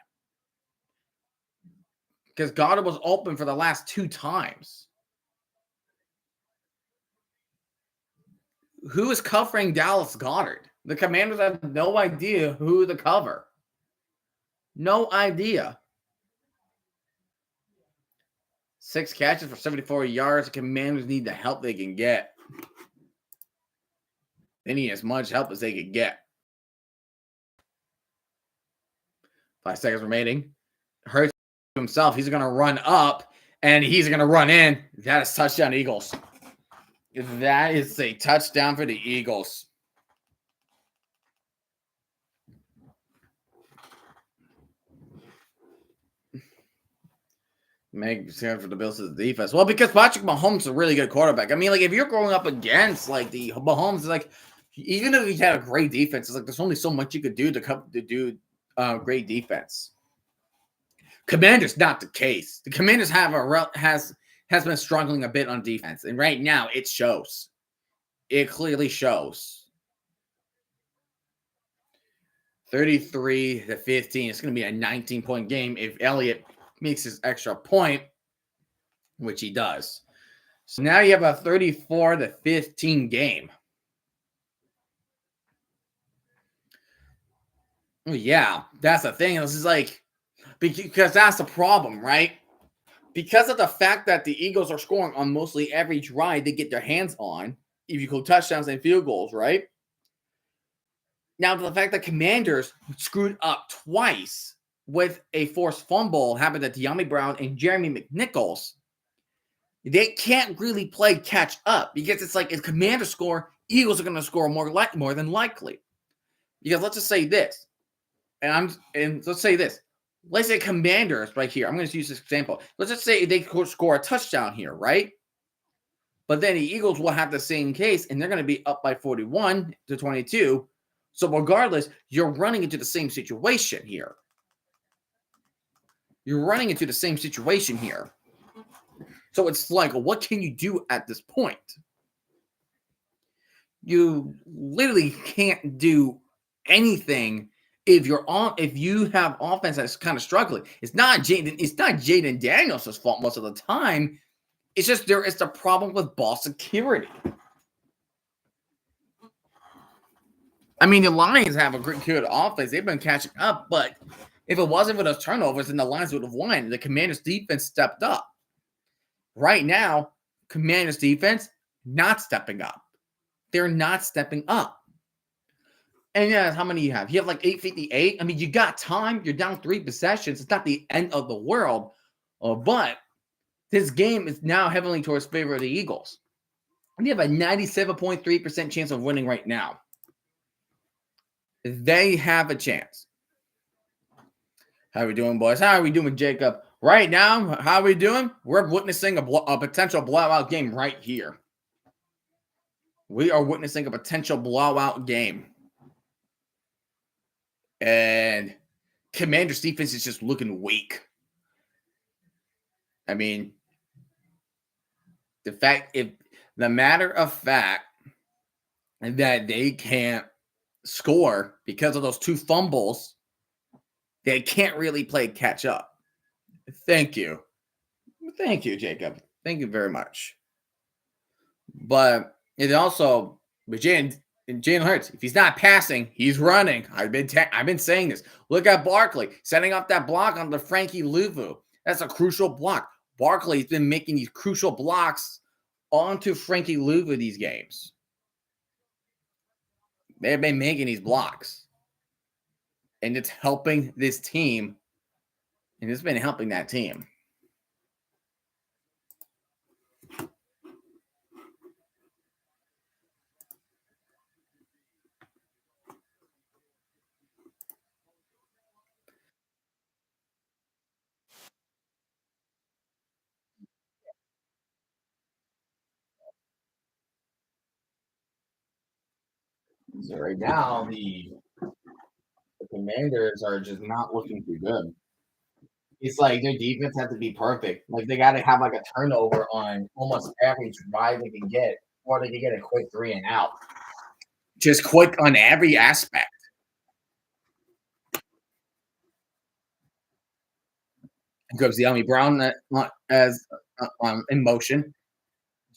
Because Goddard was open for the last 2 times. Who is covering Dallas Goddard? The Commanders have no idea who to cover. No idea. 6 catches for 74 yards. The Commanders need the help they can get. They need as much help as they can get. 5 seconds remaining. Hurts himself. He's going to run up, and he's going to run in. That is touchdown, Eagles. That is a touchdown for the Eagles. Makes sense for the Bills' defense. Well, because Patrick Mahomes is a really good quarterback. I mean, like, if you're going up against, like, the Mahomes, like, even if he had a great defense, it's like there's only so much you could do to do great defense. Commanders, not the case. The Commanders have has been struggling a bit on defense, and right now it shows. It clearly shows. 33-15. It's going to be a 19-point game if Elliott makes his extra point, which he does. So now you have a 34-15 game. Yeah, that's the thing. This is like, because that's the problem, right? Because of the fact that the Eagles are scoring on mostly every drive they get their hands on, if you go touchdowns and field goals, right? Now, the fact that Commanders screwed up twice with a forced fumble happened to De'Ami Brown and Jeremy McNichols, they can't really play catch up because it's like if Commanders score, Eagles are going to score more than likely. Because let's just say this, and let's say this. Let's say Commanders right here. I'm going to use this example. Let's just say they score a touchdown here, right? But then the Eagles will have the same case, and they're going to be up by 41-22. So regardless, you're running into the same situation here. You're running into the same situation here. So it's like, what can you do at this point? You literally can't do anything if you have offense that's kind of struggling. It's not Jaden Daniels' fault most of the time. It's just there is the problem with ball security. I mean, the Lions have a good offense. They've been catching up, but if it wasn't for those turnovers, then the Lions would have won. The Commanders' defense stepped up. Right now, Commanders' defense not stepping up. They're not stepping up. And yeah, how many you have? You have like 858. I mean, you got time. You're down 3 possessions. It's not the end of the world. But this game is now heavily towards favor of the Eagles. And you have a 97.3% chance of winning right now. They have a chance. How are we doing, boys? How are we doing, Jacob? Right now, how are we doing? We're witnessing a potential blowout game right here. We are witnessing a potential blowout game. And Commanders defense is just looking weak. I mean, the matter of fact that they can't score because of those 2 fumbles, they can't really play catch up. Thank you. Thank you, Jacob. Thank you very much. But it also, with Jalen Hurts, if he's not passing, he's running. I've been saying this. Look at Barkley setting up that block on the Frankie Louvu. That's a crucial block. Barkley's been making these crucial blocks onto Frankie Louvu these games. They've been making these blocks. And it's helping this team. And it's been helping that team. So right now, the Commanders are just not looking too good. It's like their defense has to be perfect. Like they got to have like a turnover on almost every drive they can get, or they can get a quick three and out. Just quick on every aspect. Goes the Army Brown as in motion.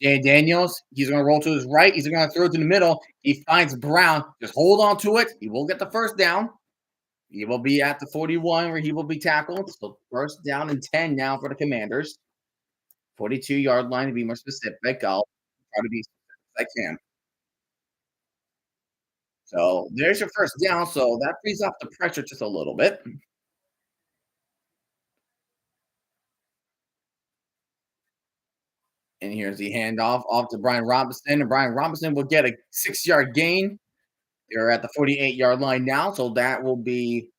Jay Daniels, he's going to roll to his right. He's going to throw it to the middle. He finds Brown. Just hold on to it. He will get the first down. He will be at the 41 where he will be tackled. So first down and 10 now for the Commanders. 42-yard line to be more specific. I'll try to be as I can. So there's your first down. So that frees up the pressure just a little bit. And here's the handoff off to Brian Robinson. And Brian Robinson will get a 6-yard gain. They're at the 48-yard line now. So that will be,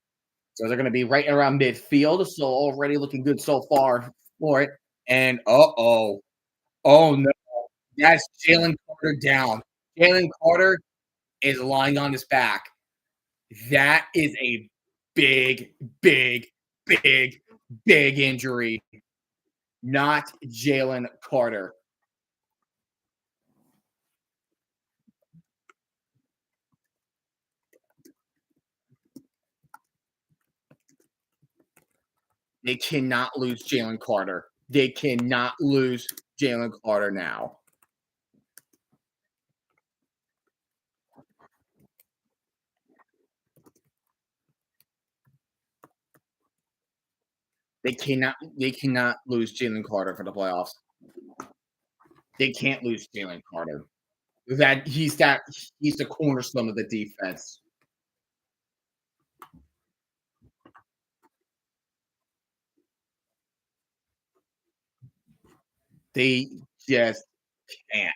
so they're going to be right around midfield. So already looking good so far for it. And oh no, that's Jalen Carter down. Jalen Carter is lying on his back. That is a big injury. Not Jalen Carter. They cannot lose Jalen Carter. They cannot lose Jalen Carter now. They cannot lose Jalen Carter for the playoffs. They can't lose Jalen Carter. He's the cornerstone of the defense. They just can't.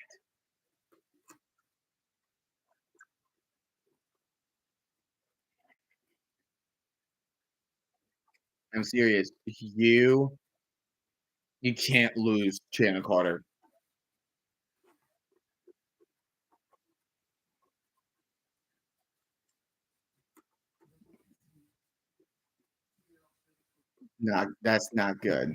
I'm serious. You can't lose Jalen Carter. That's not good.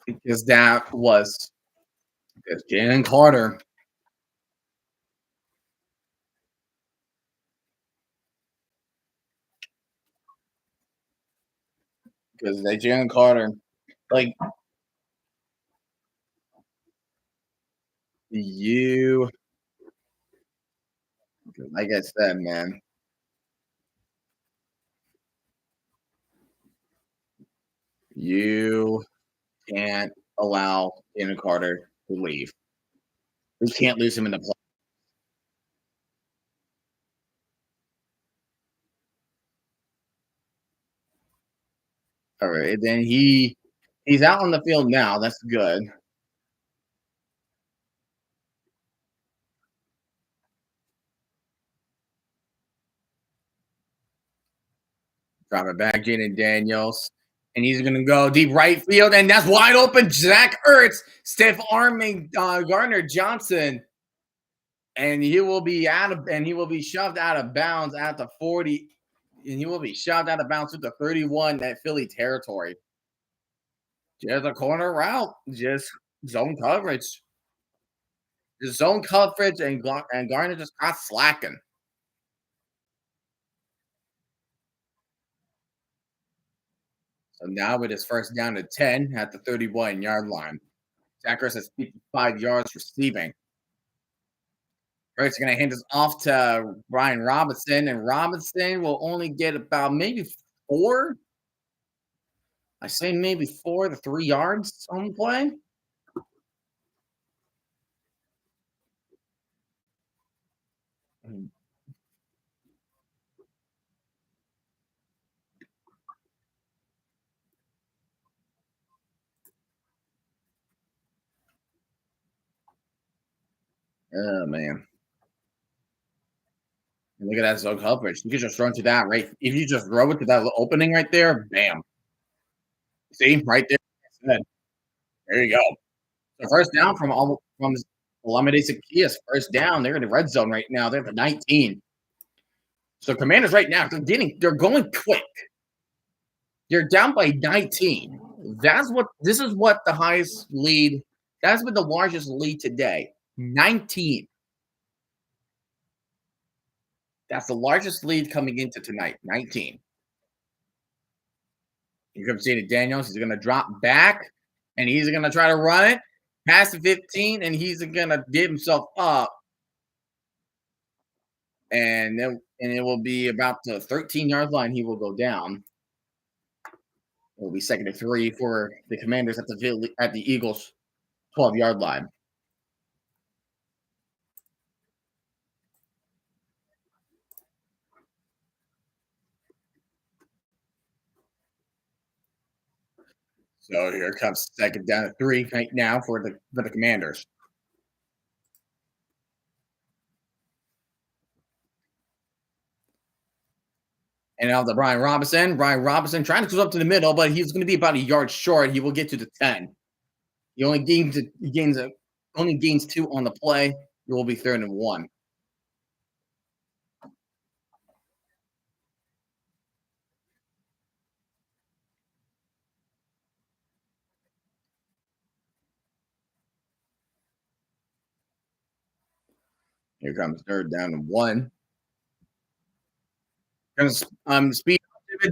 Because that was Jalen Carter. Because that Jalen Carter, like you, like I said, man, you can't allow Jalen Carter to leave. We can't lose him in the play. All right, then he's out on the field now. That's good. Drop it back, Jaden Daniels. And he's going to go deep right field. And that's wide open. Zach Ertz, stiff arming Gardner Johnson. And he will be shoved out of bounds at the 40. And he will be shoved out of bounds to the 31 at Philly territory. Just a corner route. Just zone coverage. Just zone coverage and Gardner just got slacking. So now it is first down to 10 at the 31-yard line. Zach Ertz has 55 yards receiving. Ertz going to hand this off to Brian Robinson, and Robinson will only get about maybe 4. I say maybe 4 to 3 yards on the play. Mm. Oh man. Look at that zone coverage. You can just run to that right. If you just throw it to that opening right there, bam. See right there. There you go. So first down from Olamide Zacchaeus. First down. They're in the red zone right now. They're at the 19. So Commanders right now, they're going quick. You're down by 19. This is what the highest lead, that's been the largest lead today. 19. That's the largest lead coming into tonight. 19. You can see Daniels. He's going to drop back and he's going to try to run it past the 15 and he's going to get himself up. And it will be about the 13-yard line. He will go down. It will be 2nd and 3 for the Commanders at the Eagles 12-yard line. So here comes 2nd down at 3 right now for the Commanders. And now the Brian Robinson. Brian Robinson trying to close up to the middle, but he's going to be about a yard short. He will get to the 10. He only gains 2 on the play. It will be 3rd and 1. Here comes 3rd down and 1. Speed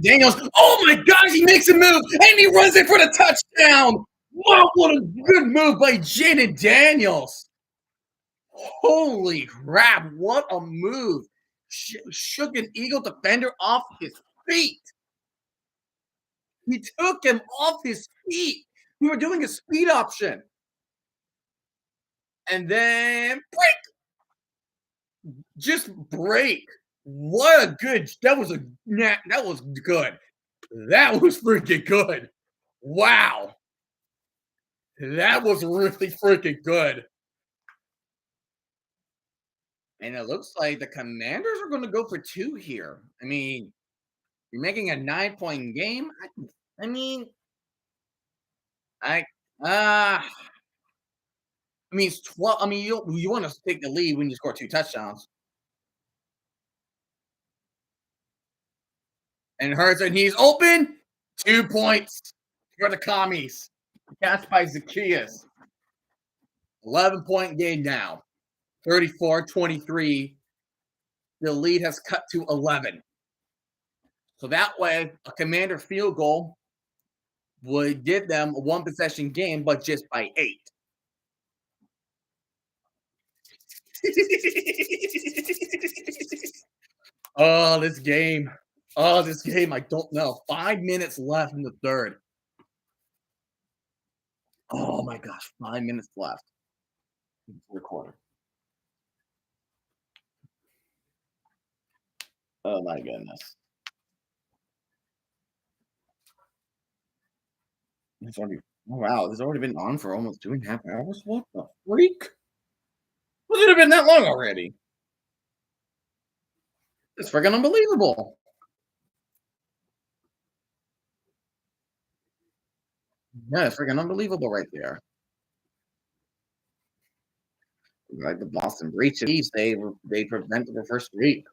Daniels. Oh my gosh, he makes a move and he runs it for the touchdown. Wow, what a good move by Jaden Daniels. Holy crap, what a move. Shook an Eagle defender off his feet. He took him off his feet. We were doing a speed option. And then break. Just break. What a good. That was good. That was freaking good. Wow. That was really freaking good. And it looks like the Commanders are going to go for 2 here. I mean, you're making a 9-point game. I mean, I uh I mean, it's 12. I mean, you want to take the lead when you score 2 touchdowns. And Hurts, and he's open. 2 points for the commies. Catch by Zacchaeus. 11-point game now. 34-23. The lead has cut to 11. So that way, a Commander field goal would give them a 1-possession game, but just by 8. Oh, this game. I don't know. 5 minutes left in the third. Oh my gosh, 5 minutes left. Recorder. Oh my goodness. It's already, oh wow, it's already been on for almost 2.5 hours. What the freak? Was it have been that long already? It's freaking unbelievable. Yeah, it's freaking unbelievable right there. Like the Boston breaches, they prevented the first streak.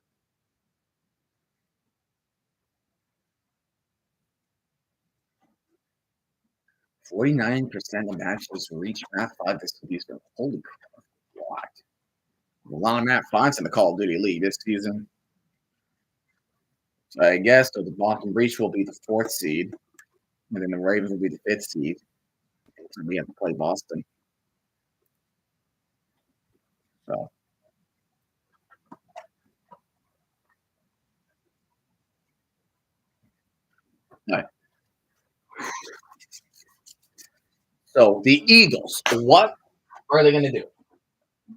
49% of matches reach Matt 5 this season. Holy crap. What? A lot of Matt 5s in the Call of Duty League this season. So I guess so the Boston Breach will be the 4th seed, and then the Ravens will be the 5th seed. So we have to play Boston. So. All right. So the Eagles, what are they going to do?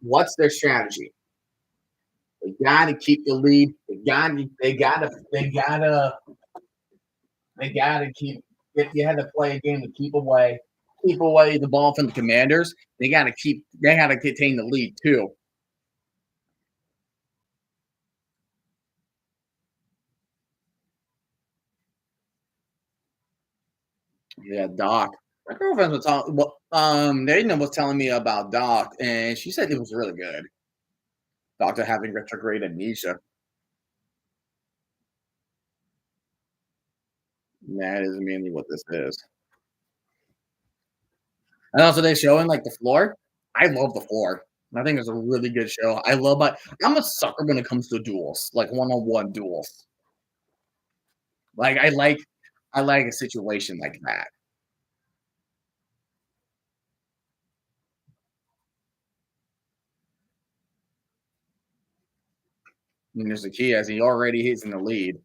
What's their strategy? They gotta keep the lead. They gotta keep. If you had to play a game to keep away the ball from the Commanders, they gotta keep. They gotta contain the lead too. Yeah, Doc. My girlfriend was talking. Well, Naina was telling me about Doc, and she said it was really good. Doctor having retrograde amnesia. That is mainly what this is. And also, they showing like the floor. I love the floor. I think it's a really good show. I love, but I'm a sucker when it comes to duels, like one-on-one duels. Like I like a situation like that. And there's the key as he already is in the lead.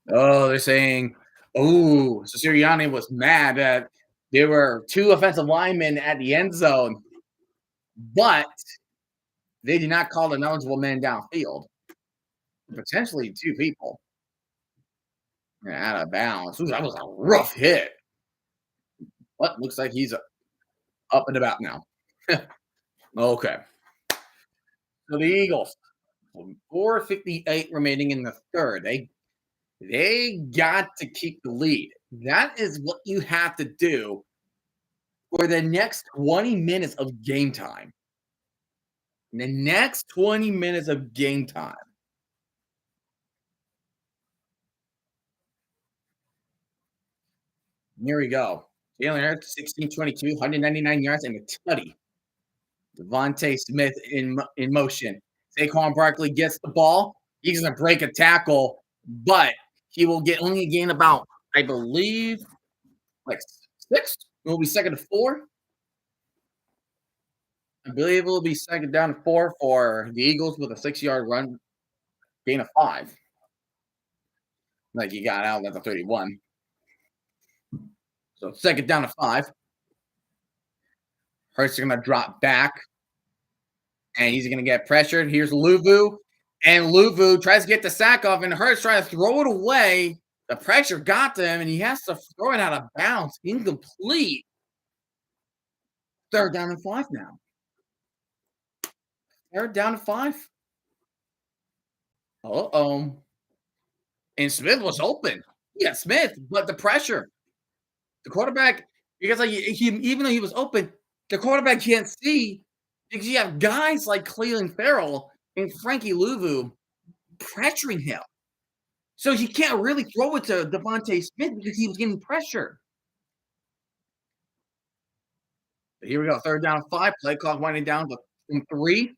Oh, they're saying, oh, so Sirianni was mad that there were two offensive linemen at the end zone, but they did not call an eligible man downfield. Potentially two people out of bounds. Ooh, that was a rough hit. But looks like he's up and about now. Okay. So the Eagles, 4:58 remaining in the third. They got to keep the lead. That is what you have to do for the next 20 minutes of game time. The next 20 minutes of game time. Here we go. Jalen Hurts, 16-22, 199 yards and a tutty. Devontae Smith in motion. Saquon Barkley gets the ball. He's going to break a tackle, but he will get only gain about, I believe, like 6. It will be second to 4. I believe it will be second down to 4 for the Eagles with a 6-yard run, gain of 5. Like he got out at the 31. So second down to 5. Hurts is going to drop back, and he's going to get pressured. Here's Luvu, and Luvu tries to get the sack off, and Hurts trying to throw it away. The pressure got to him, and he has to throw it out of bounds. Incomplete. Third down and 5 now. Third down and 5. Uh-oh. And Smith was open. Yeah, Smith, but the pressure. The quarterback, because like he even though he was open, the quarterback can't see because you have guys like Cleveland Farrell and Frankie Louvu pressuring him. So he can't really throw it to Devontae Smith because he was getting pressure. But here we go. Third down, 5. Play clock winding down to 3.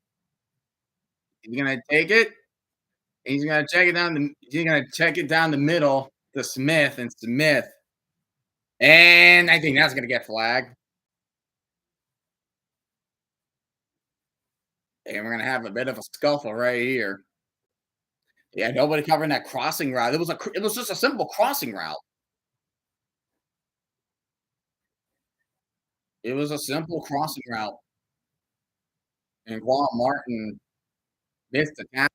He's gonna take it. He's gonna check it down. He's gonna check it down the middle to Smith and Smith. And I think that's gonna get flagged. And we're gonna have a bit of a scuffle right here. Yeah, nobody covering that crossing route. It was just a simple crossing route. It was a simple crossing route, and Quan Martin missed the tackle.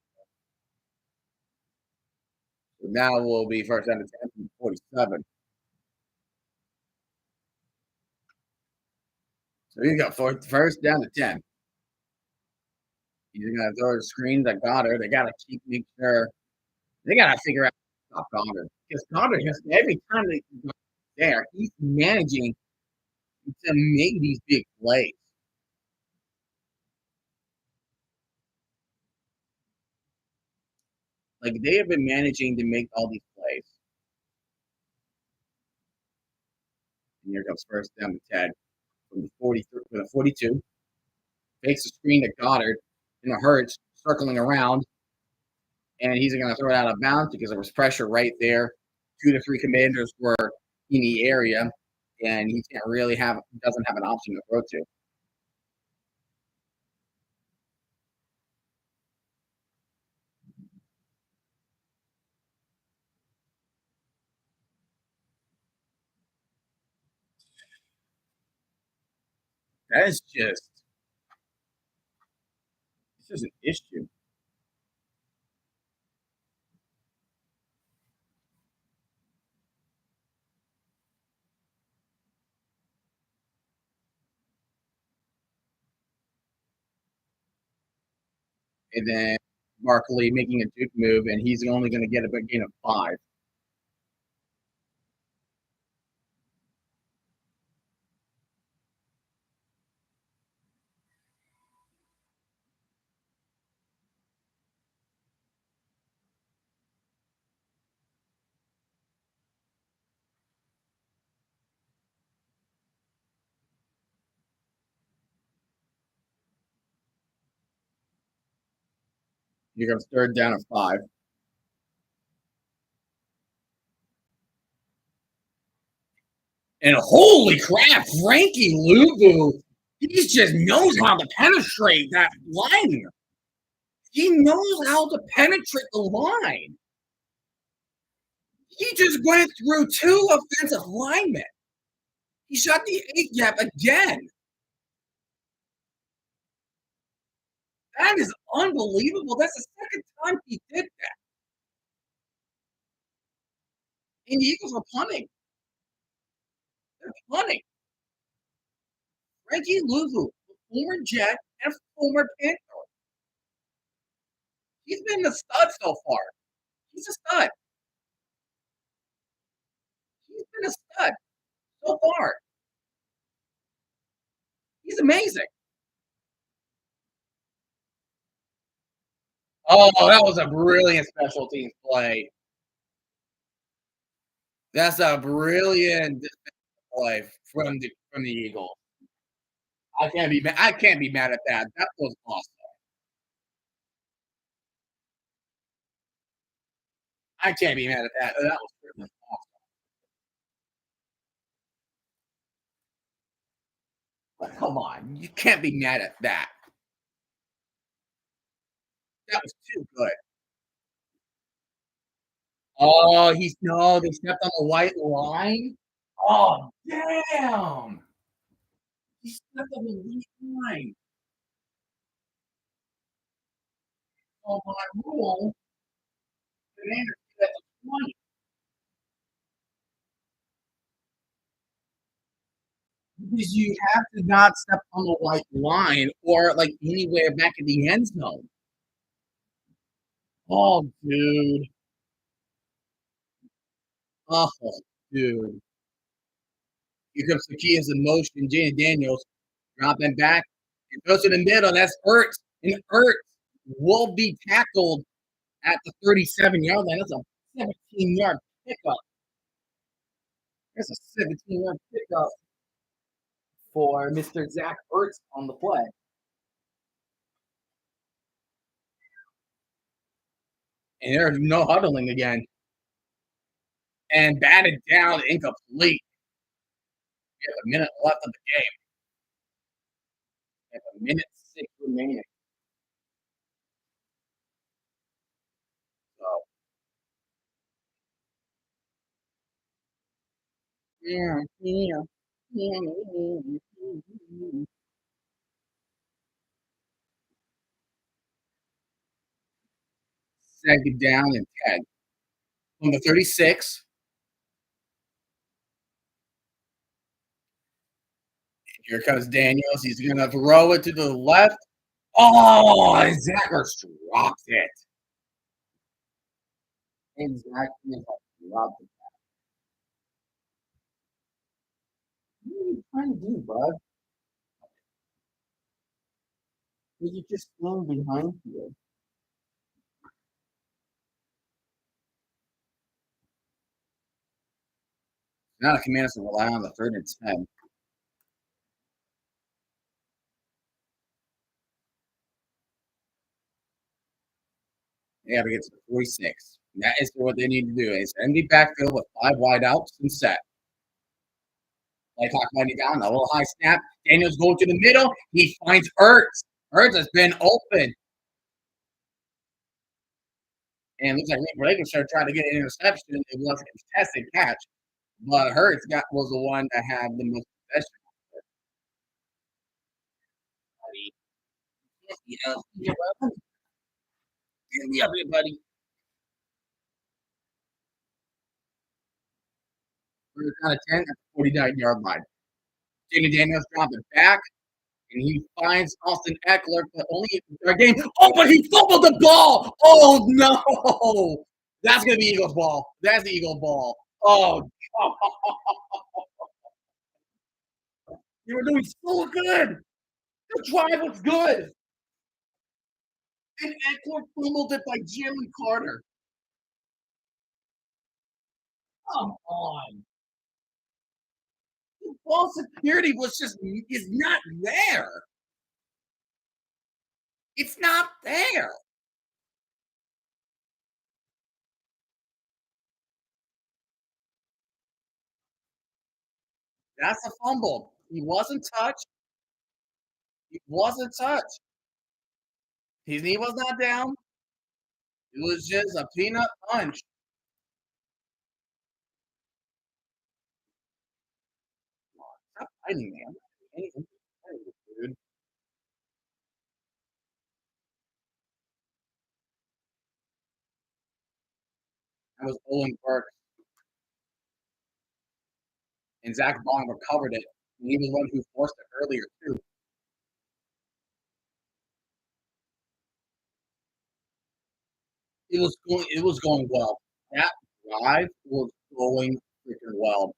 So now will be first down to 10 from 47. So you got first down to 10. He's gonna throw the screens at Goddard. They gotta keep make sure they gotta figure out how to stop Goddard because Goddard has every time they go there, he's managing to make these big plays. Like they have been managing to make all these plays. And here comes first down to 10 from the 43 from the 42. Takes the screen to Goddard and it hurts circling around. And he's going to throw it out of bounds because there was pressure right there. 2 to 3 commanders were in the area, and he can't really doesn't have an option to throw to. That is just It's just an issue. And then Barkley making a juke move, and he's only going to get a big gain of 5. Here comes third down of 5. And holy crap, Frankie Luvu, he just knows how to penetrate that line. He knows how to penetrate the line. He just went through 2 offensive linemen. He shot the 8 gap again. That is unbelievable. That's the second time he did that. And the Eagles are punting. They're punting. Frankie Luvu, a former Jet and a former Panther. He's been a stud so far. He's a stud. He's been a stud so far. He's amazing. Oh, that was a brilliant special teams play. That's a brilliant play from the Eagles. I can't be mad at that. That was awesome. I can't be mad at that. That was freaking awesome. Come on, you can't be mad at that. That was too good. Oh, he's no, they stepped on the white line. Oh, damn! He stepped on the white line. Oh, my rule, Commanders get the 20 because you have to not step on the white line or like anywhere back in the end zone. Oh, dude. Oh, dude. Here comes the key is in motion. Jane Daniels dropping back and goes to the middle. That's Ertz. And Ertz will be tackled at the 37-yard line. That's a 17-yard pickup. That's a 17-yard pickup for Mr. Zach Ertz on the play. And there's no huddling again. And batted down, incomplete. We have a minute left of the game. We have a minute 6 remaining. So, yeah, yeah. Second down and 10. On the 36, here comes Daniels. He's going to throw it to the left. Oh, and Zach Ertz dropped it. And Zach dropped it. What are you trying to do, bud? You just stand behind you. Now the Commanders will rely on the 3rd and 10. They got to get to the 46. And that is what they need to do. It's empty backfield with 5 wideouts and set. Like clock winding down, a little high snap. Daniels going to the middle. He finds Ertz. Ertz has been open. And it looks like Rick Blankenshire tried to get an interception. It was a contested catch. But Hurts was the one that had the most possession. Yeah, yeah, give me up here, buddy. We're down to 10 at the 49-yard line. Jamie Daniels dropping back, and he finds Austin Eckler, but only our game. Oh, but he fumbled the ball. Oh no, that's gonna be Eagles ball. That's the Eagles ball. Oh, you were doing so good. The drive was good, and Eckler fumbled it by Jalen Carter. Come on, the ball security was just is not there. It's not there. That's a fumble. He wasn't touched. He wasn't touched. His knee was not down. It was just a peanut punch. Stop fighting me. I'm not doing anything. Dude. That was Owen Burke, and Zach Bond recovered it. And he was the one who forced it earlier too. It was going well. That drive was going freaking well.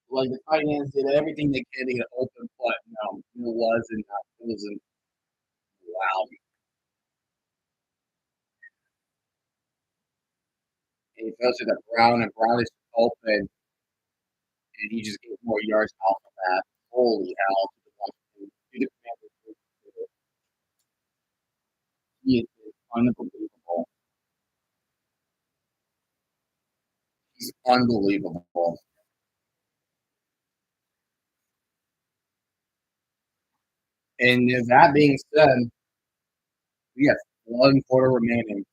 Like the tight ends did everything they could to get open, but no, it wasn't. It wasn't. Wow. And he fell to the ground, and Brown is open, and he just gets more yards off of that. Holy hell! He is unbelievable. He's unbelievable. And with that being said, we have 1 quarter remaining.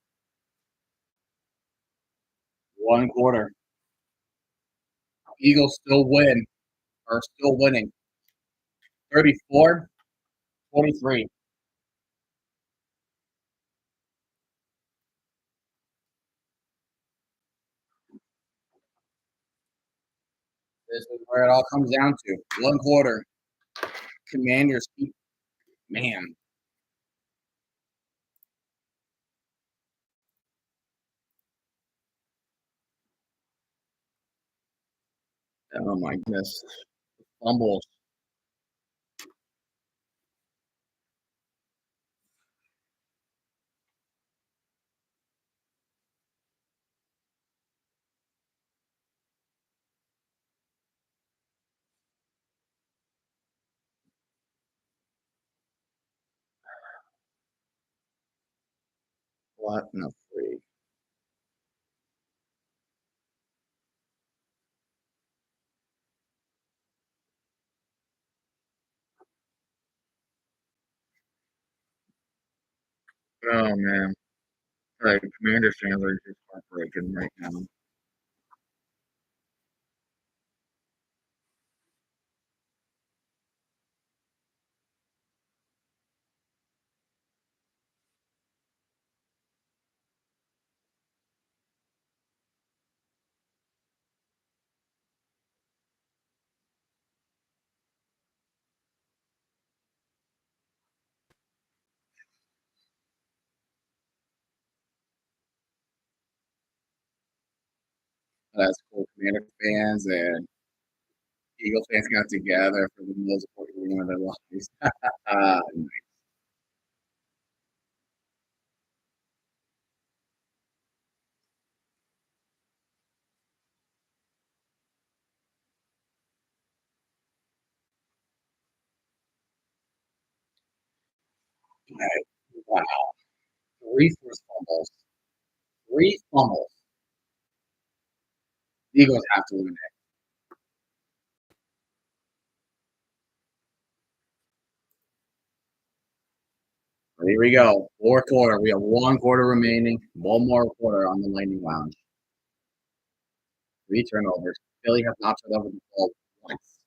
1 quarter. Eagles still win, are still winning. 34-23. This is where it all comes down to. 1 quarter. Commanders keep, man. Oh my goodness. Fumbles. What in the freak? Oh man. Like Commanders fans are just heartbroken right now. That's cool. Commander fans and Eagles fans got together for the most important game of their lives. Wow. Three forced fumbles. Three fumbles. The Eagles have to win it. Here we go. 4 quarter. We have 1 quarter remaining. One more quarter on the Lightning Lounge. 3 turnovers. Philly has not turned over the ball once.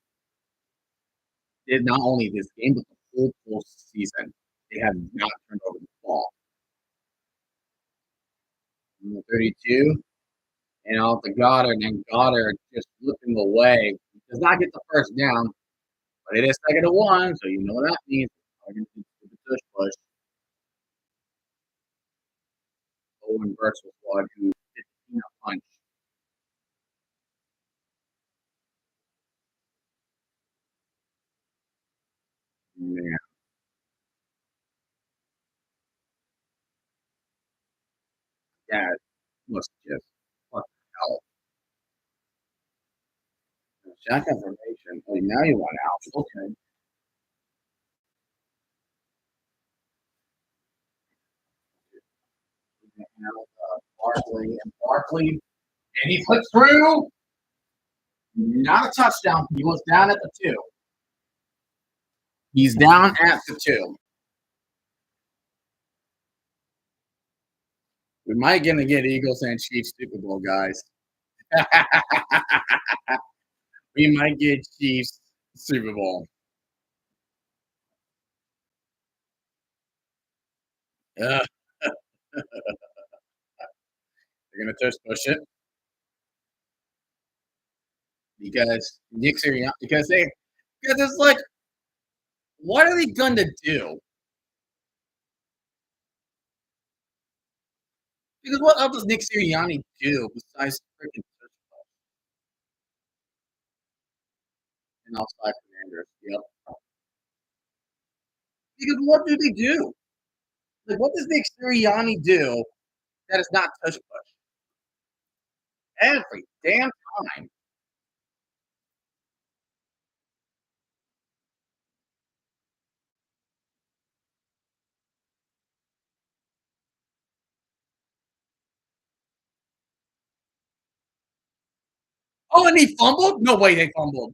Did not only this game, but the full postseason, they have not turned over the ball. 32, and off to Goddard, and Goddard just flipping away. He does not get the first down, but it is 2nd and 1, so you know what that means. They're gonna do the tush push. Owen Burks was one who did the peanut punch. Yeah, that was just what the hell. Shotgun formation. Oh, now you want out. Okay. Now, Barkley and Barkley, and he puts through. Not a touchdown. He was down at the 2. He's down at the 2. We might gonna get Eagles and Chiefs Super Bowl, guys. We might get Chiefs Super Bowl. They're gonna touch push it because Knicks are young. Because it's like, what are they gonna do? Because what else does Nick Sirianni do besides freaking touch and outside commanders? Yep. Because what do they do? Like, what does Nick Sirianni do that is not touch push? Every damn time. Oh, and he fumbled? No way they fumbled.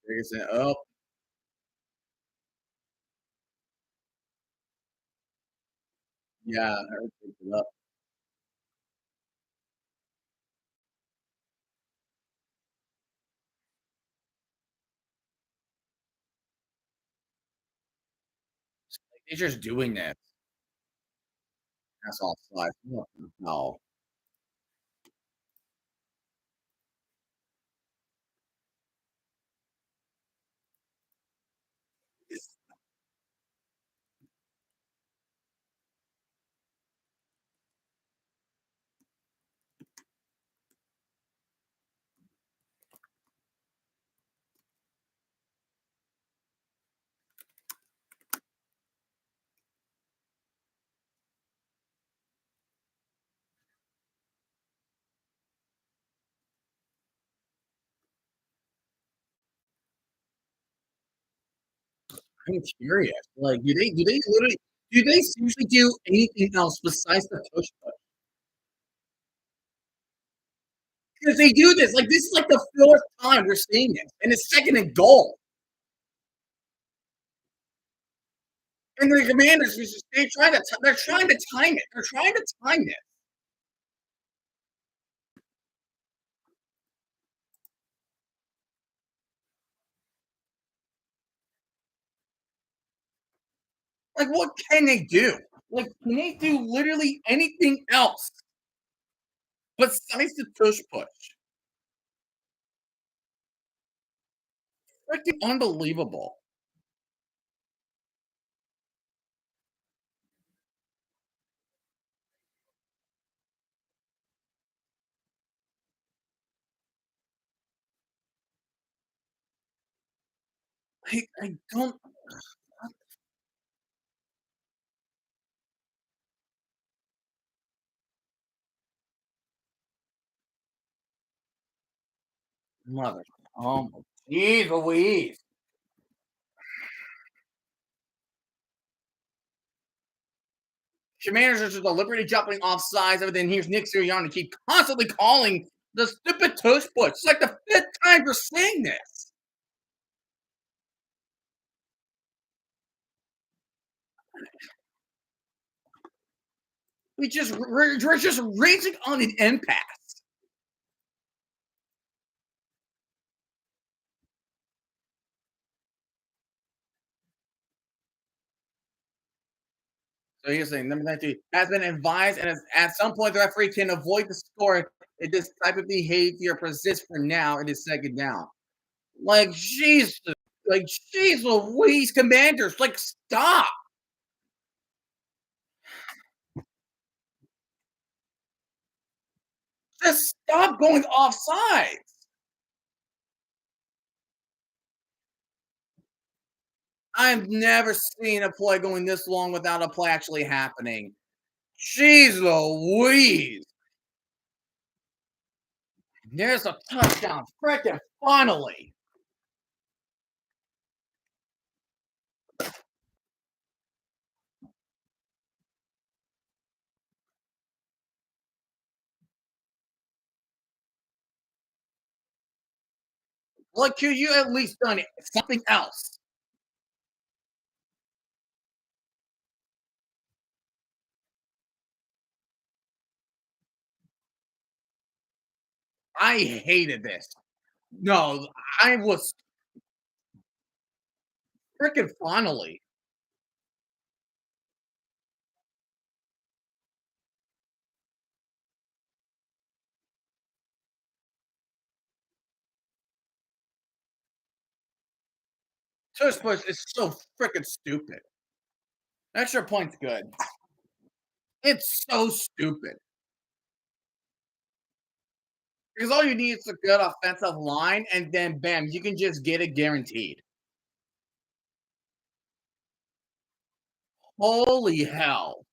They said, oh, yeah, I heard it up. They're just doing that. That's all slide. No. I'm curious. Like, do they seriously do anything else besides the push push? Because they do this. Like, this is like the 4th time we're seeing it. And it's 2nd and goal. And the commanders just they're trying to time it. They're trying to time it. Like, what can they do? Like, can they do literally anything else besides the push push? Freaking unbelievable. I don't mother. Oh, jeez Louise. Commanders are just deliberately jumping off sides. Everything. Here's Nick Sirianni keep constantly calling the stupid tush push. It's like the 5th time we're saying this. we're just racing on an impasse. So you're saying number 19 has been advised, and at some point the referee can avoid the score if this type of behavior persists. For now, it is second down. Like Jesus, like jeez Louise, Commanders, like stop, just stop going offside. I've never seen a play going this long without a play actually happening. Jeez Louise. There's a touchdown. Freaking finally. Like, could you at least done it? Something else? I hated this. No, I was freaking finally. Tush push is so freaking stupid. Extra point's good. It's so stupid. Because all you need is a good offensive line, and then bam, you can just get it guaranteed. Holy hell.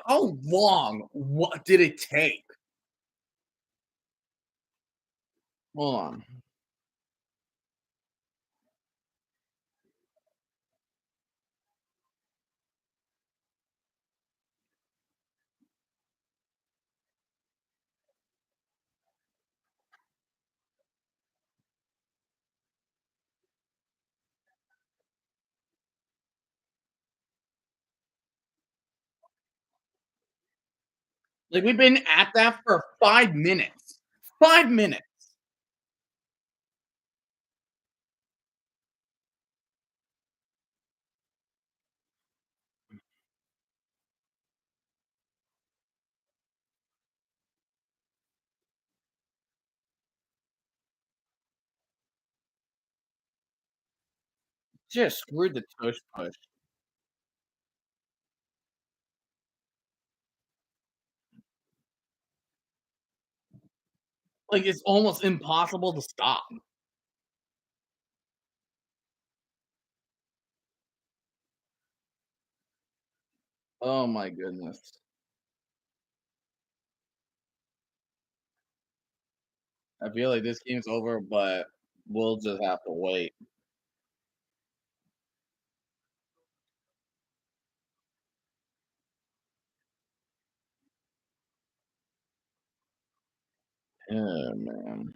How long what did it take? Hold on. Like we've been at that for 5 minutes. 5 minutes. Just screwed the tush push. Like it's almost impossible to stop. Oh my goodness. I feel like this game's over, but we'll just have to wait. Yeah, man.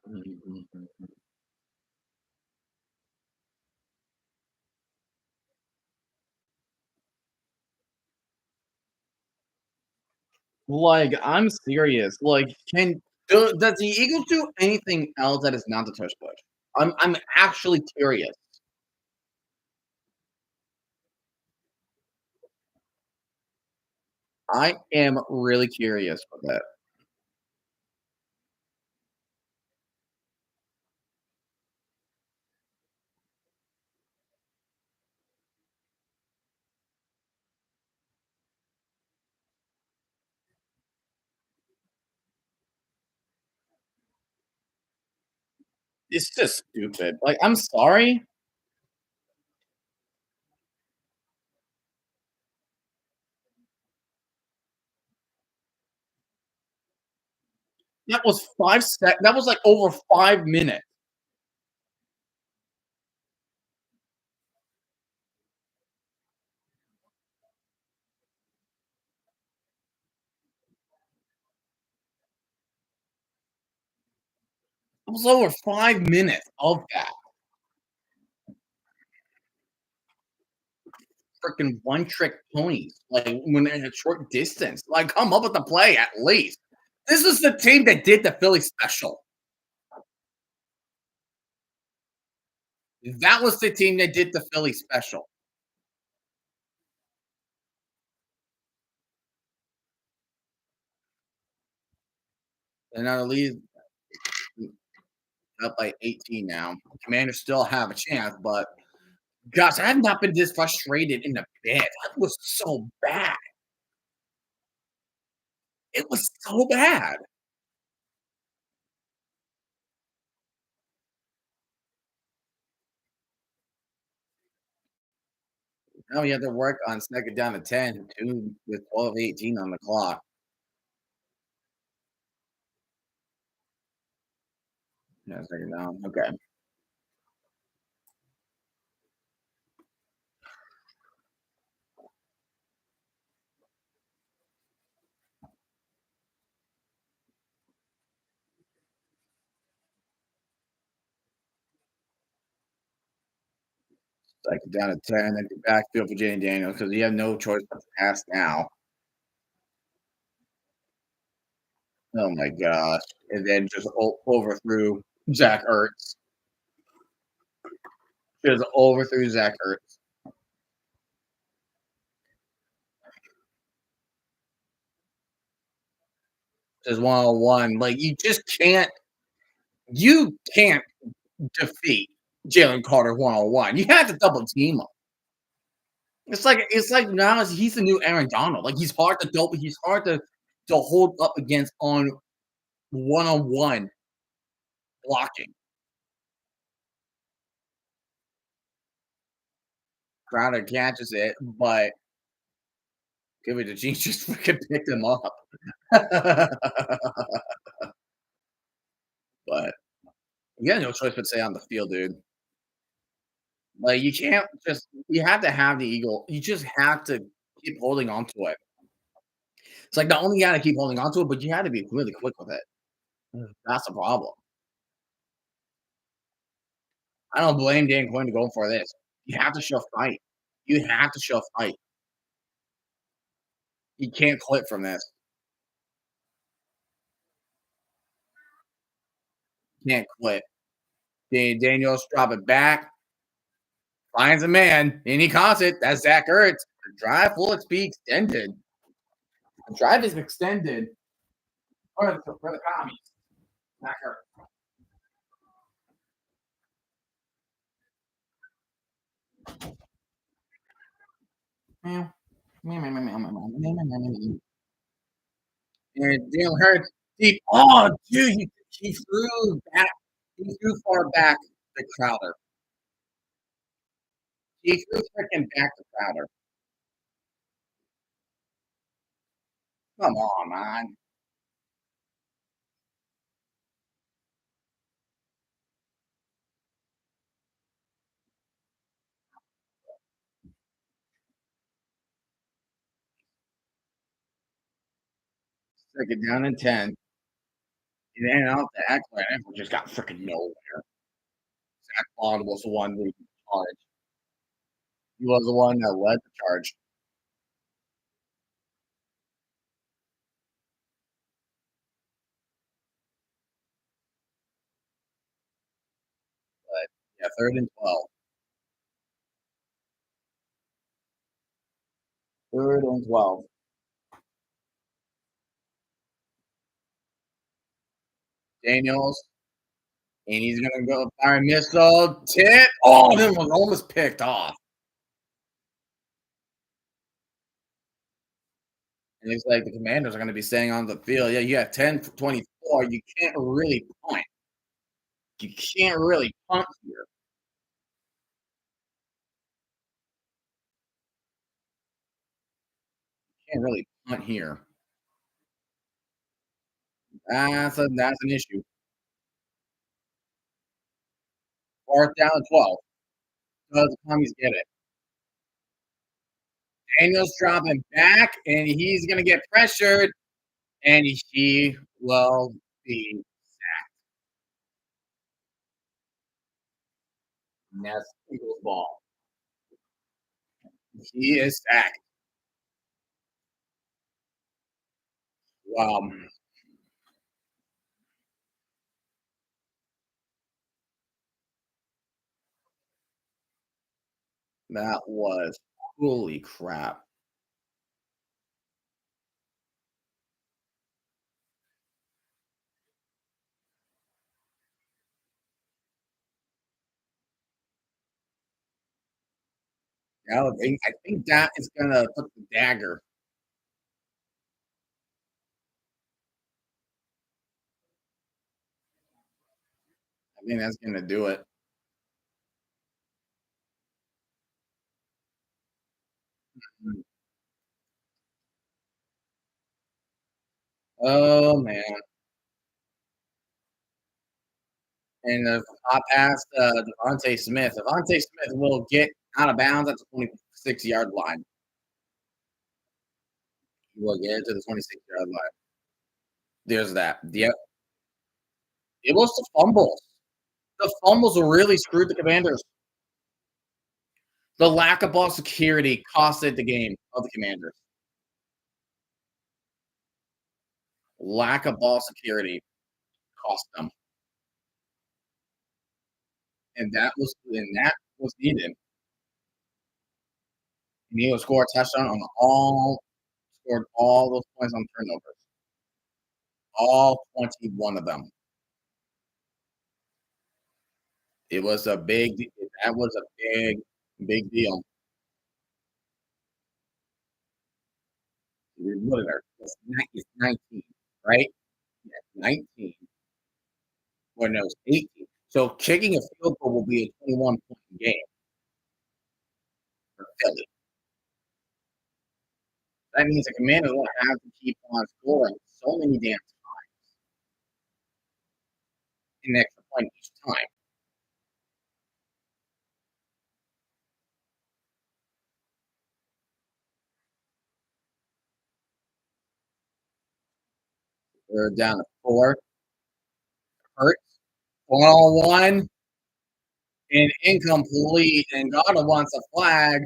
Mhm. Like, I'm serious. Like, does the Eagles do anything else that is not the tush push? I'm actually curious. I am really curious with that. It's just stupid. Like, I'm sorry. That was 5 sec. That was like over 5 minutes. was over 5 minutes of that freaking one trick ponies. Like when in a short distance, like come up with the play at least. This is the team that did the Philly special. That was the team that did the Philly special. And now the lead up by 18 now. Commanders still have a chance, but gosh, I have not been this frustrated in a bit. That was so bad. It was so bad. Now we have to work on second down to 10, two with 12:18 on the clock. Yeah, second down. Okay. Second down to 10, then backfield for Jane Daniels because he had no choice but to pass now. Oh my gosh. And then just overthrew Zach Ertz. Just overthrew Zach Ertz. Just 101. Like you can't defeat Jalen Carter 101. You have to double team him. It's like now he's the new Aaron Donald. Like he's hard to hold up against on one blocking. Crowder catches it, but give it to Gene just freaking picked him up. But you got no choice but to stay on the field, dude. Like you can't just you have to have the eagle. You just have to keep holding on to it. It's like not only you gotta keep holding on to it, but you had to be really quick with it. That's the problem. I don't blame Dan Quinn to go for this. You have to show fight. You have to show fight. You can't quit from this. You can't quit. Daniels drop it back, finds a man, and he caught it. That's Zach Ertz. The drive will be extended. The drive is extended for the commies. Zach Ertz. Meow. Meow, meow, meow, meow, meow, meow, meow, meow, meow, meow. And Jalen Hurts deep. Oh, dude, he threw back. He threw far back to Crowder. He threw freaking back to Crowder. Come on, man. Second down and 10. And then out the Eckler just got freaking nowhere. Zach Bond was the one leading the charge. He was the one that led the charge. But yeah, third and 12. Third and 12. Daniels, and he's gonna go fire missile. Tip. Oh, that was almost picked off. And looks like the Commanders are gonna be staying on the field. Yeah, you have 10-24. You can't really punt. You can't really punt here. You can't really punt here. That's an issue. Fourth down and 12. Does the commies get it? Daniels dropping back, and he's gonna get pressured, and he will be And that's Eagles ball. He is sacked. Wow. That was holy crap. I think that is gonna put the dagger. I think that's gonna do it. Mm. Oh man. And a hot pass to Devontae Smith. Devontae Smith will get out of bounds at the 26-yard line. He will get it to the 26-yard line. There's that. Yep. It was the fumbles. The fumbles really screwed the Commanders. The lack of ball security costed the game of the Commanders. Lack of ball security cost them, and that was needed. And he will score a touchdown on all scored all those points on turnovers, all 21 of them. It was a big. That was a big deal. What is there? It's 19, right? Yeah, 19. Or no, it's 18. So kicking a field goal will be a 21-point game for Philly. That means the Commanders will have to keep on scoring so many damn an extra point each time. They're down to four. Hurts. 1-on-1 and incomplete. And Goddard wants a flag.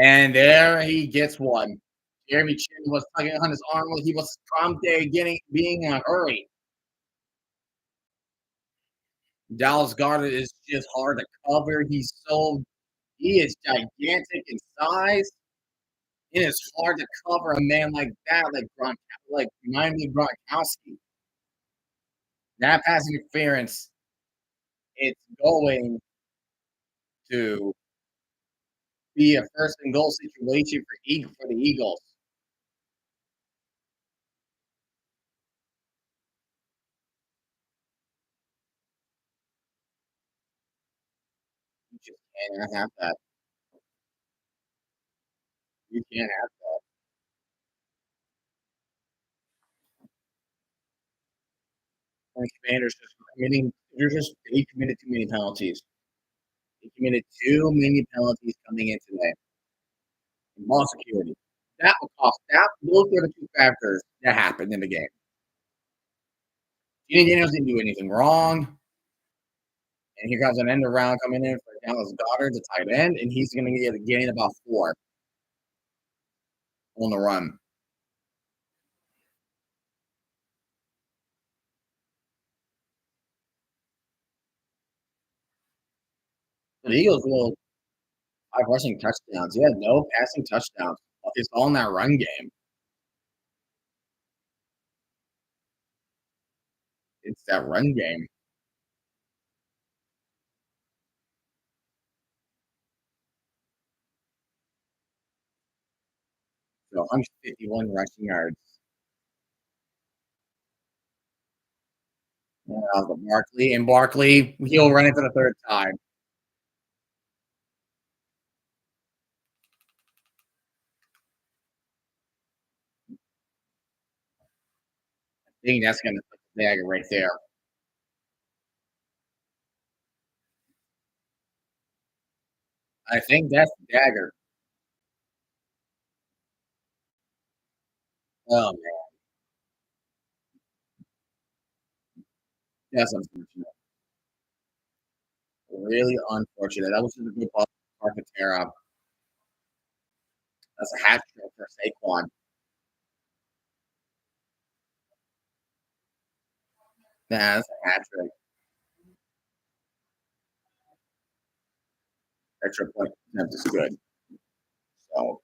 And there he gets one. Jeremy Chin was tugging on his arm. He was prompted being in a hurry. Dallas Goddard is just hard to cover. He is gigantic in size. It is hard to cover a man like that, like remind me of Gronkowski. That pass interference, it's going to be a first and goal situation for the Eagles. You just can't have that. You can't have Commanders just committing. They committed too many penalties. They committed too many penalties coming in today. And ball security. That will cost that. Those are the two factors that happened in the game. Gene Daniels didn't do anything wrong. And here comes an end around coming in for Dallas Goddard, the tight end, and he's going to get gain about 4 on the run. The Eagles will 5 rushing touchdowns. Yeah, no passing touchdowns. It's all in that run game. It's that run game. So 151 rushing yards. But Barkley, he'll run it for the third time. I think that's going to put the dagger right there. I think that's the dagger. Oh man, that's unfortunate. Really unfortunate. unfortunate. That was just a good ball. Carpetera. That's a hat trick for Saquon. Nah, that's a hat trick. Extra point attempt is good. So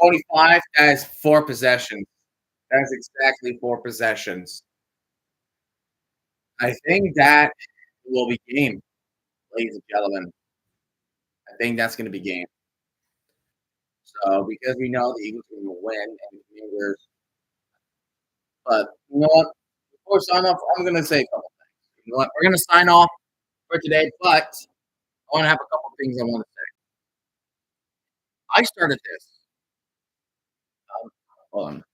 25, that is 4 possessions. That's exactly 4 possessions. I think that will be game, ladies and gentlemen. I think that's going to be game. So because we know the Eagles are going to win and the Commanders, but you know what? Before we sign off, I'm going to say a couple things. You know what? We're going to sign off for today, but I want to have a couple things I want to say. I started this. Hold on,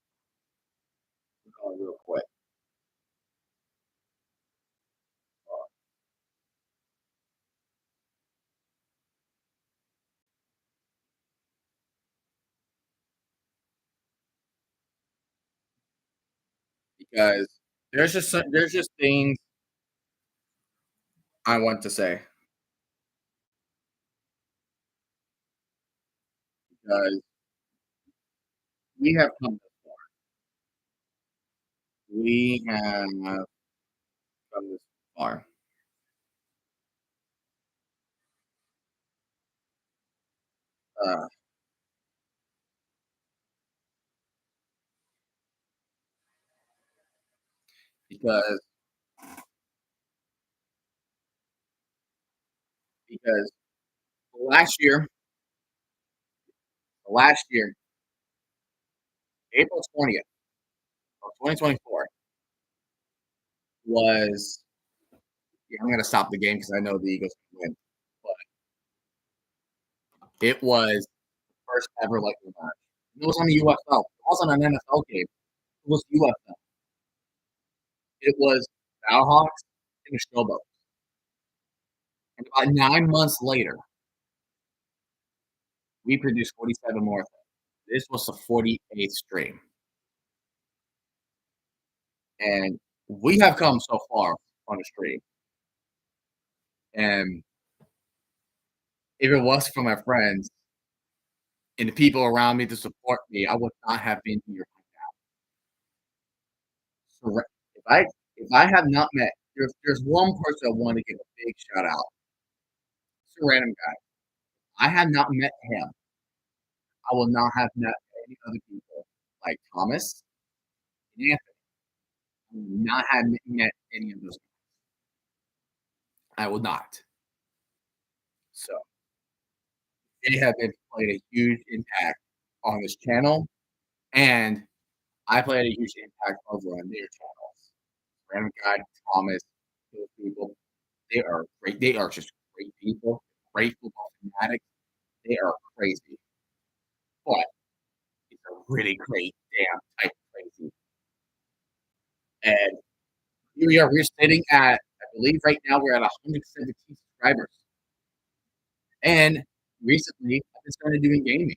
real quick. Because there's just things I want to say because we have come this far. We have come this far uh, because because last year, last year, April 20th of 2024 was. Yeah, I'm gonna stop the game because I know the Eagles can win. But it was the first ever lightning match. It was on the UFL. It wasn't an NFL game. It was UFL. It was Battlehawks and the Showboats. And about 9 months later, we produced 47 more. This was the 48th stream. And we have come so far on the stream. And if it was for my friends and the people around me to support me, I would not have been here right now. So if I have not met, there's one person I want to give a big shout out. It's a random guy. I had not met him. I will not have met any other people like Thomas and Anthony. I will not have met any of those. I will not. So they have been played a huge impact on this channel, and I played a huge impact over on their channels. Random guy, Thomas, those people, they are great. They are just great people, great football fanatics. They are crazy, but it's a really great damn type of crazy. And here we are. We're sitting at, I believe, right now we're at 117 subscribers. And recently, I've been starting doing gaming.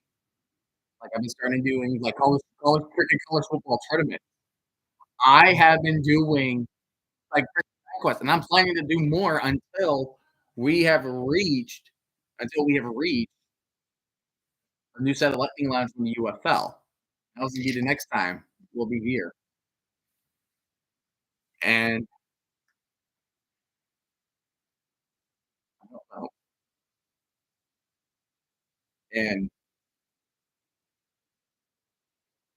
Like I've been starting doing like college cricket, college football tournament. I have been doing like quest, and I'm planning to do more we have reached until we have reached a new set of lightning lines from the UFL. That'll be the next time we'll be here. And I don't know. And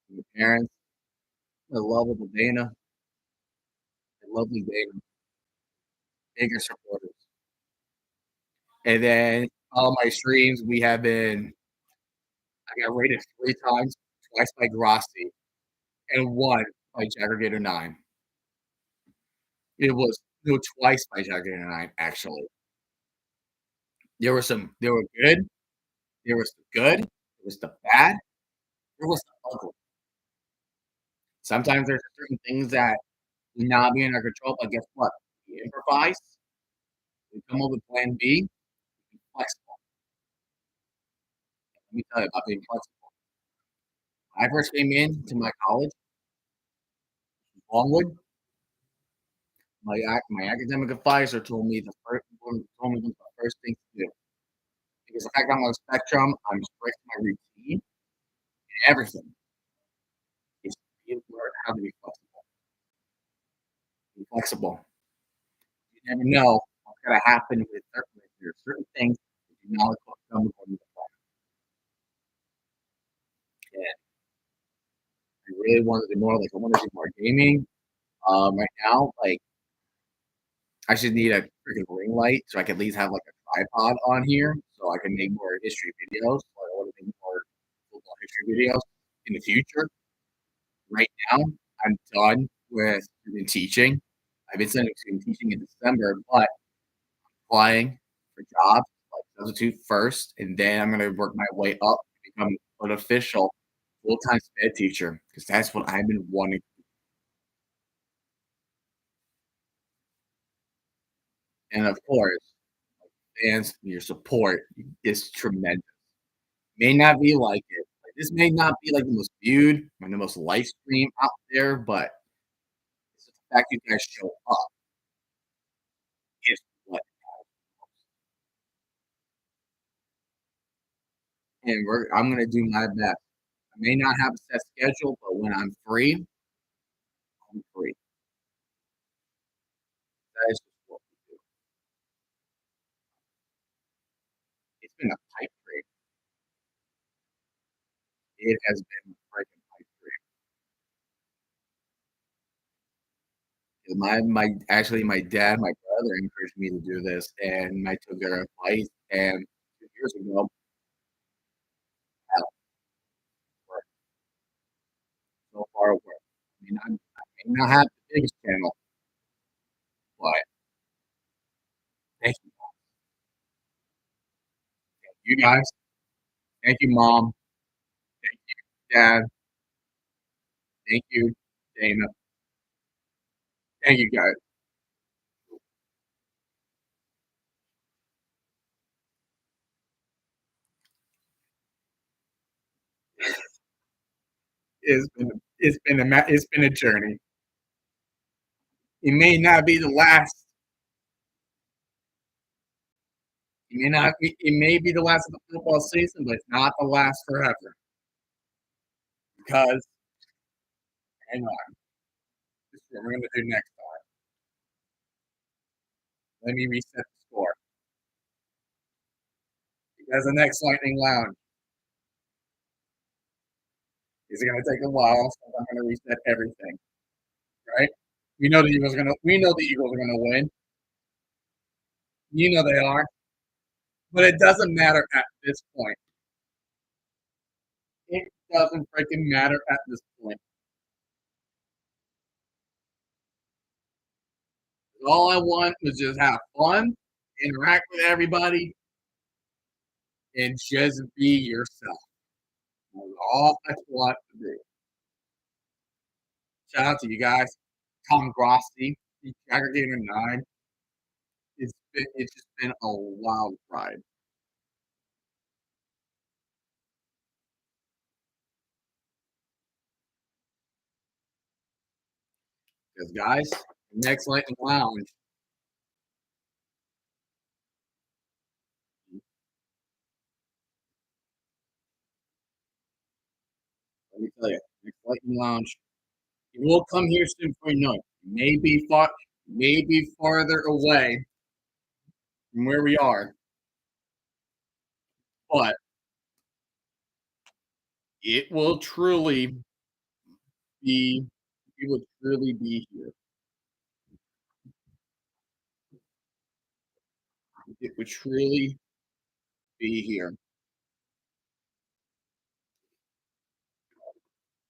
the parents, the lovable Dana, the lovely Dana, bigger supporters. And then all my streams, I got rated 3 times, twice by Grossi, and one by Jagger9. It was no twice by Jagger9 actually. There were good, there was the good, there was the bad, there was the ugly. Sometimes there's certain things that do not be in our control, but guess what? We improvise, we come up with plan B, be flexible. Let me tell you about being flexible. When I first came in to my college, Longwood, my academic advisor told me the first told me one of the first things to do. Because the fact I'm on the spectrum, I'm strict my routine and everything is you learn how to be flexible. Be flexible. You never know what's gonna happen with there are certain things that you know what's coming from the plan. And I really want to do more. Like I want to do more gaming. Right now, like I should need a freaking ring light so I can at least have like a tripod on here so I can make more history videos. So I want to make more football history videos in the future. Right now, I'm done with student teaching. I've been studying student teaching in December, but applying for jobs like substitute first, and then I'm gonna work my way up to become an official full-time sped teacher because that's what I've been wanting. And of course, fans, your support is tremendous. May not be like it. Like, this may not be like the most viewed or the most live stream out there, but it's just the fact you guys show up is what and I'm gonna do my best. I may not have a set schedule, but when I'm free, I'm free. That is just what we do. It's been a pipe dream. It has been a freaking pipe dream. 'Cause my dad, my brother encouraged me to do this, and I took their advice. And 2 years ago, hell, we're so far away. I may not have the biggest channel, but thank you guys. Thank you, mom. Thank you, dad. Thank you, Dana. Thank you guys. It's been a journey. It may not be the last. It may be the last of the football season, but it's not the last forever. Because hang on, this is what we're gonna do next time. Let me reset the score. Because the next Lightning Lounge is gonna take a while, so I'm gonna reset everything. Right? We know the Eagles are gonna win. You know they are. But it doesn't matter at this point. It doesn't freaking matter at this point. All I want was just have fun, interact with everybody, and just be yourself. That's all I want to do. Shout out to you guys. Tom Grossi, the Aggregator 9. It's just been a wild ride. Because guys, next Lightning Lounge, let me tell you, next Lightning Lounge, it will come here soon before you know it. Maybe farther away from where we are, but it will truly be it will truly be here. It would truly be here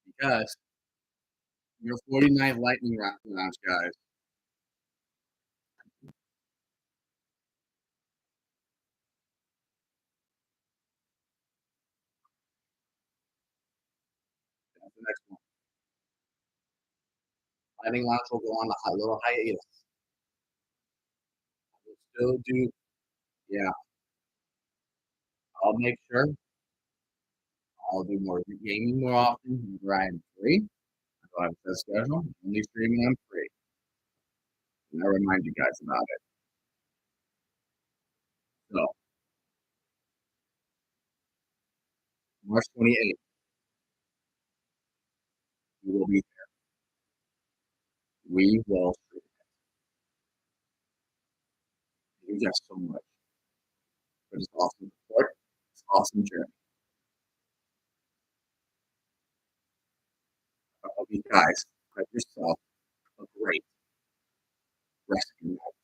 because your 49th Lightning Lounge, guys. That's the next one. Lightning Lounge will go on a little hiatus. We'll still do, yeah. I'll make sure I'll do more gaming more often where I'm free. I don't have a set schedule. Only streaming I'm free. And I remind you guys about it. So March 28th, we will be we will thank you guys so much for this awesome support, this awesome journey. I hope you guys have yourself a great rest of your night.